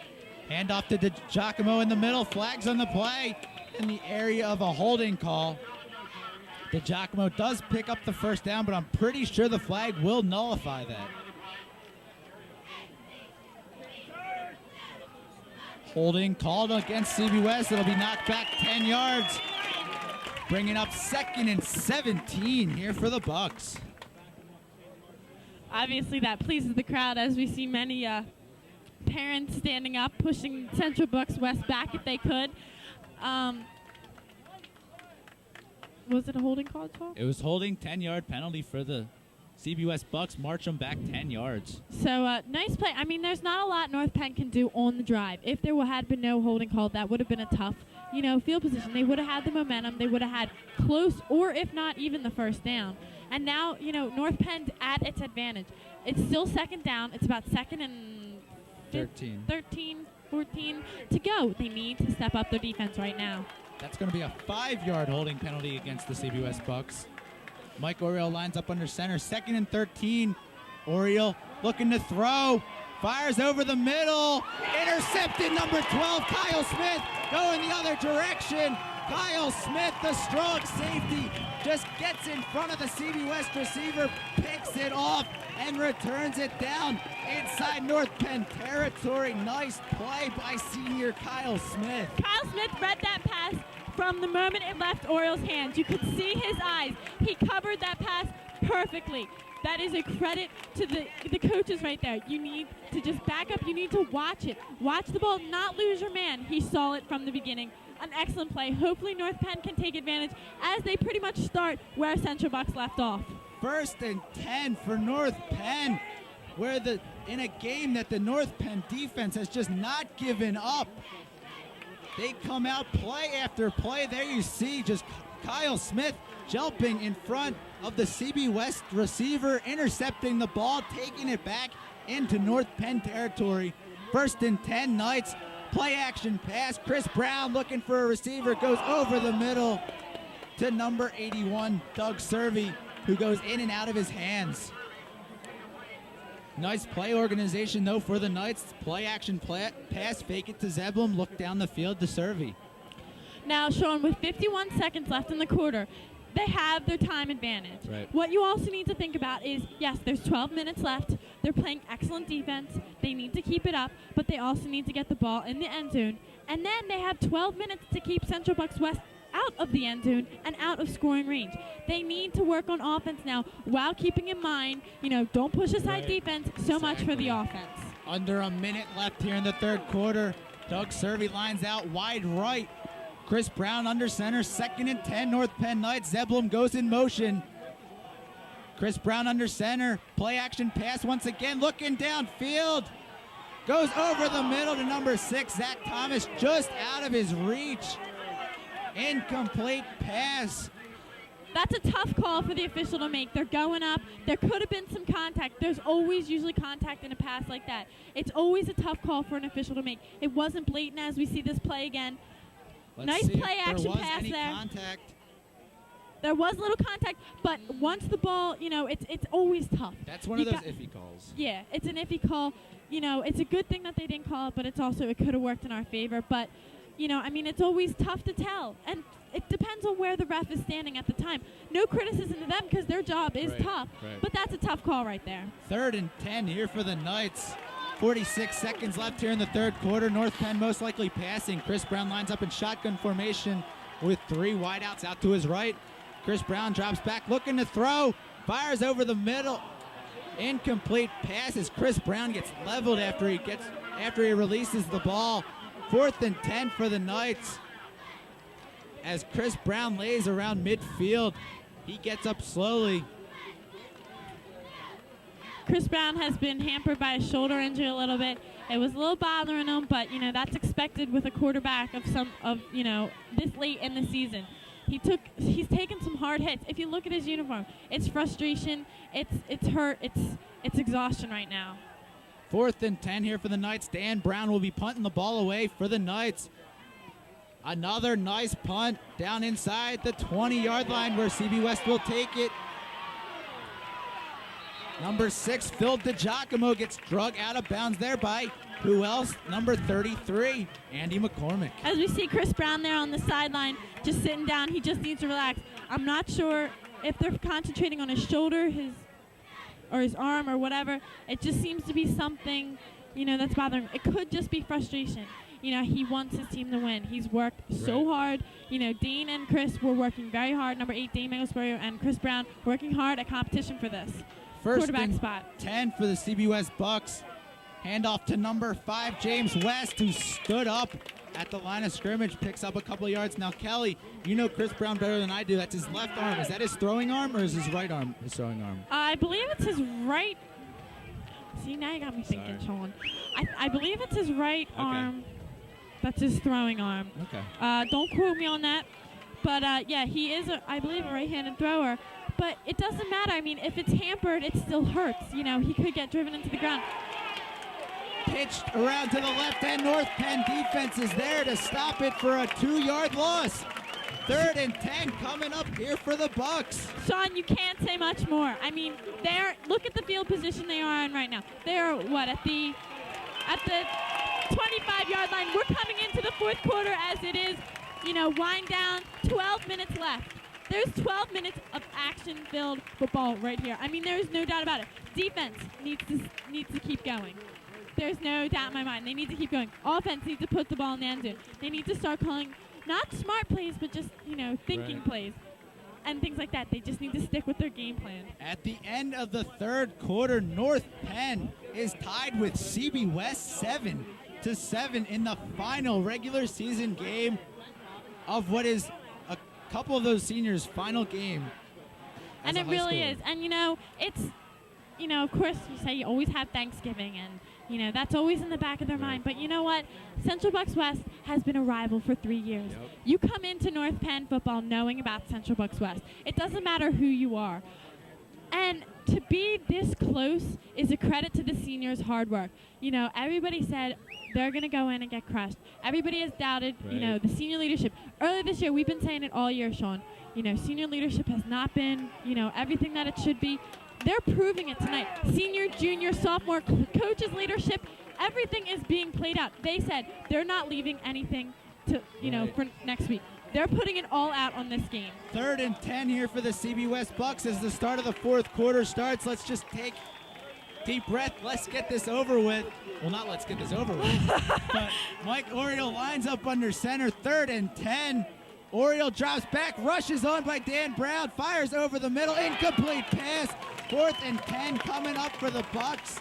Handoff to DiGiacomo in the middle. Flags on the play in the area of a holding call. DiGiacomo does pick up the first down, but I'm pretty sure the flag will nullify that. Holding called against CB West. It'll be knocked back 10 yards. Bringing up 2nd and 17 here for the Bucks. Obviously, that pleases the crowd as we see many parents standing up, pushing Central Bucks West back if they could. Was it a holding call, 12? It was holding, 10-yard penalty for the CBS Bucks march them back 10 yards. So, nice play. I mean, there's not a lot North Penn can do on the drive. If there had been no holding call, that would have been a tough, field position. They would have had the momentum. They would have had close, or if not even the first down. And now, North Penn's at its advantage. It's still second down. It's about second and 13, 14 to go. They need to step up their defense right now. That's going to be a 5-yard holding penalty against the CBS Bucks. Mike Oriole lines up under center. 2nd and 13. Oriole looking to throw. Fires over the middle. Intercepted, number 12, Kyle Smith, going the other direction. Kyle Smith, the strong safety, just gets in front of the CB West receiver, picks it off, and returns it down inside North Penn territory. Nice play by senior Kyle Smith. Kyle Smith read that pass from the moment it left Orioles' hands. You could see his eyes. He covered that pass perfectly. That is a credit to the coaches right there. You need to just back up. You need to watch it. Watch the ball, not lose your man. He saw it from the beginning. An excellent play. Hopefully North Penn can take advantage as they pretty much start where Central Bucks left off. 1st and 10 for North Penn, where in a game that the North Penn defense has just not given up. They come out play after play. There you see just Kyle Smith jumping in front of the CB West receiver, intercepting the ball, taking it back into North Penn territory. 1st and 10 Knights. Play action pass. Chris Brown looking for a receiver, goes over the middle to number 81, Doug Servey, who goes in and out of his hands. Nice play organization, though, for the Knights. Play action pass, fake it to Zeblum, look down the field to Servey. Now, Sean, with 51 seconds left in the quarter, they have their time advantage. Right. What you also need to think about is, yes, there's 12 minutes left. They're playing excellent defense. They need to keep it up, but they also need to get the ball in the end zone. And then they have 12 minutes to keep Central Bucks West out of the end zone and out of scoring range. They need to work on offense now while keeping in mind, don't push aside defense so much for the offense. Under a minute left here in the third quarter. Doug Servey lines out wide right. Chris Brown under center, 2nd and 10, North Penn Knights. Zeblum goes in motion. Chris Brown under center, play action pass once again, looking downfield. Goes over the middle to number 6, Zach Thomas, just out of his reach. Incomplete pass. That's a tough call for the official to make. They're going up. There could have been some contact. There's always usually contact in a pass like that. It's always a tough call for an official to make. It wasn't blatant as we see this play again. Nice play action pass there. Contact. There was a little contact, but once the ball, it's always tough. That's one of those iffy calls. Yeah, it's an iffy call. It's a good thing that they didn't call it, but it's also, it could have worked in our favor. But, it's always tough to tell. And it depends on where the ref is standing at the time. No criticism to them because their job is tough. Right. But that's a tough call right there. 3rd and 10 here for the Knights. 46 seconds left here in the third quarter. North Penn most likely passing. Chris Brown lines up in shotgun formation with 3 wideouts out to his right. Chris Brown drops back, looking to throw. Fires over the middle. Incomplete pass as Chris Brown gets leveled after he releases the ball. 4th and 10 for the Knights. As Chris Brown lays around midfield, he gets up slowly. Chris Brown has been hampered by a shoulder injury a little bit. It was a little bothering him, but that's expected with a quarterback of this late in the season. He's taken some hard hits. If you look at his uniform, it's frustration, it's hurt, it's exhaustion right now. 4th and 10 here for the Knights. Dan Brown will be punting the ball away for the Knights. Another nice punt down inside the 20-yard line where CB West will take it. Number 6, Phil DiGiacomo, gets drug out of bounds there by who else? Number 33, Andy McCormick. As we see Chris Brown there on the sideline, just sitting down, he just needs to relax. I'm not sure if they're concentrating on his shoulder, his arm or whatever. It just seems to be something, that's bothering him. It could just be frustration. He wants his team to win. He's worked so hard. Dane and Chris were working very hard. Number 8, Dane Mangosperio, and Chris Brown working hard at competition for this. 1st quarterback and spot. 10 for the CB West Bucks. Handoff to number 5, James West, who stood up at the line of scrimmage, picks up a couple of yards. Now, Kelly, you know Chris Brown better than I do. That's his left arm. Is that his throwing arm or is his right arm his throwing arm? I believe it's his right. See, now you got me thinking, Sean. I believe it's his right arm. That's his throwing arm. Okay. Don't quote me on that. But, yeah, he is, I believe, a right-handed thrower. But it doesn't matter. I mean, if it's hampered, it still hurts. You know, he could get driven into the ground. Pitched around to the left end. North Penn defense is there to stop it for a 2-yard loss. 3rd and 10 coming up here for the Bucks. Sean, you can't say much more. I mean, look at the field position they are in right now. They are, what, at the 25-yard line. We're coming into the 4th quarter as it is, you know, wind down, 12 minutes left. There's 12 minutes of action-filled football right here. I mean, there's no doubt about it. Defense needs to keep going. There's no doubt in my mind. They need to keep going. Offense needs to put the ball in the end zone. They need to start calling not smart plays, but just, you know, thinking plays and things like that. They just need to stick with their game plan. At the end of the 3rd quarter, North Penn is tied with CB West 7-7 in the final regular season game of what is a couple of those seniors' final game. And it really is. And, you know, it's, you know, of course, you say you always have Thanksgiving, and, you know, that's always in the back of their mind. But you know what? Central Bucks West has been a rival for 3 years. Yep. You come into North Penn football knowing about Central Bucks West. It doesn't matter who you are. And to be this close is a credit to the seniors' hard work. You know, everybody said they're going to go in and get crushed. Everybody has doubted, you know, the senior leadership. Earlier this year, we've been saying it all year, Sean. You know, senior leadership has not been, you know, everything that it should be. They're proving it tonight. Senior, junior, sophomore, coaches' leadership, everything is being played out. They said they're not leaving anything to, you know, for next week. They're putting it all out on this game. 3rd and 10 here for the CB West Bucks as the start of the 4th quarter starts. Let's just take deep breath. Let's get this over with. Well, not let's get this over with. But Mike Oriole lines up under center. 3rd and 10. Oriole drops back, rushes on by Dan Brown, fires over the middle, incomplete pass. 4th and 10 coming up for the Bucks.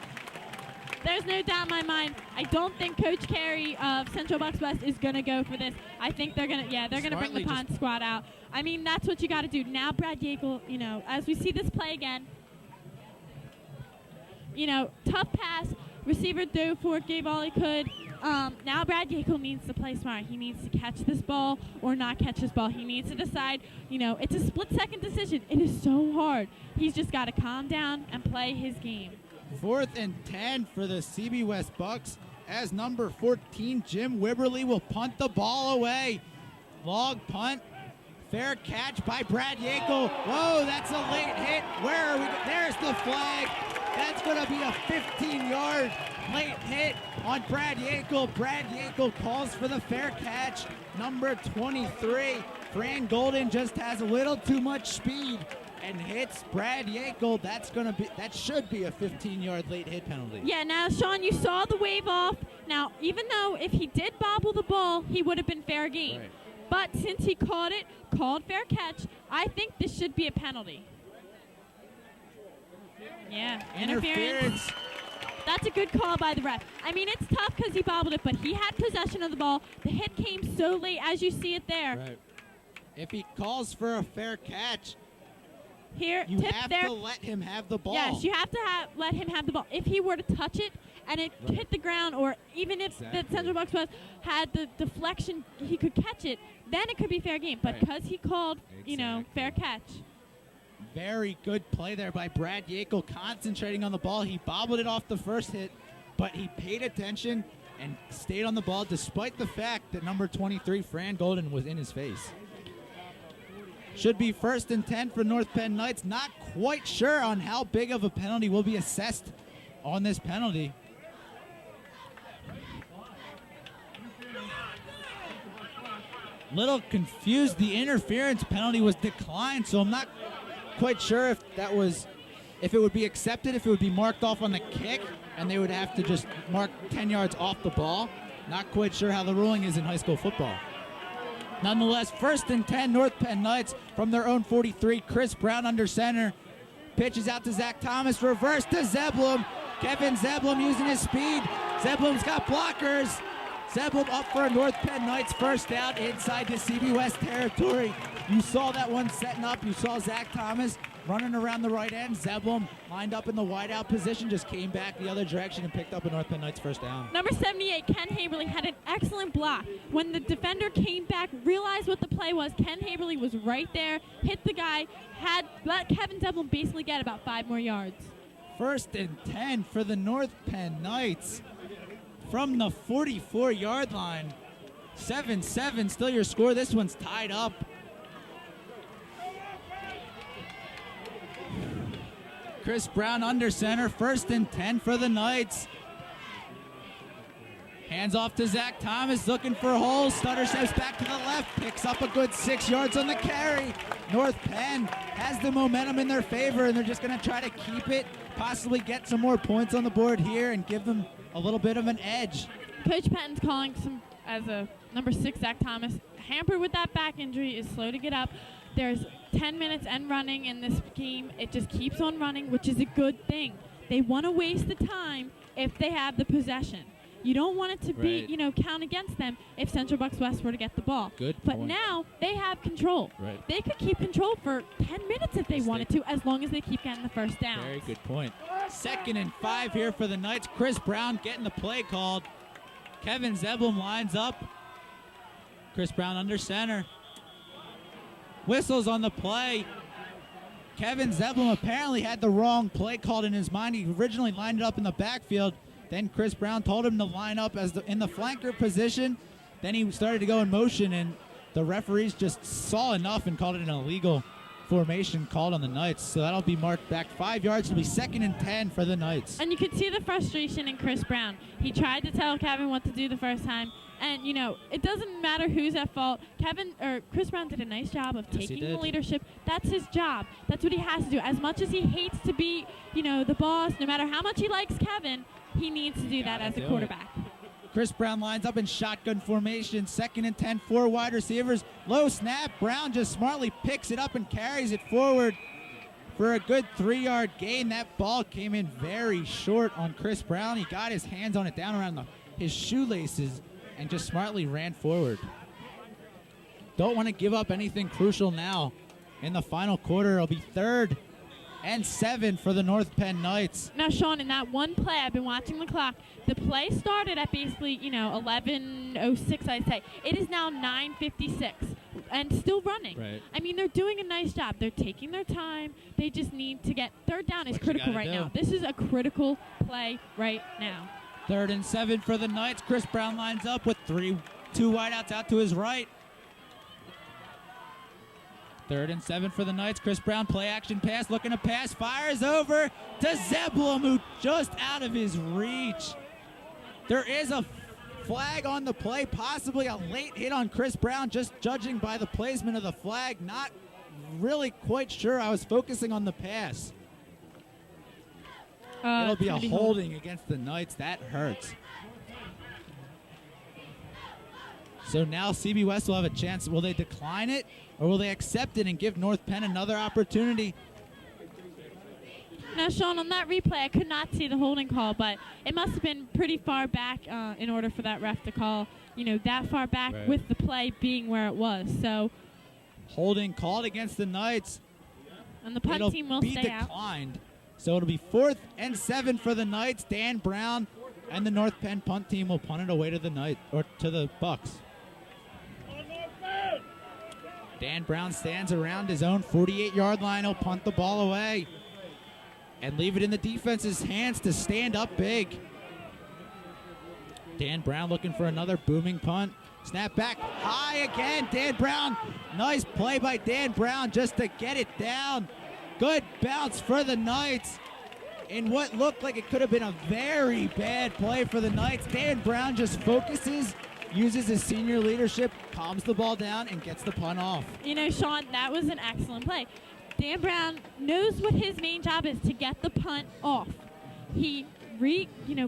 There's no doubt in my mind. I don't think Coach Carey of Central Bucks West is going to go for this. I think they're going to bring the punt squad out. I mean, that's what you got to do. Now Brad Yakel, you know, as we see this play again, you know, tough pass, receiver dove for it, gave all he could. Now Brad Yakel needs to play smart. He needs to catch this ball or not catch this ball. He needs to decide, you know, it's a split-second decision. It is so hard. He's just got to calm down and play his game. 4th and 10 for the CB West Bucks as number 14, Jim Wibberly, will punt the ball away. Long punt. Fair catch by Brad Yakel. Whoa, that's a late hit. Where are we? There's the flag. That's going to be a 15-yard late hit on Brad Yakel. Brad Yakel calls for the fair catch. Number 23, Fran Golden, just has a little too much speed and hits Brad Yakel. That should be a 15-yard late hit penalty. Yeah, now, Sean, you saw the wave off. Now, even though if he did bobble the ball, he would have been fair game. Right. But since he called fair catch, I think this should be a penalty. Yeah, interference. That's a good call by the ref. I mean, it's tough because he bobbled it, but he had possession of the ball. The hit came so late, as you see it there. Right. If he calls for a fair catch, here, you have to let him have the ball. Yes, you have to let him have the ball. If he were to touch it and it hit the ground, or even if the Central Bucks West had the deflection, he could catch it, then it could be fair game. But because he called, you know, fair catch. Very good play there by Brad Yakel, concentrating on the ball. He bobbled it off the first hit, but he paid attention and stayed on the ball despite the fact that number 23, Fran Golden, was in his face. Should be 1st and 10 for North Penn Knights. Not quite sure on how big of a penalty will be assessed on this penalty. Little confused. The interference penalty was declined, so I'm not quite sure if it would be accepted, if it would be marked off on the kick, and they would have to just mark 10 yards off the ball. Not quite sure how the ruling is in high school football. Nonetheless, 1st and 10, North Penn Knights from their own 43. Chris Brown under center. Pitches out to Zach Thomas. Reverse to Zeblum. Kevin Zeblum using his speed. Zeblum's got blockers. Zeblum up for a North Penn Knights first down inside the CB West territory. You saw that one setting up. You saw Zach Thomas running around the right end. Zeblum lined up in the wideout position, just came back the other direction and picked up a North Penn Knights first down. Number 78, Ken Haberly, had an excellent block. When the defender came back, realized what the play was, Ken Haberly was right there, hit the guy, let Kevin Zeblum basically get about 5 more yards. 1st and 10 for the North Penn Knights from the 44-yard line. 7-7, still your score. This one's tied up. Chris Brown under center, 1st and 10 for the Knights. Hands off to Zach Thomas, looking for a hole. Stutter steps back to the left, picks up a good 6 yards on the carry. North Penn has the momentum in their favor, and they're just going to try to keep it, possibly get some more points on the board here and give them a little bit of an edge. Coach Patton's calling some as a number 6, Zach Thomas, hampered with that back injury, is slow to get up. There's 10 minutes and running in this game. It just keeps on running, which is a good thing. They want to waste the time if they have the possession. You don't want it to be, count against them if Central Bucks West were to get the ball. Good But point. now they have control. Right. They could keep control for 10 minutes if they wanted to, as long as they keep getting the first down. Very good point. 2nd and 5 here for the Knights. Chris Brown getting the play called. Kevin Zeblum lines up. Chris Brown under center. Whistles on the play. Kevin Zeblum apparently had the wrong play called in his mind. He originally lined it up in the backfield. Then Chris Brown told him to line up as in the flanker position. Then he started to go in motion, and the referees just saw enough and called it an illegal formation called on the Knights. So that'll be marked back 5 yards. It'll be 2nd and 10 for the Knights. And you could see the frustration in Chris Brown. He tried to tell Kevin what to do the first time. And, it doesn't matter who's at fault. Chris Brown did a nice job of taking the leadership. That's his job. That's what he has to do. As much as he hates to be, the boss, no matter how much he likes Kevin, he needs to do that as a quarterback. Chris Brown lines up in shotgun formation. 2nd and 10, 4 wide receivers. Low snap. Brown just smartly picks it up and carries it forward for a good 3-yard gain. That ball came in very short on Chris Brown. He got his hands on it down around his shoelaces and just smartly ran forward. Don't want to give up anything crucial now. In the final quarter, it'll be 3rd and 7 for the North Penn Knights. Now, Sean, in that one play, I've been watching the clock. The play started at basically, 11:06, I'd say. It is now 9:56 and still running. Right. I mean, they're doing a nice job. They're taking their time. They just need to get 3rd down is critical right now. This is a critical play right now. 3rd and 7 for the Knights. Chris Brown lines up with 2 wideouts out to his right. 3rd and 7 for the Knights. Chris Brown, play action pass, looking to pass, fires over to Zeblum, who just out of his reach. There is a flag on the play, possibly a late hit on Chris Brown, just judging by the placement of the flag. Not really quite sure. I was focusing on the pass. It'll be a holding against the Knights. That hurts. So now CB West will have a chance. Will they decline it, or will they accept it and give North Penn another opportunity? Now, Sean, on that replay, I could not see the holding call, but it must have been pretty far back in order for that ref to call, that far back with the play being where it was. So, holding called against the Knights. And the punt team will stay out. Declined. So it'll be 4th and 7 for the Knights. Dan Brown and the North Penn punt team will punt it away to the Knights, or to the Bucks. Dan Brown stands around his own 48-yard line. He'll punt the ball away and leave it in the defense's hands to stand up big. Dan Brown looking for another booming punt. Snap back high again. Dan Brown. Nice play by Dan Brown just to get it down. Good bounce for the Knights in what looked like it could have been a very bad play for the Knights. Dan Brown just focuses, uses his senior leadership, calms the ball down, and gets the punt off. Sean, that was an excellent play. Dan Brown knows what his main job is, to get the punt off. He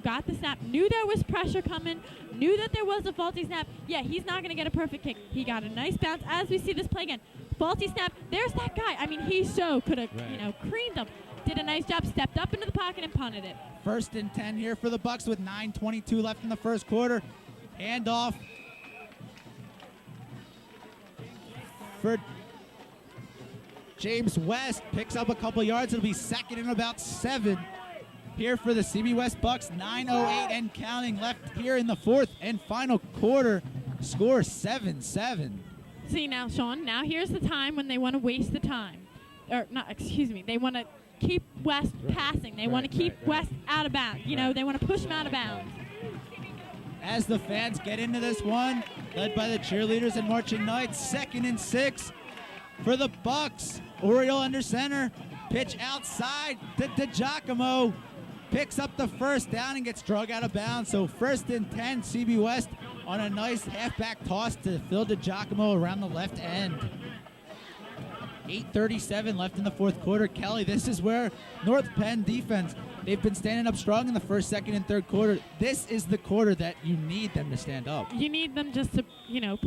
got the snap, knew there was pressure coming, knew that there was a faulty snap. Yeah, he's not going to get a perfect kick. He got a nice bounce as we see this play again. Faulty snap, there's that guy. I mean, he so could have, creamed him. Did a nice job, stepped up into the pocket and punted it. 1st and 10 here for the Bucks with 9:22 left in the first quarter. Handoff for James West. Picks up a couple yards. It'll be second and about 7 here for the CB West Bucks. 9:08 and counting left here in the fourth and final quarter. Score 7-7. See now, Sean, now here's the time when they want to waste the time. Or not, excuse me, they want to keep West passing. They want to keep West out of bounds. You know, they want to push them out of bounds. As the fans get into this one, led by the cheerleaders and marching knights, 2nd and 6 for the Bucks. Oriole under center, pitch outside to DiGiacomo. Picks up the first down and gets drug out of bounds. So 1st and 10, CB West on a nice halfback toss to Phil DiGiacomo around the left end. 8:37 left in the fourth quarter. Kelly, this is where North Penn defense, they've been standing up strong in the first, second, and third quarter. This is the quarter that you need them to stand up. You need them just to,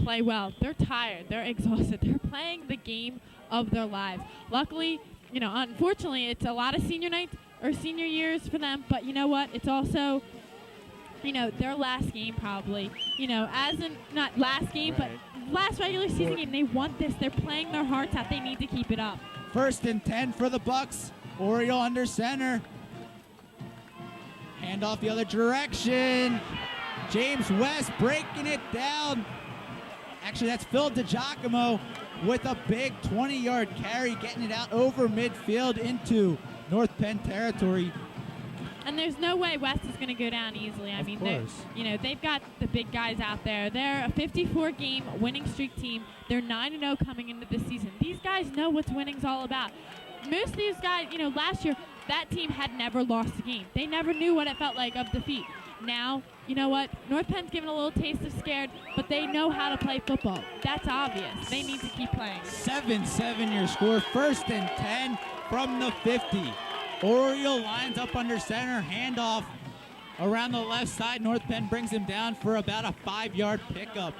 play well. They're tired. They're exhausted. They're playing the game of their lives. Luckily, unfortunately, it's a lot of senior nights or senior years for them, but you know what? It's also, their last game probably. As in, not last game, but last regular season game. They want this. They're playing their hearts out. They need to keep it up. 1st and 10 for the Bucks. Oriole under center. Hand off the other direction. James West breaking it down. Actually, that's Phil DiGiacomo with a big 20-yard carry, getting it out over midfield into North Penn territory. And there's no way West is going to go down easily. I mean, they've got the big guys out there. They're a 54-game winning streak team. They're 9-0 coming into this season. These guys know what winning's all about. Most of these guys, last year, that team had never lost a game. They never knew what it felt like of defeat. Now, you know what? North Penn's given a little taste of scared, but they know how to play football. That's obvious. They need to keep playing. 7-7 your score. 1st and 10 from the 50. Oriole lines up under center, handoff around the left side. North Penn brings him down for about a 5-yard pickup.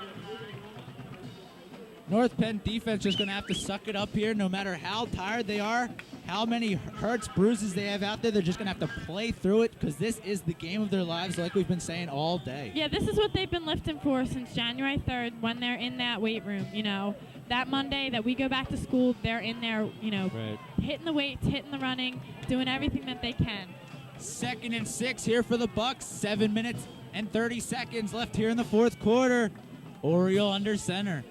North Penn defense just going to have to suck it up here no matter how tired they are, how many hurts, bruises they have out there. They're just going to have to play through it because this is the game of their lives like we've been saying all day. Yeah, this is what they've been lifting for since January 3rd when they're in that weight room, That Monday that we go back to school, they're in there, hitting the weights, hitting the running, doing everything that they can. 2nd and 6 here for the Bucks. 7 minutes and 30 seconds left here in the fourth quarter. Oriole under center.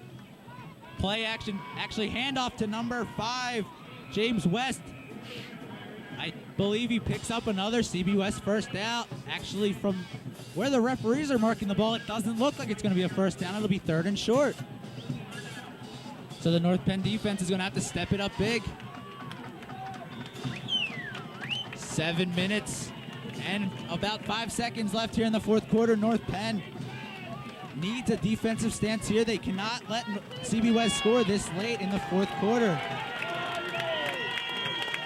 Play action, actually handoff to number 5, James West. I believe he picks up another CB West first down. Actually, from where the referees are marking the ball, it doesn't look like it's going to be a first down. It'll be 3rd and short. So the North Penn defense is going to have to step it up big. 7 minutes and about 5 seconds left here in the fourth quarter. North Penn needs a defensive stance here. They cannot let CB West score this late in the fourth quarter.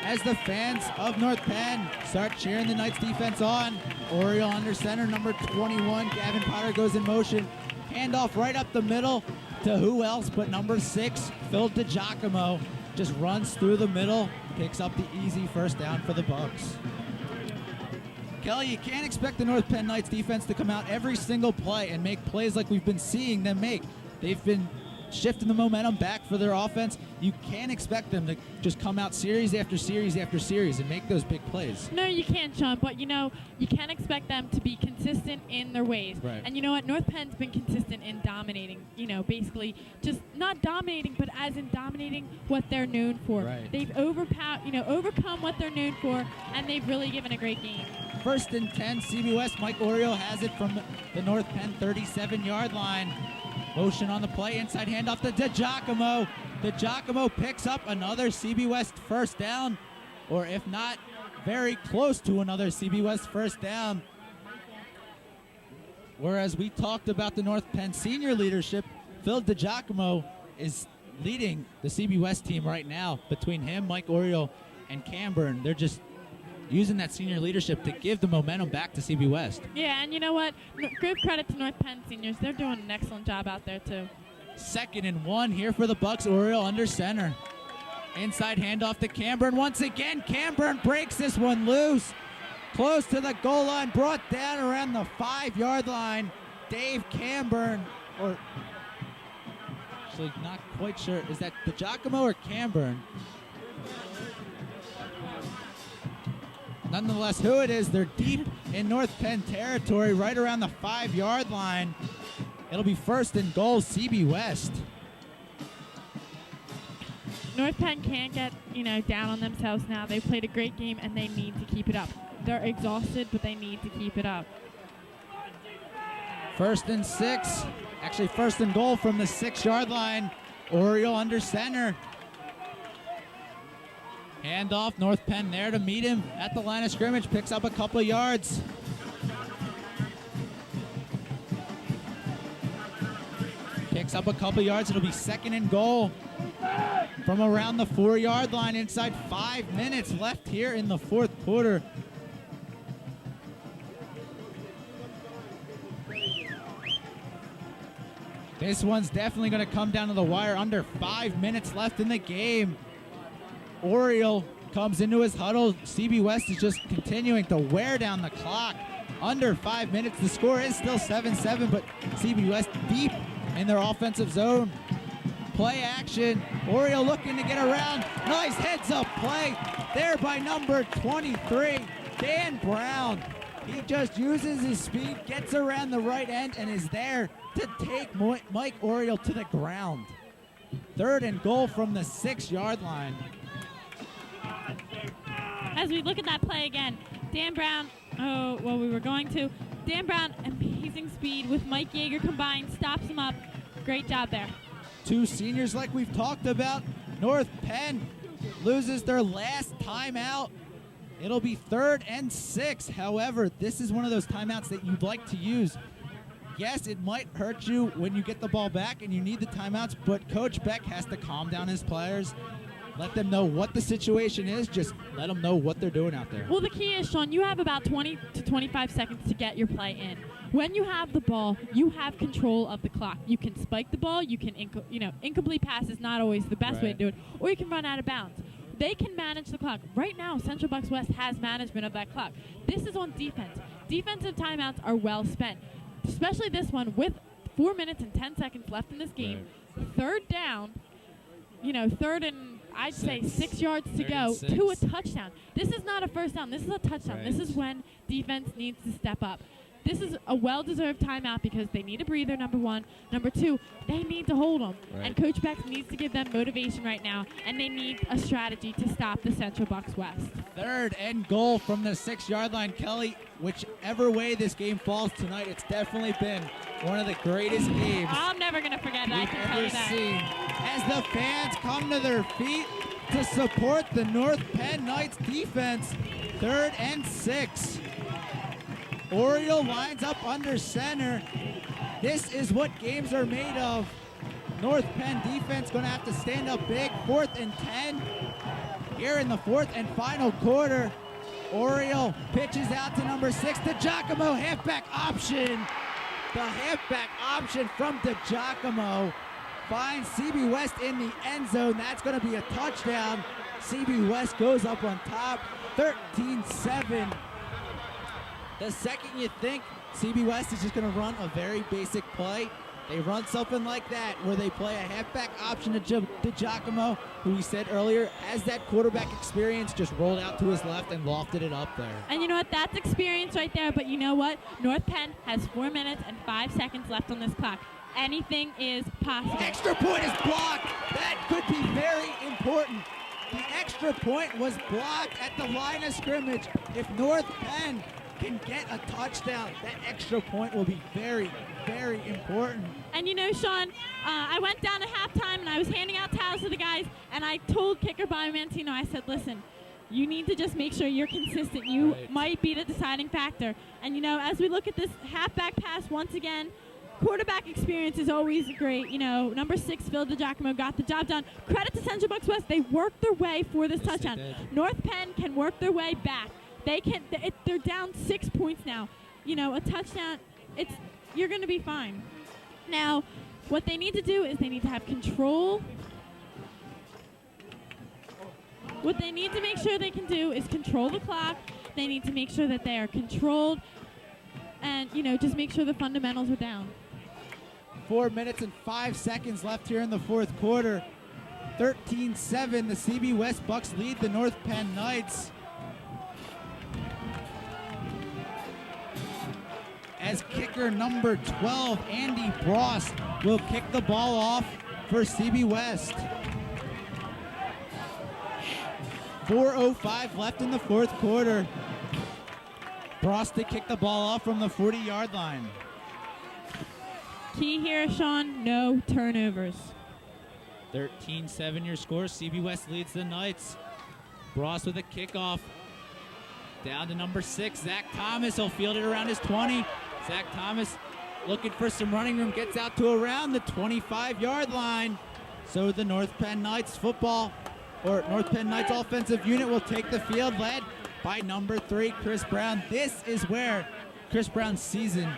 As the fans of North Penn start cheering the Knights defense on, Oriole under center, number 21, Gavin Potter goes in motion. Handoff right up the middle to who else but number 6, Phil DiGiacomo. Just runs through the middle, picks up the easy first down for the Bucks. Kelly, you can't expect the North Penn Knights defense to come out every single play and make plays like we've been seeing them make. They've been shifting the momentum back for their offense. You can't expect them to just come out series after series after series and make those big plays. No, you can't, Sean, but you can expect them to be consistent in their ways. Right. And you know what? North Penn's been consistent in dominating, basically just not dominating, but as in dominating what they're known for. Right. They've overcome what they're known for, and they've really given a great game. 1st and 10, CB West. Mike Oriole has it from the North Penn 37-yard line. Motion on the play, inside handoff to DiGiacomo. DiGiacomo picks up another CB West first down, or if not, very close to another CB West first down. Whereas we talked about the North Penn senior leadership, Phil DiGiacomo is leading the CB West team right now. Between him, Mike Oriole, and Camburn, they're just using that senior leadership to give the momentum back to CB West. Yeah, and you know what? Give credit to North Penn seniors. They're doing an excellent job out there, too. 2nd and 1 here for the Bucks. Oriole under center. Inside handoff to Camburn. Once again, Camburn breaks this one loose. Close to the goal line, brought down around the 5-yard line. Dave Camburn, or actually not quite sure. Is that DiGiacomo or Camburn? Nonetheless, who it is, they're deep in North Penn territory, right around the 5-yard line. It'll be first and goal, CB West. North Penn can't get, down on themselves now. They played a great game, and they need to keep it up. They're exhausted, but they need to keep it up. First and 6. Actually, first and goal from the 6-yard line. Oriole under center. Handoff, North Penn there to meet him at the line of scrimmage. Picks up a couple of yards. Picks up a couple of yards. It'll be second and goal from around the 4-yard line. Inside 5 minutes left here in the fourth quarter. This one's definitely going to come down to the wire. Under 5 minutes left in the game. Oriole comes into his huddle. CB West is just continuing to wear down the clock. Under 5 minutes. The score is still 7-7, but CB West deep in their offensive zone. Play action. Oriole looking to get around. Nice heads-up play there by number 23, Dan Brown. He just uses his speed, gets around the right end, and is there to take Mike Oriole to the ground. Third and goal from the 6-yard line. As we look at that play again, Dan Brown, Dan Brown, amazing speed with Mike Yeager combined, stops him up. Great job there. Two seniors like we've talked about. North Penn loses their last timeout. It'll be 3rd and 6. However, this is one of those timeouts that you'd like to use. Yes, it might hurt you when you get the ball back and you need the timeouts, but Coach Beck has to calm down his players. Let them know what the situation is. Just let them know what they're doing out there. Well, the key is, Sean, you have about 20 to 25 seconds to get your play in. When you have the ball, you have control of the clock. You can spike the ball. You can, incomplete pass is not always the best way to do it, or you can run out of bounds. They can manage the clock. Right now, Central Bucks West has management of that clock. This is on defense. Defensive timeouts are well spent, especially this one with 4 minutes and 10 seconds left in this game. Third down, third and I'd say 6 yards to go to a touchdown. This is not a first down. This is a touchdown. This is when defense needs to step up. This is a well-deserved timeout because they need a breather, number one. Number two, they need to hold them. And Coach Beck needs to give them motivation right now, and they need a strategy to stop the Central Bucks West. Third and goal from the 6-yard line. Kelly, whichever way this game falls tonight, it's definitely been one of the greatest games I'm never going to forget that. we've ever seen. As the fans come to their feet to support the North Penn Knights defense. 3rd and 6. Oriole lines up under center. This is what games are made of. North Penn defense going to have to stand up big. 4th and 10 here in the 4th and final quarter. Oriole pitches out to number 6, DiGiacomo, halfback option. The halfback option from DiGiacomo finds CB West in the end zone. That's going to be a touchdown. CB West goes up on top, 13-7. The second you think CB West is just going to run a very basic play, they run something like that where they play a halfback option to DiGiacomo, who we said earlier has that quarterback experience, just rolled out to his left and lofted it up there. And you know what? That's experience right there. But you know what? North Penn has 4 minutes and 5 seconds left on this clock. Anything is possible. Extra point is blocked. That could be very important. The extra point was blocked at the line of scrimmage. If North Penn can get a touchdown, that extra point will be very, very important. And Sean, I went down at halftime and I was handing out towels to the guys, and I told kicker Bobby Mantino, I said, listen, you need to just make sure you're consistent. You might be the deciding factor. And as we look at this halfback pass once again, quarterback experience is always great. Number 6, Phil DiGiacomo, got the job done. Credit to Central Bucks West. They worked their way for this touchdown. North Penn can work their way back. They can. They're down 6 points now. A touchdown. You're going to be fine. Now, what they need to do is they need to have control. What they need to make sure they can do is control the clock. They need to make sure that they are controlled. And, just make sure the fundamentals are down. 4 minutes and 5 seconds left here in the fourth quarter. 13-7, the CB West Bucks lead the North Penn Knights. As kicker number 12, Andy Bross, will kick the ball off for CB West. 4:05 left in the fourth quarter. Bross to kick the ball off from the 40-yard line. Key here, Sean, no turnovers. 13-7 your score. CB West leads the Knights. Bross with a kickoff. Down to number 6, Zach Thomas. He'll field it around his 20. Zach Thomas looking for some running room. Gets out to around the 25-yard line. So the North Penn Knights North Penn Knights offensive unit will take the field, led by number 3, Chris Brown. This is where Chris Brown's season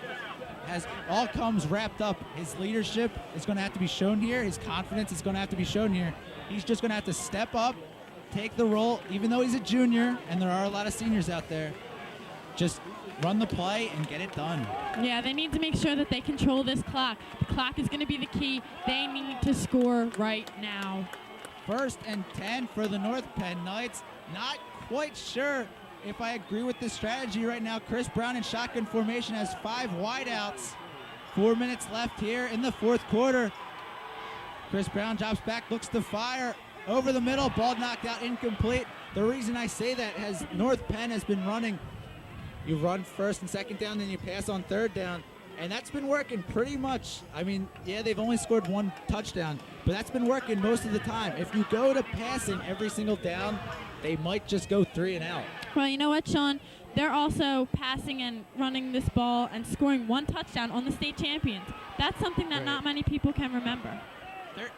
comes wrapped up. His leadership is going to have to be shown here. His confidence is going to have to be shown here. He's just going to have to step up, take the role, even though he's a junior, and there are a lot of seniors out there. Just run the play and get it done. Yeah, they need to make sure that they control this clock. The clock is going to be the key. They need to score right now. 1st and 10 for the North Penn Knights. Not quite sure if I agree with this strategy right now. Chris Brown in shotgun formation has 5 wideouts. 4 minutes left here in the fourth quarter. Chris Brown drops back, looks to fire. Over the middle, ball knocked out, incomplete. The reason I say that is North Penn has been running. You run 1st and 2nd down, then you pass on 3rd down. And that's been working pretty much. I mean, yeah, they've only scored 1 touchdown, but that's been working most of the time. If you go to passing every single down, they might just go 3 and out. Well, you know what, Sean? They're also passing and running this ball and scoring 1 touchdown on the state champions. That's something that not many people can remember.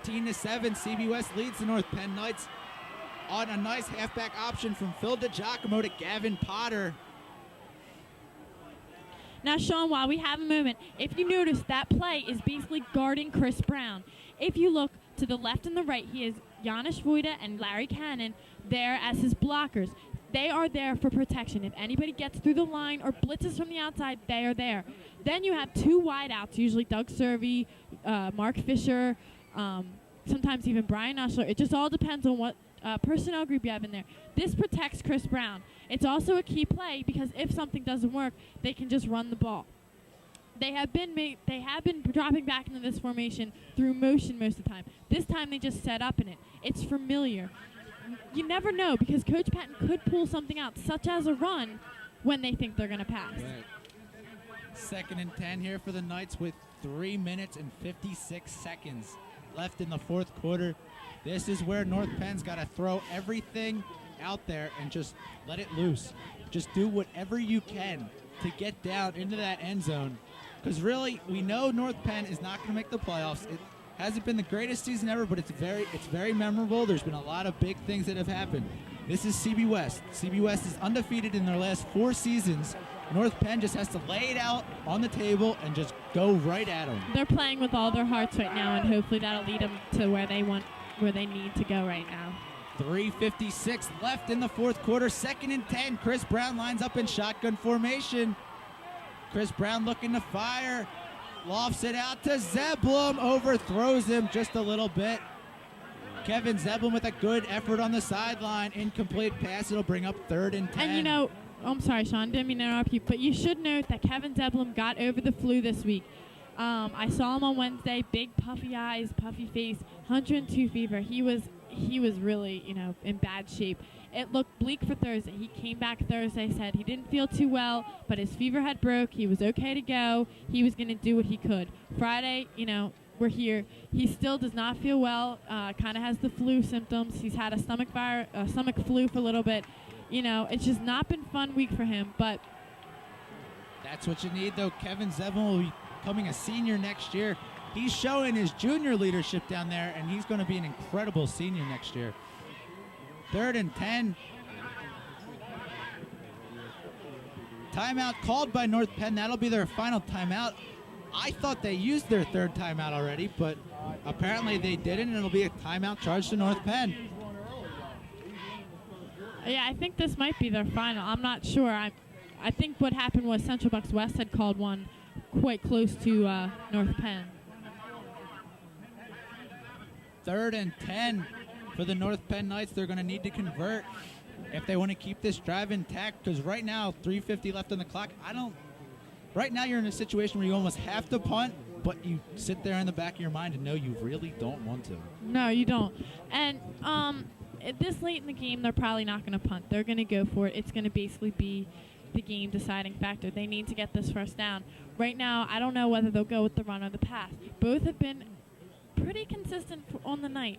13-7, CB West leads the North Penn Knights on a nice halfback option from Phil DiGiacomo to Gavin Potter. Now, Sean, while we have a moment, if you notice, that play is basically guarding Chris Brown. If you look to the left and the right, he has Janusz Wojda and Larry Cannon there as his blockers. They are there for protection. If anybody gets through the line or blitzes from the outside, they are there. Then you have 2 wideouts, usually Doug Servey, Mark Fisher, sometimes even Brian Ushler. It just all depends on what personnel group you have in there. This protects Chris Brown. It's also a key play because if something doesn't work, they can just run the ball. They have been dropping back into this formation through motion most of the time. This time they just set up in it. It's familiar. You never know because Coach Patton could pull something out, such as a run, when they think they're going to pass. Right. 2nd and 10 here for the Knights with 3 minutes and 56 seconds left in the fourth quarter. This is where North Penn's got to throw everything out there and just let it loose. Just do whatever you can to get down into that end zone. Because really, we know North Penn is not going to make the playoffs. It hasn't been the greatest season ever, but it's very memorable. There's been a lot of big things that have happened. This is CB West. CB West is undefeated in their last 4 seasons. North Penn just has to lay it out on the table and just go right at them. They're playing with all their hearts right now, and hopefully that'll lead them to where they need to go right now. 3:56 left in the fourth quarter. 2nd and 10. Chris Brown lines up in shotgun formation. Chris Brown looking to fire. Lofts it out to Zeblum. Overthrows him just a little bit. Kevin Zeblum with a good effort on the sideline. Incomplete pass. It'll bring up 3rd and 10. And I'm sorry, Sean, didn't mean to interrupt you, but you should note that Kevin Zeblum got over the flu this week. I saw him on Wednesday. Big puffy eyes, puffy face, 102 fever. He was really, in bad shape. It looked bleak for Thursday. He came back Thursday, said he didn't feel too well, but his fever had broke. He was okay to go. He was going to do what he could. Friday, we're here. He still does not feel well. Kind of has the flu symptoms. He's had a stomach flu for a little bit. It's just not been a fun week for him. But that's what you need, though. Kevin Zeblum will be becoming a senior next year. He's showing his junior leadership down there, and he's going to be an incredible senior next year. 3rd and 10. Timeout called by North Penn. That'll be their final timeout. I thought they used their 3rd timeout already, but apparently they didn't, and it'll be a timeout charged to North Penn. Yeah, I think this might be their final. I'm not sure. I think what happened was Central Bucks West had called one quite close to North Penn. 3rd and 10 for the North Penn Knights. They're going to need to convert if they want to keep this drive intact, because right now, 3:50 left on the clock. Right now, you're in a situation where you almost have to punt, but you sit there in the back of your mind and know you really don't want to. No, you don't. And this late in the game, they're probably not going to punt. They're going to go for it. It's going to basically be the game deciding factor. They need to get this first down. Right now, I don't know whether they'll go with the run or the pass. Both have been pretty consistent on the night.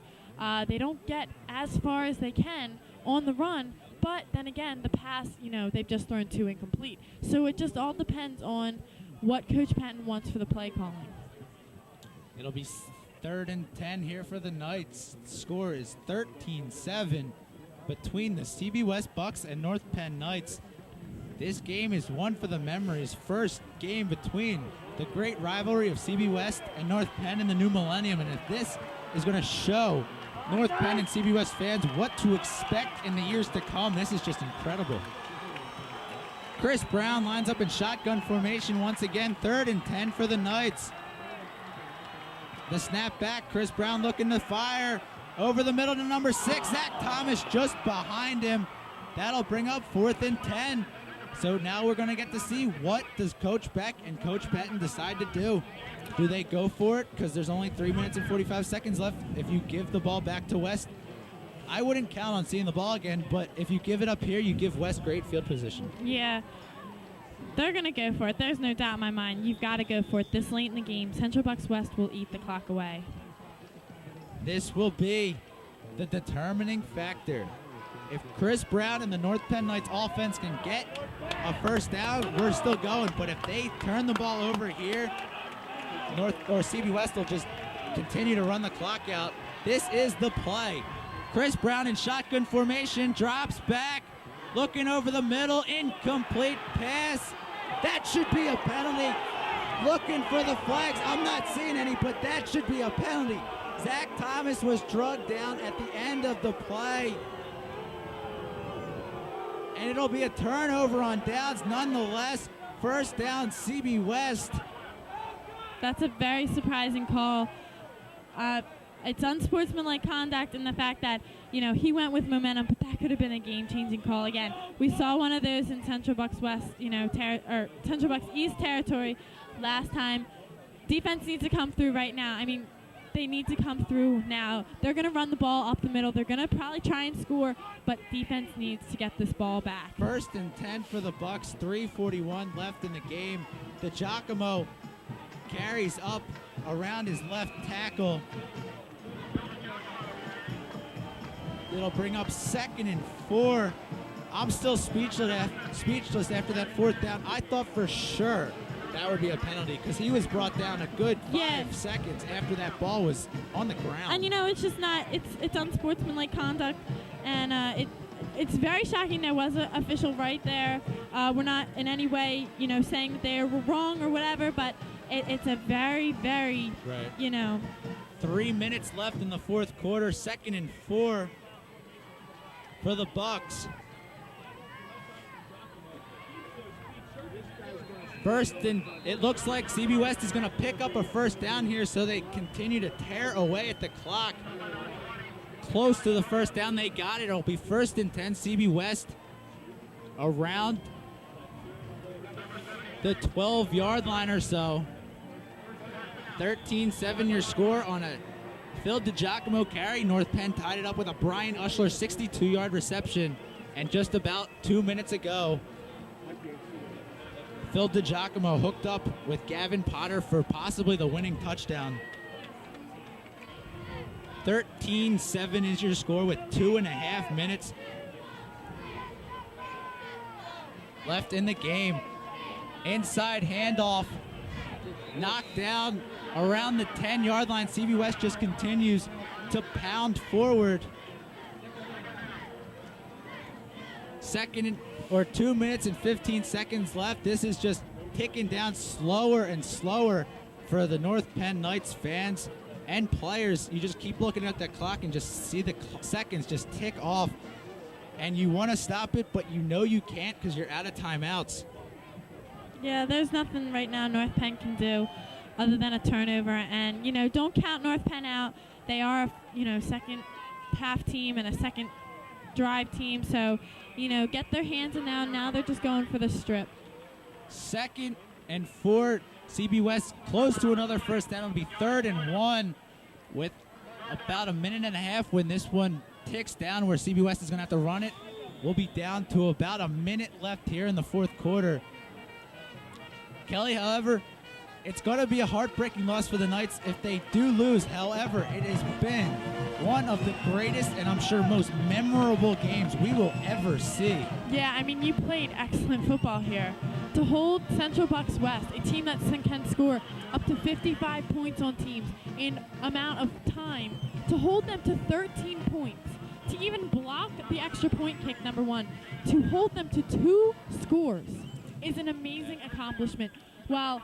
They don't get as far as they can on the run, but then again, the pass, they've just thrown 2 incomplete. So it just all depends on what Coach Patton wants for the play calling. It'll be 3rd and 10 here for the Knights. The score is 13-7 between the CB West Bucks and North Penn Knights. This game is one for the memories. First game between the great rivalry of CB West and North Penn in the new millennium. And if this is going to show North Penn and CB West fans what to expect in the years to come, this is just incredible. Chris Brown lines up in shotgun formation once again. 3rd and 10 for the Knights. The snap back, Chris Brown looking to fire. Over the middle to number 6, Zach Thomas just behind him. That'll bring up 4th and 10. So now we're going to get to see what does Coach Beck and Coach Patton decide to do. Do they go for it? Because there's only 3 minutes and 45 seconds left. If you give the ball back to West, I wouldn't count on seeing the ball again, but if you give it up here, you give West great field position. Yeah. They're going to go for it. There's no doubt in my mind. You've got to go for it. This late in the game, Central Bucks West will eat the clock away. This will be the determining factor. If Chris Brown and the North Penn Knights offense can get a first down, we're still going. But if they turn the ball over here, CB West will just continue to run the clock out. This is the play. Chris Brown in shotgun formation, drops back, looking over the middle, incomplete pass. That should be a penalty. Looking for the flags. I'm not seeing any, but that should be a penalty. Zach Thomas was drugged down at the end of the play. And it'll be a turnover on downs nonetheless. First down, CB West. That's a very surprising call. It's unsportsmanlike conduct in the fact that, he went with momentum, but that could have been a game-changing call again. We saw one of those in Central Bucks West, Central Bucks East territory last time. Defense needs to come through right now. They need to come through now. They're going to run the ball up the middle. They're going to probably try and score, but defense needs to get this ball back. 1st and 10 for the Bucks, 3:41 left in the game. DiGiacomo carries up around his left tackle. It'll bring up 2nd and 4. I'm still speechless after that 4th down. I thought for sure that would be a penalty because he was brought down a good 5 seconds after that ball was on the ground. And it's just not. It's unsportsmanlike conduct, and it's very shocking there was an official right there. We're not in any way saying that they were wrong or whatever, but it's a very, very 3 minutes left in the 4th quarter. 2nd and 4 for the Bucks. It looks like CB West is going to pick up a first down here, so they continue to tear away at the clock. Close to the first down, they got it. It'll be 1st and 10, CB West around the 12-yard line or so. 13-7 your score on a Phil DiGiacomo carry. North Penn tied it up with a Brian Ushler 62-yard reception. And just about 2 minutes ago, Phil DiGiacomo hooked up with Gavin Potter for possibly the winning touchdown. 13-7 is your score with 2.5 minutes left in the game. Inside handoff, knocked down around the 10-yard line. CB West just continues to pound forward. 2 minutes and 15 seconds left. This is just ticking down slower and slower for the North Penn Knights fans and players. You just keep looking at the clock and just see the seconds just tick off. And you want to stop it, but you can't because you're out of timeouts. Yeah, there's nothing right now North Penn can do other than a turnover. And, don't count North Penn out. They are a, second half team and a second drive team. So, get their hands in now. Now they're just going for the strip. 2nd and 4. CB West close to another first down. It'll be 3rd and 1 with about a minute and a half when this one ticks down where CB West is going to have to run it. We'll be down to about a minute left here in the 4th quarter. Kelly, however, it's going to be a heartbreaking loss for the Knights if they do lose. However, it has been one of the greatest and I'm sure most memorable games we will ever see. Yeah, you played excellent football here. To hold Central Bucks West, a team that can score up to 55 points on teams in amount of time, to hold them to 13 points, to even block the extra point kick, number 1, to hold them to 2 scores is an amazing accomplishment. While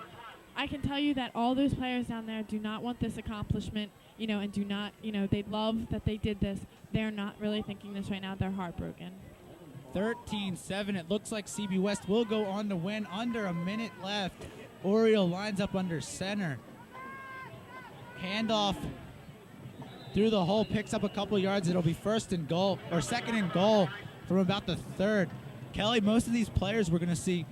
I can tell you that all those players down there do not want this accomplishment, and do not, they love that they did this. They're not really thinking this right now. They're heartbroken. 13-7. It looks like CB West will go on to win. Under a minute left. Oriole lines up under center. Handoff through the hole, picks up a couple yards. It'll be 2nd and goal from about the 3rd. Kelly, most of these players we're going to see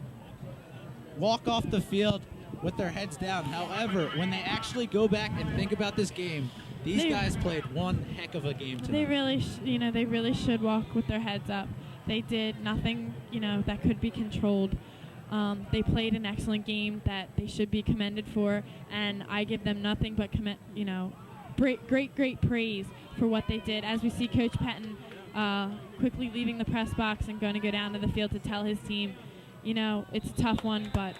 walk off the field with their heads down. However, when they actually go back and think about this game, these guys played one heck of a game tonight. They really should walk with their heads up. They did nothing, that could be controlled. They played an excellent game that they should be commended for, and I give them nothing but great praise for what they did. As we see Coach Patton quickly leaving the press box and going to go down to the field to tell his team, it's a tough one, but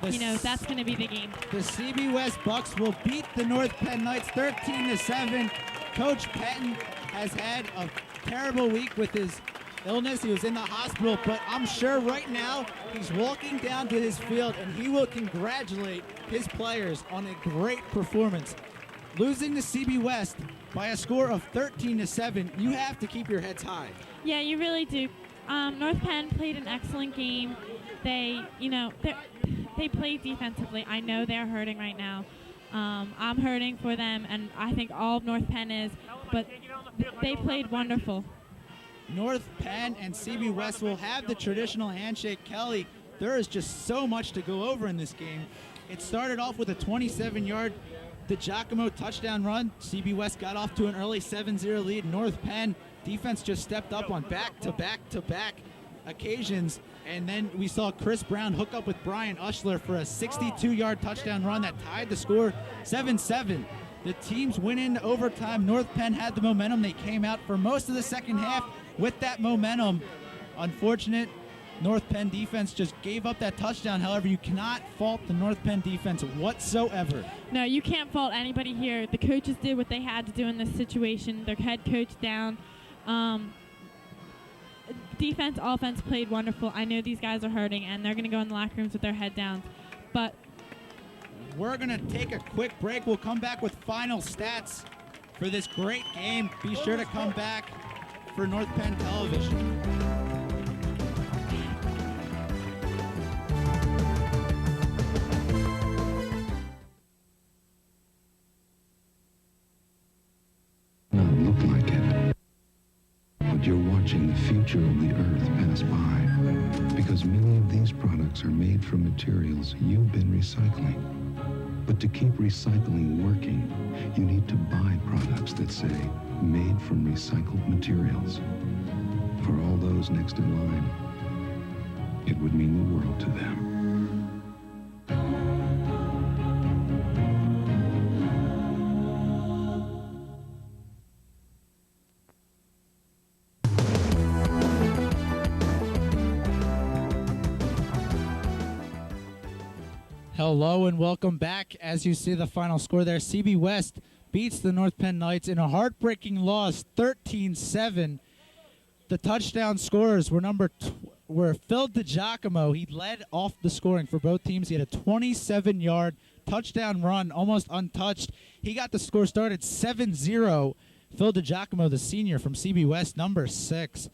that's going to be the game. The CB West Bucks will beat the North Penn Knights 13-7. Coach Patton has had a terrible week with his illness. He was in the hospital, but I'm sure right now he's walking down to his field and he will congratulate his players on a great performance. Losing to CB West by a score of 13-7, you have to keep your heads high. Yeah, you really do. North Penn played an excellent game. They played defensively. I know they're hurting right now. I'm hurting for them, and I think all of North Penn is, but they played wonderful. North Penn and CB West will have the traditional handshake. Kelly, there is just so much to go over in this game. It started off with a 27-yard DiGiacomo touchdown run. CB West got off to an early 7-0 lead. North Penn defense just stepped up on back-to-back occasions. And then we saw Chris Brown hook up with Brian Ushler for a 62-yard touchdown run that tied the score 7-7. The teams went into overtime. North Penn had the momentum. They came out for most of the second half with that momentum. Unfortunate, North Penn defense just gave up that touchdown. However, you cannot fault the North Penn defense whatsoever. No, you can't fault anybody here. The coaches did what they had to do in this situation. Their head coach down. Defense, offense played wonderful. I know these guys are hurting, and they're going to go in the locker rooms with their head down. But we're going to take a quick break. We'll come back with final stats for this great game. Be sure to come back for North Penn Television. Look like it. But you're watching the future of the Earth pass by, because many of these products are made from materials you've been recycling. But to keep recycling working, you need to buy products that say, made from recycled materials. For all those next in line, it would mean the world to them. Hello and welcome back. As you see the final score there, CB West beats the North Penn Knights in a heartbreaking loss, 13-7. The touchdown scorers were Phil DiGiacomo. He led off the scoring for both teams. He had a 27-yard touchdown run, almost untouched. He got the score started 7-0. Phil DiGiacomo, the senior from CB West, number 6.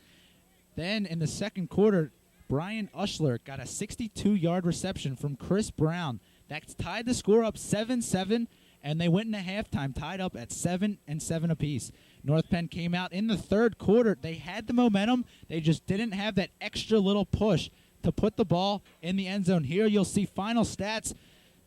Then in the second quarter, Brian Ushler got a 62-yard reception from Chris Brown. That's tied the score up 7-7, and they went into halftime tied up at 7-7 apiece. North Penn came out in the third quarter. They had the momentum. They just didn't have that extra little push to put the ball in the end zone. Here you'll see final stats.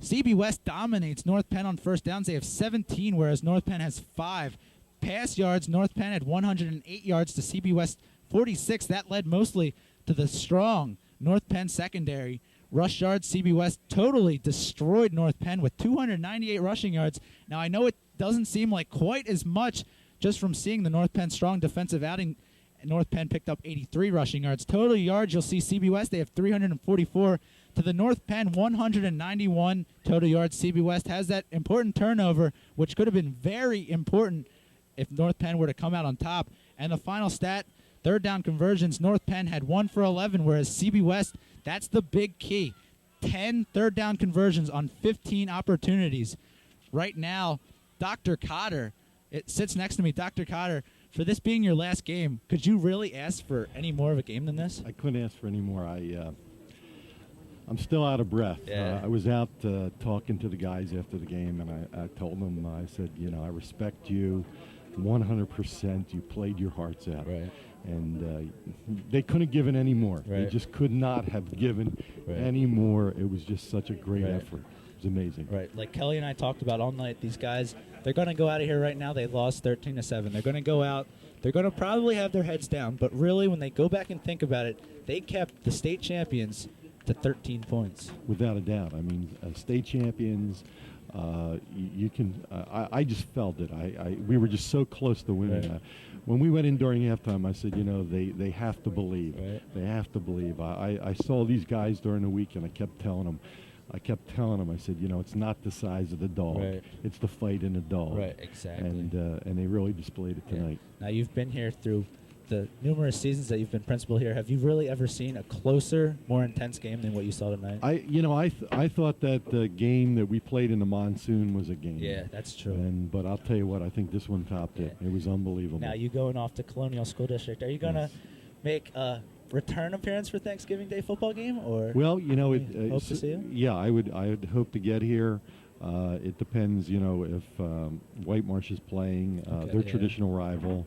CB West dominates North Penn on first downs. They have 17, whereas North Penn has 5. Pass yards, North Penn had 108 yards to CB West 46. That led mostly to the strong North Penn secondary. Rush yards, CB West totally destroyed North Penn with 298 rushing yards. Now, I know it doesn't seem like quite as much just from seeing the North Penn strong defensive outing. North Penn picked up 83 rushing yards. Total yards, you'll see CB West, they have 344 to the North Penn 191 total yards. CB West has that important turnover, which could have been very important if North Penn were to come out on top. And the final stat, third down conversions, North Penn had 1 for 11, whereas CB West, that's the big key. 10 third down conversions on 15 opportunities. Right now, Dr. Cotter, it sits next to me. Dr. Cotter, for this being your last game, could you really ask for any more of a game than this? I couldn't ask for any more. I'm still out of breath. Yeah. I was out talking to the guys after the game, and I told them, I said, I respect you 100%. You played your hearts out. Right. And they couldn't have given any more. Right. They just could not have given any more. It was just such a great effort. It was amazing. Right. Like Kelly and I talked about all night, these guys, they're going to go out of here right now. They lost 13-7. They're going to go out. They're going to probably have their heads down. But really, when they go back and think about it, they kept the state champions to 13 points. Without a doubt. I mean, state champions, you can. I just felt it. We were just so close to winning. Right. When we went in during halftime, I said, they have to believe. Right. They have to believe. I saw these guys during the week, and I kept telling them. I said, it's not the size of the dog. Right. It's the fight in the dog. Right, exactly. And they really displayed it tonight. Now, you've been here through the numerous seasons that you've been principal here. Have you really ever seen a closer, more intense game than what you saw tonight? I thought that the game that we played in the monsoon was a game. Yeah, that's true. But I'll tell you what, I think this one topped it. It was unbelievable. Now, you going off to Colonial School District. Are you going to make a return appearance for Thanksgiving Day football game? Or well, hope to see you? Yeah, I would hope to get here. It depends, if White Marsh is playing. Their traditional rival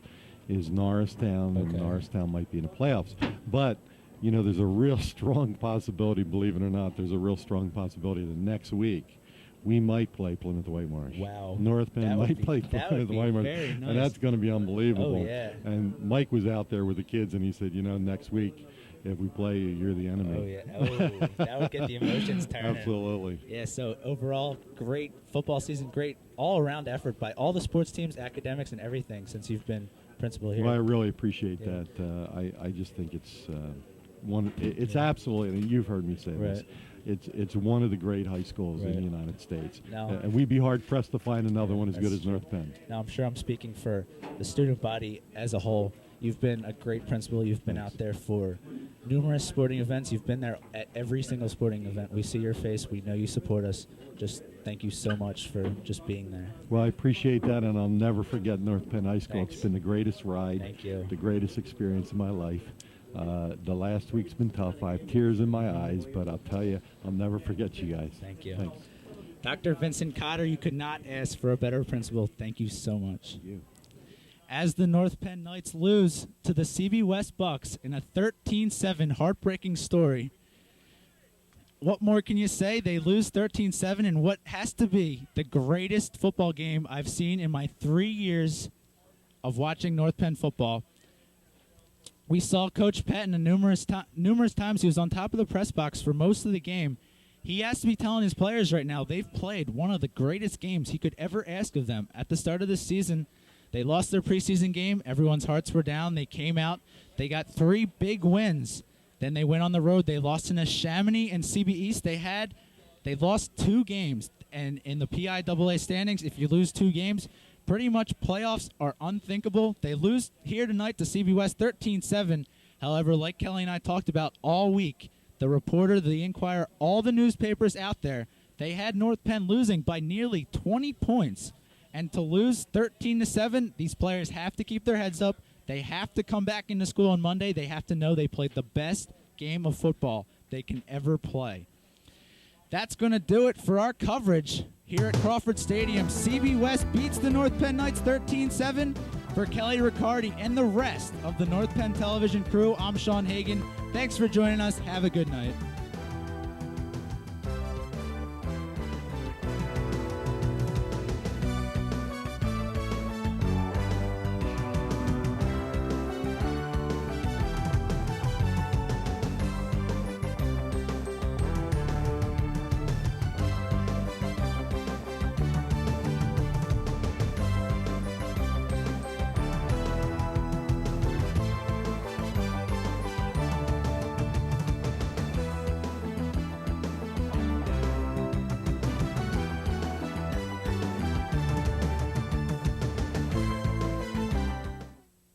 is Norristown, and Norristown might be in the playoffs. But, there's a real strong possibility, believe it or not, there's a real strong possibility that next week we might play Plymouth White Marsh. Wow. North Penn might play Plymouth White Marsh. Very nice. And that's going to be unbelievable. Oh, yeah. And Mike was out there with the kids, and he said, next week, if we play you, you're the enemy. Oh, yeah. Oh, that would get the emotions turning. Absolutely. Yeah, so overall, great football season, great all-around effort by all the sports teams, academics, and everything since you've been principal here. Well, I really appreciate that. I just think it's it's absolutely, and you've heard me say this, it's one of the great high schools in the United States. Now, and we'd be hard-pressed to find another one as good as North Penn. Now, I'm sure I'm speaking for the student body as a whole. You've been a great principal. You've been out there for numerous sporting events. You've been there at every single sporting event. We see your face. We know you support us. Just thank you so much for just being there. Well, I appreciate that, and I'll never forget North Penn High School. Thanks. It's been the greatest ride, Thank you. the greatest experience of my life. The last week's been tough. I have tears in my eyes, but I'll tell you, I'll never forget you guys. Thank you. Thanks. Dr. Vincent Cotter, you could not ask for a better principal. Thank you so much. Thank you. As the North Penn Knights lose to the CB West Bucks in a 13-7 heartbreaking story, what more can you say? They lose 13-7 in what has to be the greatest football game I've seen in my 3 years of watching North Penn football. We saw Coach Patton numerous times. He was on top of the press box for most of the game. He has to be telling his players right now they've played one of the greatest games he could ever ask of them. At the start of this season, they lost their preseason game. Everyone's hearts were down. They came out. They got 3 big wins. Then they went on the road. They lost in Chamonix and CB East. They lost 2 games. And in the PIAA standings, if you lose 2 games, pretty much playoffs are unthinkable. They lose here tonight to CB West 13-7. However, like Kelly and I talked about all week, the Reporter, the Inquirer, all the newspapers out there, they had North Penn losing by nearly 20 points. And to lose 13-7, these players have to keep their heads up. They have to come back into school on Monday. They have to know they played the best game of football they can ever play. That's going to do it for our coverage here at Crawford Stadium. CB West beats the North Penn Knights 13-7. For Kelly Riccardi and the rest of the North Penn Television crew, I'm Sean Hagan. Thanks for joining us. Have a good night.